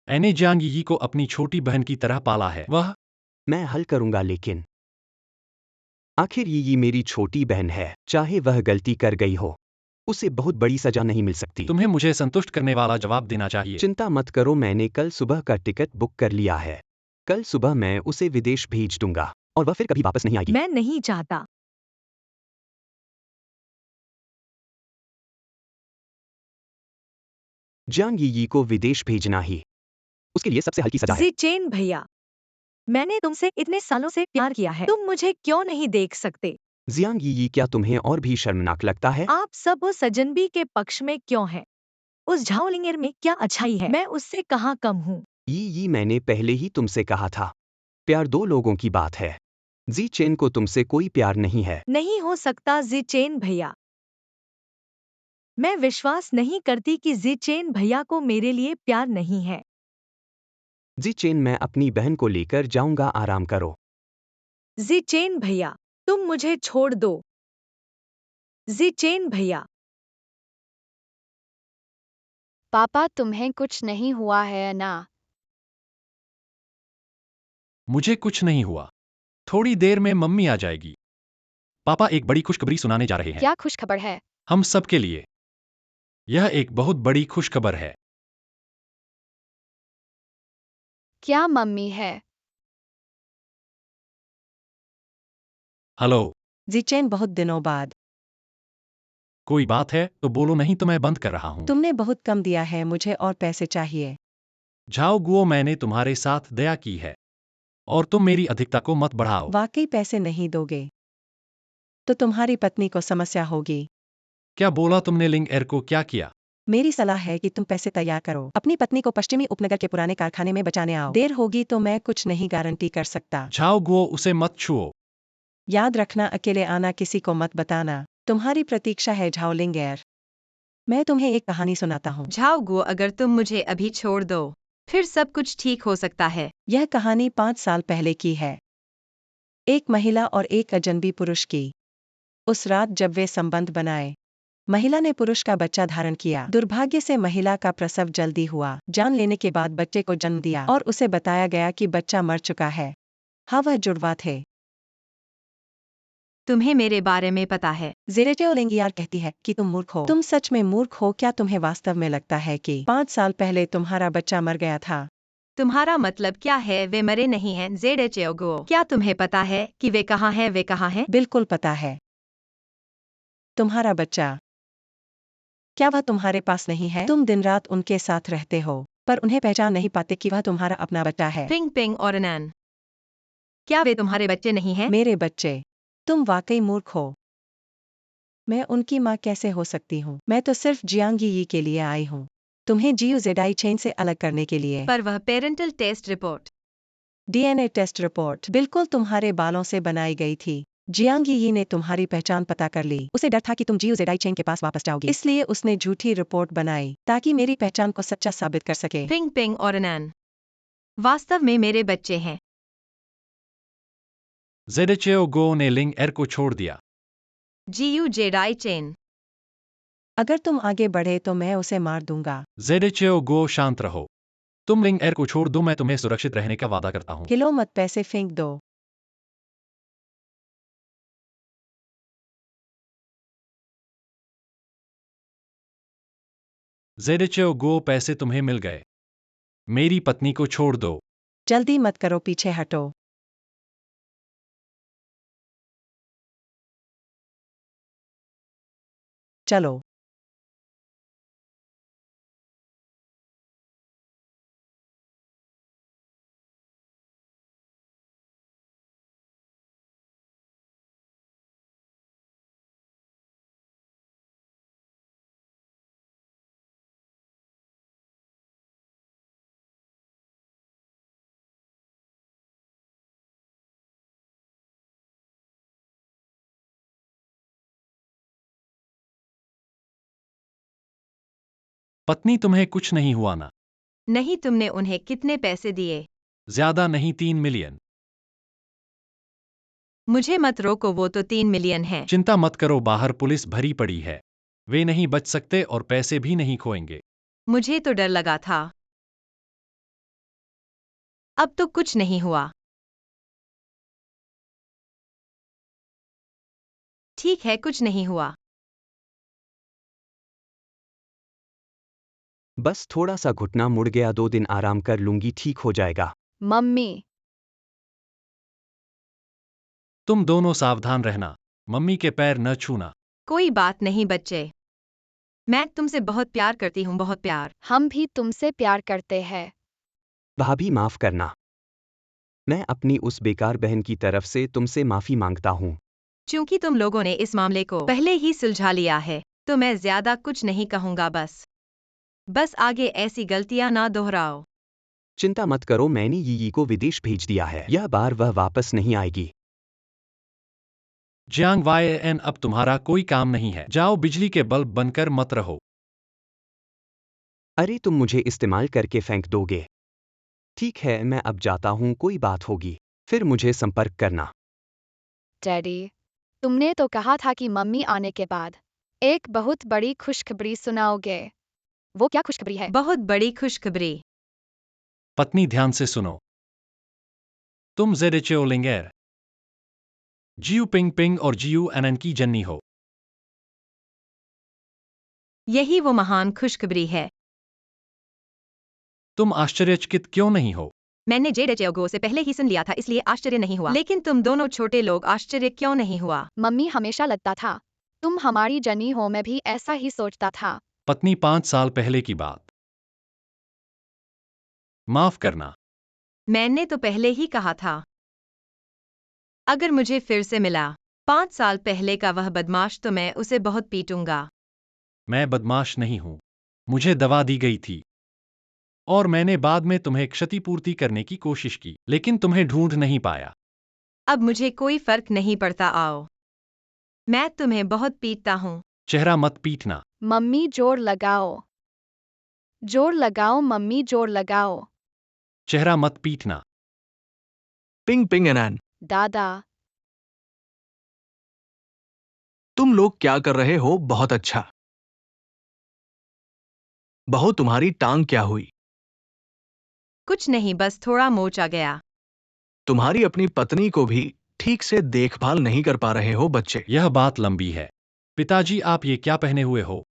एने जांग यी को अपनी छोटी बहन की तरह पाला है। वह मैं हल करूंगा, लेकिन आखिर यी मेरी छोटी बहन है। चाहे वह गलती कर गई हो, उसे बहुत बड़ी सजा नहीं मिल सकती। तुम्हें मुझे संतुष्ट करने वाला जवाब देना चाहिए। चिंता मत करो, मैंने कल सुबह का टिकट बुक कर लिया है। कल सुबह मैं उसे विदेश भेज दूंगा और वह फिर कभी वापस नहीं आएगी। मैं नहीं चाहता। जांग यी को विदेश भेजना ही उसके लिए सबसे हल्की सजा है। जी चेन भैया, मैंने तुमसे इतने सालों से प्यार किया है, तुम मुझे क्यों नहीं देख सकते? जियांग यी, क्या तुम्हें और भी शर्मनाक लगता है? आप सब उस सजनबी के पक्ष में क्यों हैं? उस झाओलिंगर में क्या अच्छाई है? मैं उससे कहाँ कम हूँ? यी मैंने पहले ही तुमसे कहा था, प्यार दो लोगों की बात है। जी चेन को तुमसे कोई प्यार नहीं है। नहीं हो सकता जी चेन भैया। मैं विश्वास नहीं करती कि जी चेन भैया को मेरे लिए प्यार नहीं है। जी चेन, मैं अपनी बहन को लेकर जाऊंगा, आराम करो। जी चेन भैया, तुम मुझे छोड़ दो। जी चेन भैया। पापा तुम्हें कुछ नहीं हुआ है ना? मुझे कुछ नहीं हुआ। थोड़ी देर में मम्मी आ जाएगी। पापा एक बड़ी खुशखबरी सुनाने जा रहे हैं। क्या खुशखबर है? हम सब के लिए यह एक बहुत बड़ी खुशखबर है। क्या मम्मी है? हेलो, जी चेन, बहुत दिनों बाद। कोई बात है तो बोलो, नहीं तो मैं बंद कर रहा हूँ। तुमने बहुत कम दिया है, मुझे और पैसे चाहिए। झाओ गुओ, मैंने तुम्हारे साथ दया की है और तुम मेरी अधिकता को मत बढ़ाओ। वाकई पैसे नहीं दोगे तो तुम्हारी पत्नी को समस्या होगी। क्या बोला तुमने? लिंग एर को क्या किया? मेरी सलाह है कि तुम पैसे तैयार करो, अपनी पत्नी को पश्चिमी उपनगर के पुराने कारखाने में बचाने आओ। देर होगी तो मैं कुछ नहीं गारंटी कर सकता। झाओ गुओ, उसे मत छुओ। याद रखना, अकेले आना, किसी को मत बताना। तुम्हारी प्रतीक्षा है झाओलिंगेर। मैं तुम्हें एक कहानी सुनाता हूँ। झाओ गुओ, अगर तुम मुझे अभी छोड़ दो, फिर सब कुछ ठीक हो सकता है। यह कहानी 5 साल पहले की है, एक महिला और एक अजनबी पुरुष की। उस रात जब वे संबंध बनाए, महिला ने पुरुष का बच्चा धारण किया। दुर्भाग्य से महिला का प्रसव जल्दी हुआ। जान लेने के बाद बच्चे को जन्म दिया और उसे बताया गया कि बच्चा मर चुका है। हाँ, वह जुड़वा थे। तुम्हें मेरे बारे में पता है? जेरेटेओ लेंगियार कहती है कि तुम मूर्ख हो। तुम सच में मूर्ख हो। क्या तुम्हें वास्तव में लगता है कि 5 साल पहले तुम्हारा बच्चा मर गया था? तुम्हारा मतलब क्या है? वे मरे नहीं हैं। ZHO गुओ, क्या तुम्हें पता है कि वे कहाँ हैं? वे कहाँ हैं? बिल्कुल पता है। तुम्हारा बच्चा, क्या वह तुम्हारे पास नहीं है? तुम दिन रात उनके साथ रहते हो, पर उन्हें पहचान नहीं पाते कि वह तुम्हारा अपना बच्चा है। पिंग पिंग और अनैन, क्या वे तुम्हारे बच्चे नहीं हैं? मेरे बच्चे, तुम वाकई मूर्ख हो। मैं उनकी माँ कैसे हो सकती हूँ? मैं तो सिर्फ जियांग यी के लिए आई हूँ, तुम्हें जियू जेडाई चेन से अलग करने के लिए। पर वह parental test report, DNA test report बिल्कुल तुम्हारे बालों से बनाई गई थी। जियांग यी ने तुम्हारी पहचान पता कर ली। उसे डर था कि तुम जियू जेडाई चेन के पास वापस जाओगी, इसलिए उसने झूठी रिपोर्ट बनाई ताकि मेरी पहचान को सच्चा साबित कर सके। पिंग पिंग और अनैन वास्तव में मेरे बच्चे हैं। ZHO गो ने लिंग एर को छोड़ दिया। GU जेडाई चेन, अगर तुम आगे बढ़े तो मैं उसे मार दूंगा। ZHO गो, शांत रहो। तुम लिंग एर को छोड़ दो, मैं तुम्हें सुरक्षित रहने का वादा करता हूँ। हिलो मत, पैसे फेंक दो। ZHO गो, पैसे तुम्हें मिल गए। मेरी पत्नी को छोड़ दो। जल्दी मत करो, पीछे हटो। चलो। पत्नी तुम्हें कुछ नहीं हुआ ना? नहीं, तुमने उन्हें कितने पैसे दिए? ज्यादा नहीं, 3 मिलियन। मुझे मत रोको, वो तो 3 मिलियन है। चिंता मत करो, बाहर पुलिस भरी पड़ी है। वे नहीं बच सकते और पैसे भी नहीं खोएंगे। मुझे तो डर लगा था। अब तो कुछ नहीं हुआ। ठीक है, कुछ नहीं हुआ। बस थोड़ा सा घुटना मुड़ गया, 2 दिन आराम कर लूंगी, ठीक हो जाएगा। मम्मी, तुम दोनों सावधान रहना, मम्मी के पैर न छूना। कोई बात नहीं बच्चे, मैं तुमसे बहुत प्यार करती हूँ, बहुत प्यार। हम भी तुमसे प्यार करते हैं। भाभी माफ करना। मैं अपनी उस बेकार बहन की तरफ से तुमसे माफी मांगता हूँ। चूंकि तुम लोगों ने इस मामले को पहले ही सुलझा लिया है, तो मैं ज्यादा कुछ नहीं कहूंगा। बस आगे ऐसी गलतियां ना दोहराओ। चिंता मत करो, मैंने यी को विदेश भेज दिया है, यह बार वह वापस नहीं आएगी। जियांग वाईएन, अब तुम्हारा कोई काम नहीं है। जाओ, बिजली के बल्ब बनकर मत रहो। अरे तुम मुझे इस्तेमाल करके फेंक दोगे। ठीक है, मैं अब जाता हूँ, कोई बात होगी फिर मुझे संपर्क करना। डैडी, तुमने तो कहा था कि मम्मी आने के बाद एक बहुत बड़ी खुशखबरी सुनाओगे। वो क्या खुशखबरी है? बहुत बड़ी खुशखबरी। पत्नी, ध्यान से सुनो। तुम जेरेचेओ लिंगेर, जियू पिंग पिंग और जियू एनएन की जन्नी हो। यही वो महान खुशखबरी है। तुम आश्चर्यचकित क्यों नहीं हो? मैंने जेडेचेओगो से पहले ही सुन लिया था, इसलिए आश्चर्य नहीं हुआ। लेकिन तुम दोनों छोटे लोग, आश्चर्य क्यों नहीं हुआ? मम्मी, हमेशा लगता था तुम हमारी जनी हो, मैं भी ऐसा ही सोचता था। पत्नी, 5 साल पहले की बात। माफ करना। मैंने तो पहले ही कहा था। अगर मुझे फिर से मिला 5 साल पहले का वह बदमाश, तो मैं उसे बहुत पीटूंगा। मैं बदमाश नहीं हूं। मुझे दवा दी गई थी और मैंने बाद में तुम्हें क्षतिपूर्ति करने की कोशिश की, लेकिन तुम्हें ढूंढ नहीं पाया। अब मुझे कोई फर्क नहीं पड़ता, आओ, मैं तुम्हें बहुत पीटता हूँ। चेहरा मत पीटना। मम्मी, जोर लगाओ, जोर लगाओ, मम्मी जोर लगाओ। चेहरा मत पीटना। पिंग पिंग एनैन, दादा, तुम लोग क्या कर रहे हो? बहुत अच्छा। बहू, तुम्हारी टांग क्या हुई? कुछ नहीं, बस थोड़ा मोच आ गया। तुम्हारी अपनी पत्नी को भी ठीक से देखभाल नहीं कर पा रहे हो बच्चे। यह बात लंबी है। पिताजी, आप ये क्या पहने हुए हो?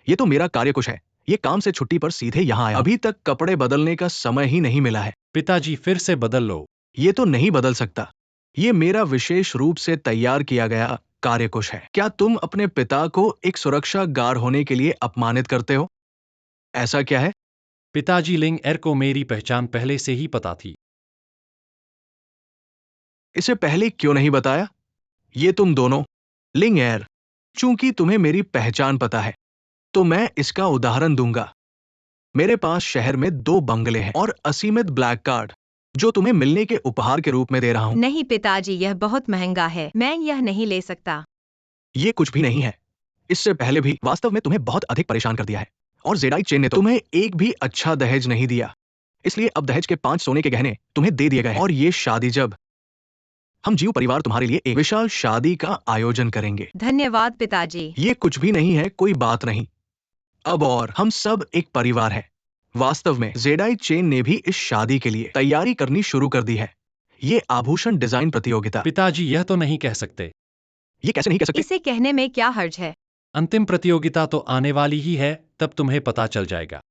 ये तो मेरा कार्यकुश है, ये काम से छुट्टी पर सीधे यहाँ आया। अभी तक कपड़े बदलने का समय ही नहीं मिला है। पिताजी, फिर से बदल लो। ये तो नहीं बदल सकता, ये मेरा विशेष रूप से तैयार किया गया कार्यकुश है। क्या तुम अपने पिता को एक सुरक्षा गार्ड होने के लिए अपमानित करते हो? ऐसा क्या है? पिताजी, लिंग एर को मेरी पहचान पहले से ही पता थी। इसे पहले क्यों नहीं बताया? ये तुम दोनों, लिंग एर, चूंकि तुम्हें मेरी पहचान पता है, तो मैं इसका उदाहरण दूंगा। मेरे पास शहर में 2 बंगले हैं और असीमित ब्लैक कार्ड, जो तुम्हें मिलने के उपहार के रूप में दे रहा हूं। नहीं पिताजी, यह बहुत महंगा है, मैं यह नहीं ले सकता। ये कुछ भी नहीं है। इससे पहले भी वास्तव में तुम्हें बहुत अधिक परेशान कर दिया है, और जेडाई चेन ने तो तुम्हें एक भी अच्छा दहेज नहीं दिया। इसलिए अब दहेज के 5 सोने के गहने तुम्हें दे दिए गए हैं। और ये शादी, जब हम जीव परिवार तुम्हारे लिए एक विशाल शादी का आयोजन करेंगे। धन्यवाद पिताजी। ये कुछ भी नहीं है, कोई बात नहीं। अब और हम सब एक परिवार है। वास्तव में जेडाई चेन ने भी इस शादी के लिए तैयारी करनी शुरू कर दी है। ये आभूषण डिजाइन प्रतियोगिता। पिताजी, यह तो नहीं कह सकते। ये कैसे नहीं कह सकते? इसे कहने में क्या हर्ज है? अंतिम प्रतियोगिता तो आने वाली ही है, तब तुम्हें पता चल जाएगा।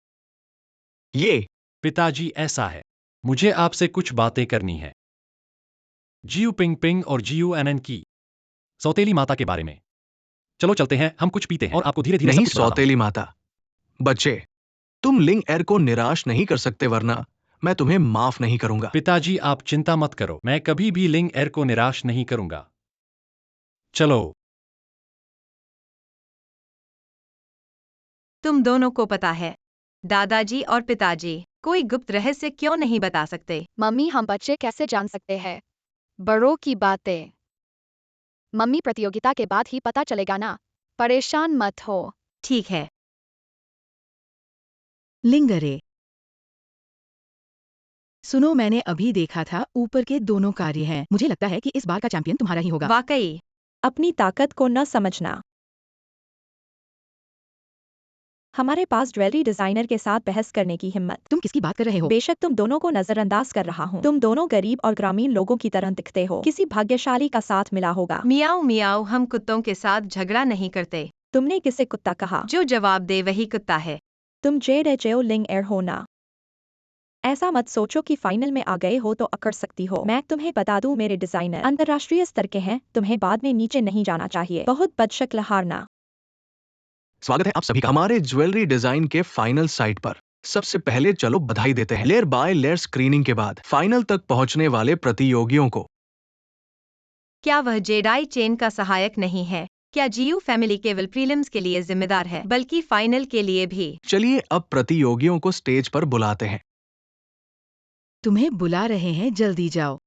ये पिताजी, ऐसा है, मुझे आपसे कुछ बातें करनी है। जियू पिंग पिंग और जियू एनएन की सौतेली माता के बारे में। चलो चलते हैं, हम कुछ पीते हैं और आपको धीरे धीरे नहीं, सब कुछ बताता हूं। सौतेली माता। बच्चे, तुम लिंग एर को निराश नहीं कर सकते, वरना मैं तुम्हें माफ नहीं करूंगा। पिताजी, आप चिंता मत करो, मैं कभी भी लिंग एर को निराश नहीं करूंगा। चलो। तुम दोनों को पता है, दादाजी और पिताजी कोई गुप्त रहस्य क्यों नहीं बता सकते? मम्मी, हम बच्चे कैसे जान सकते हैं बड़ों की बातें? मम्मी, प्रतियोगिता के बाद ही पता चलेगा ना, परेशान मत हो। ठीक है। लिंगरे। सुनो, मैंने अभी देखा था, ऊपर के दोनों कार्य हैं। मुझे लगता है कि इस बार का चैंपियन तुम्हारा ही होगा। वाकई। अपनी ताकत को न समझना। हमारे पास ज्वेलरी डिजाइनर के साथ बहस करने की हिम्मत। तुम किसकी बात कर रहे हो? बेशक तुम दोनों को नजरअंदाज कर रहा हूँ। तुम दोनों गरीब और ग्रामीण लोगों की तरह दिखते हो। किसी भाग्यशाली का साथ मिला होगा। मियाऊ मियाऊ, हम कुत्तों के साथ झगड़ा नहीं करते। तुमने किसे कुत्ता कहा? जो जवाब दे वही कुत्ता है। तुम जेडेचेओ लिंग एर हो ना? ऐसा मत सोचो कि फाइनल में आ गए हो तो अकड़ सकती हो। मैं तुम्हें बता दूं, मेरे डिजाइनर अंतर्राष्ट्रीय स्तर के हैं। तुम्हें बाद में नीचे नहीं जाना चाहिए। बहुत बदशक्ल हारना। स्वागत है आप सभी का हमारे ज्वेलरी डिजाइन के फाइनल साइट पर। सबसे पहले चलो बधाई देते हैं लेयर बाय लेयर स्क्रीनिंग के बाद फाइनल तक पहुंचने वाले प्रतियोगियों को। क्या वह जेडाई चेन का सहायक नहीं है? क्या जीयू फैमिली केवल प्रीलिम्स के लिए जिम्मेदार है, बल्कि फाइनल के लिए भी? चलिए अब प्रतियोगियों को स्टेज पर बुलाते हैं। तुम्हें बुला रहे हैं, जल्दी जाओ।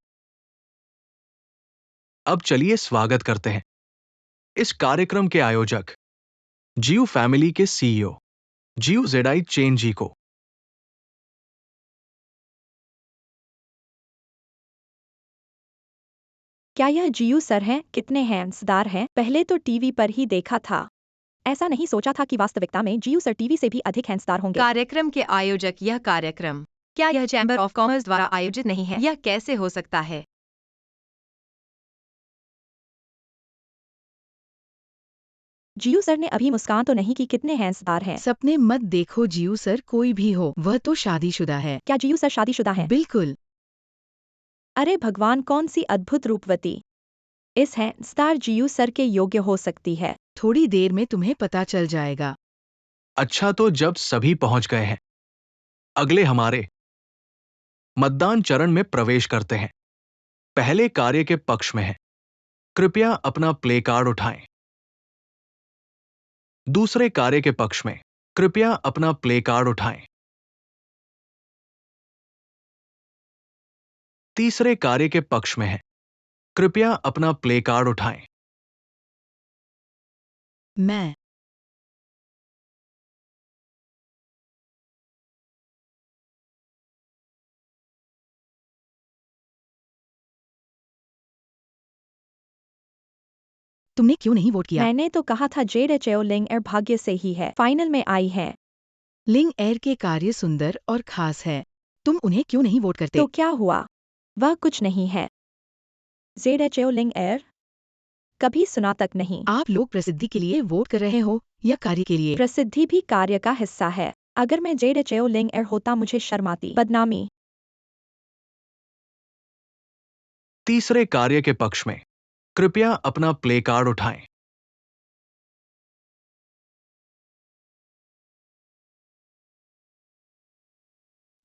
अब चलिए स्वागत करते हैं इस कार्यक्रम के आयोजक जीयू फैमिली के सीईओ जीयू जेडाई चेन जी को। क्या यह जीयू सर हैं? कितने हैंसदार हैं। पहले तो टीवी पर ही देखा था। ऐसा नहीं सोचा था कि वास्तविकता में जीयू सर टीवी से भी अधिक हैंसदार होंगे। कार्यक्रम के आयोजक, यह कार्यक्रम क्या यह चैम्बर ऑफ कॉमर्स द्वारा आयोजित नहीं है? यह कैसे हो सकता है? जीयू सर ने अभी मुस्कान तो नहीं कि कितने हैंसदार हैं। सपने मत देखो जीयू सर, कोई भी हो, वह तो शादीशुदा है। क्या जीयू सर शादीशुदा हैं? बिल्कुल। अरे भगवान, कौन सी अद्भुत रूपवती इस हैंसदार जीयू सर के योग्य हो सकती है। थोड़ी देर में तुम्हें पता चल जाएगा। अच्छा, तो जब सभी पहुंच गए हैं, अगले हमारे मतदान चरण में प्रवेश करते हैं। पहले कार्य के पक्ष में है, कृपया अपना प्ले कार्ड उठाएं। दूसरे कार्य के पक्ष में कृपया अपना प्ले कार्ड उठाएं। तीसरे कार्य के पक्ष में है, कृपया अपना प्ले कार्ड उठाएं। मैं तुमने क्यों नहीं वोट किया? मैंने तो कहा था जेडेचेओ लिंग एर भाग्य से ही है, फाइनल में आई है। लिंग एयर के कार्य सुंदर और खास है। तुम उन्हें क्यों नहीं वोट करते? तो क्या हुआ? वह कुछ नहीं है। जेडेचेओ लिंग एर कभी सुना तक नहीं। आप लोग प्रसिद्धि के लिए वोट कर रहे हो या कार्य के लिए? प्रसिद्धि भी कार्य का हिस्सा है। अगर मैं जेडेचेओ लिंग एर होता, मुझे शर्माती, बदनामी। तीसरे कार्य के पक्ष में कृपया अपना प्ले कार्ड उठाएं।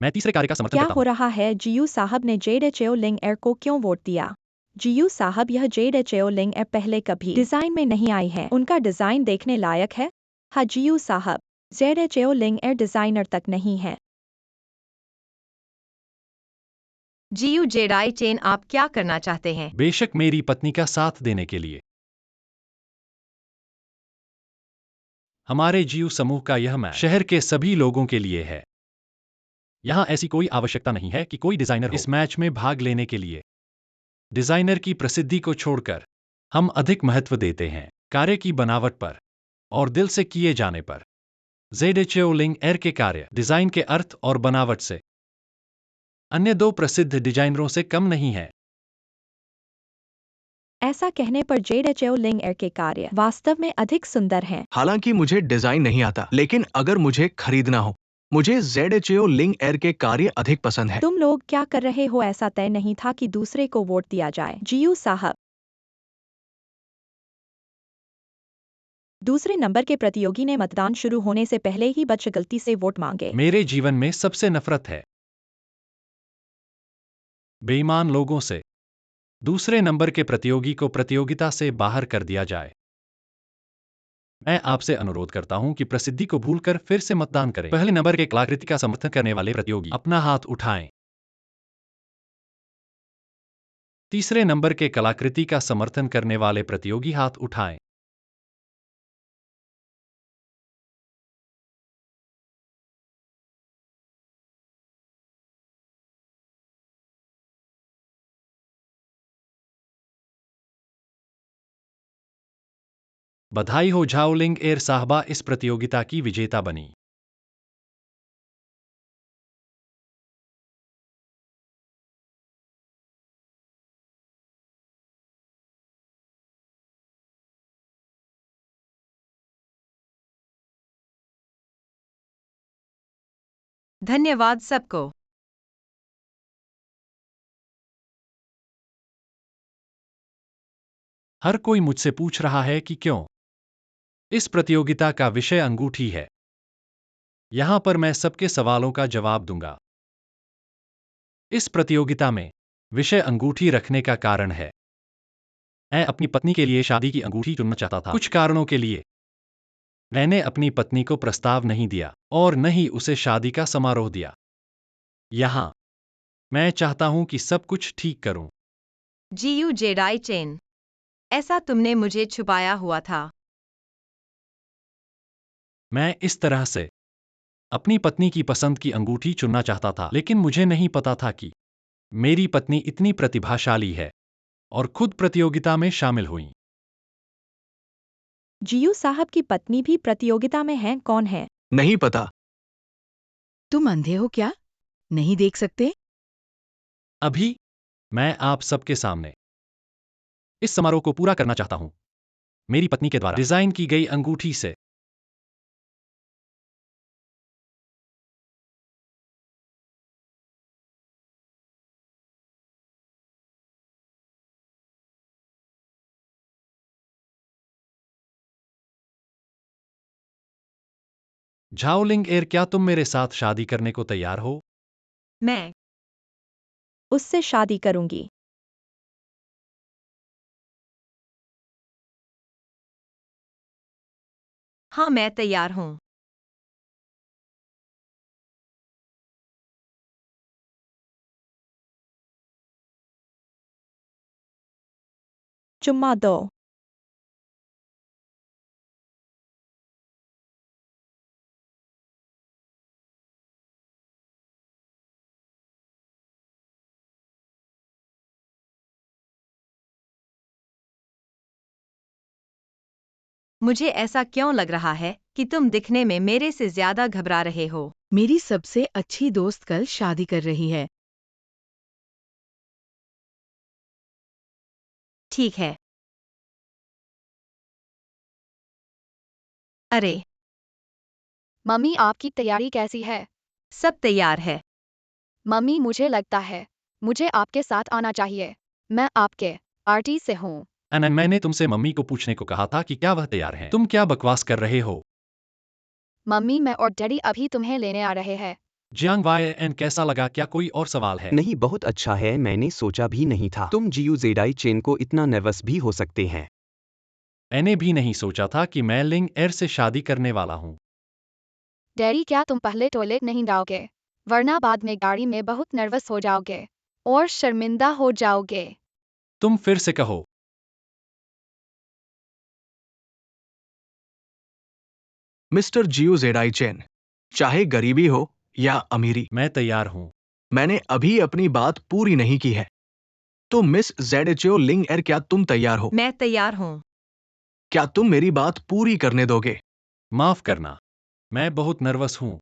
मैं तीसरे कार्य का समर्थन क्या करता हो हूँ। रहा है? जीयू साहब ने जेडेचेओ लिंग एर को क्यों वोट दिया? जीयू साहब, यह जेडेचेओ लिंग एर पहले कभी डिजाइन में नहीं आई है। उनका डिजाइन देखने लायक है। हाँ जीयू साहब, जेडेचेओ लिंग एर डिजाइनर तक नहीं है। जीयू जेडाई चेन, आप क्या करना चाहते हैं? बेशक मेरी पत्नी का साथ देने के लिए। हमारे जीव समूह का यह मैच शहर के सभी लोगों के लिए है। यहां ऐसी कोई आवश्यकता नहीं है कि कोई डिजाइनर हो इस मैच में भाग लेने के लिए। डिजाइनर की प्रसिद्धि को छोड़कर हम अधिक महत्व देते हैं कार्य की बनावट पर और दिल से किए जाने पर। जेडेचेओ लिंग एर के कार्य डिजाइन के अर्थ और बनावट से अन्य दो प्रसिद्ध डिजाइनरों से कम नहीं है। ऐसा कहने पर जेडेचेओ लिंग एर के कार्य वास्तव में अधिक सुंदर हैं। हालांकि मुझे डिजाइन नहीं आता, लेकिन अगर मुझे खरीदना हो, मुझे जेडेचेओ लिंग एर के कार्य अधिक पसंद है। तुम लोग क्या कर रहे हो? ऐसा तय नहीं था कि दूसरे को वोट दिया जाए। जीयू साहब, दूसरे नंबर के प्रतियोगी ने मतदान शुरू होने से पहले ही बदशगलती से वोट मांगे। मेरे जीवन में सबसे नफरत है बेईमान लोगों से। दूसरे नंबर के प्रतियोगी को प्रतियोगिता से बाहर कर दिया जाए। मैं आपसे अनुरोध करता हूं कि प्रसिद्धि को भूलकर फिर से मतदान करें। पहले नंबर के कलाकृति का समर्थन करने वाले प्रतियोगी अपना हाथ उठाएं। तीसरे नंबर के कलाकृति का समर्थन करने वाले प्रतियोगी हाथ उठाएं। बधाई हो झाओलिंग एर साहबा, इस प्रतियोगिता की विजेता बनी। धन्यवाद सबको। हर कोई मुझसे पूछ रहा है कि क्यों। इस प्रतियोगिता का विषय अंगूठी है। यहां पर मैं सबके सवालों का जवाब दूंगा। इस प्रतियोगिता में विषय अंगूठी रखने का कारण है, मैं अपनी पत्नी के लिए शादी की अंगूठी चुनना चाहता था। कुछ कारणों के लिए मैंने अपनी पत्नी को प्रस्ताव नहीं दिया और न ही उसे शादी का समारोह दिया। यहां मैं चाहता हूं कि सब कुछ ठीक करूं। जीयू जेडाई चेन, ऐसा तुमने मुझे छुपाया हुआ था। मैं इस तरह से अपनी पत्नी की पसंद की अंगूठी चुनना चाहता था, लेकिन मुझे नहीं पता था कि मेरी पत्नी इतनी प्रतिभाशाली है और खुद प्रतियोगिता में शामिल हुई। जियू साहब की पत्नी भी प्रतियोगिता में हैं, कौन है? नहीं पता। तुम अंधे हो क्या? नहीं देख सकते? अभी मैं आप सबके सामने इस समारोह को पूरा करना चाहता हूं, मेरी पत्नी के द्वारा डिजाइन की गई अंगूठी से। झाओलिंग एर, क्या तुम मेरे साथ शादी करने को तैयार हो? मैं उससे शादी करूंगी। हाँ, मैं तैयार हूँ। चुम्मा दो। मुझे ऐसा क्यों लग रहा है कि तुम दिखने में मेरे से ज्यादा घबरा रहे हो? मेरी सबसे अच्छी दोस्त कल शादी कर रही है। ठीक है। अरे, मम्मी, आपकी तैयारी कैसी है? सब तैयार है। मम्मी, मुझे लगता है मुझे आपके साथ आना चाहिए। मैं आपके पार्टी से हूँ। अनन, मैंने तुमसे मम्मी को पूछने को कहा था कि क्या वह तैयार हैं। तुम क्या बकवास कर रहे हो? मम्मी, मैं और डैडी अभी तुम्हें लेने आ रहे हैं। जियांग वाई एन, कैसा लगा? क्या कोई और सवाल है? नहीं, बहुत अच्छा है, मैंने सोचा भी नहीं था तुम जियू जेडाई चेन को इतना नर्वस भी हो सकते हैं। मैंने भी नहीं सोचा था कि मैं लिंग एर से शादी करने वाला हूँ। डैडी, क्या तुम पहले टॉयलेट नहीं जाओगे? वरना बाद में गाड़ी में बहुत नर्वस हो जाओगे और शर्मिंदा हो जाओगे। तुम फिर से कहो। मिस्टर जियो जेडाई चेन, चाहे गरीबी हो या अमीरी, मैं तैयार हूँ। मैंने अभी अपनी बात पूरी नहीं की है। तो मिस जेडएचओ लिंग एर, क्या तुम तैयार हो? मैं तैयार हूँ। क्या तुम मेरी बात पूरी करने दोगे? माफ करना, मैं बहुत नर्वस हूँ।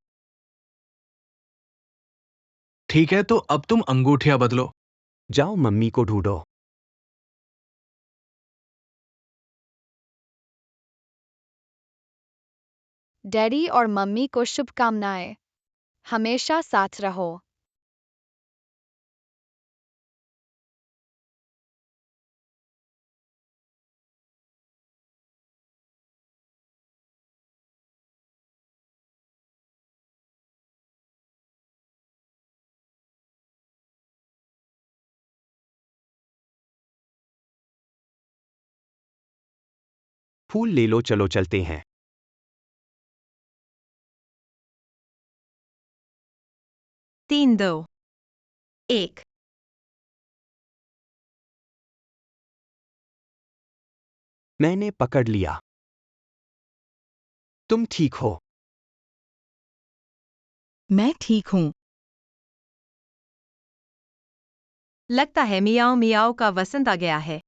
ठीक है, तो अब तुम अंगूठियां बदलो। जाओ मम्मी को ढूंढो। डैडी और मम्मी को शुभकामनाएं। हमेशा साथ रहो। फूल ले लो, चलो चलते हैं। 3, 2, 1। मैंने पकड़ लिया। तुम ठीक हो? मैं ठीक हूँ। लगता है मियाओ मियाओ का वसंत आ गया है।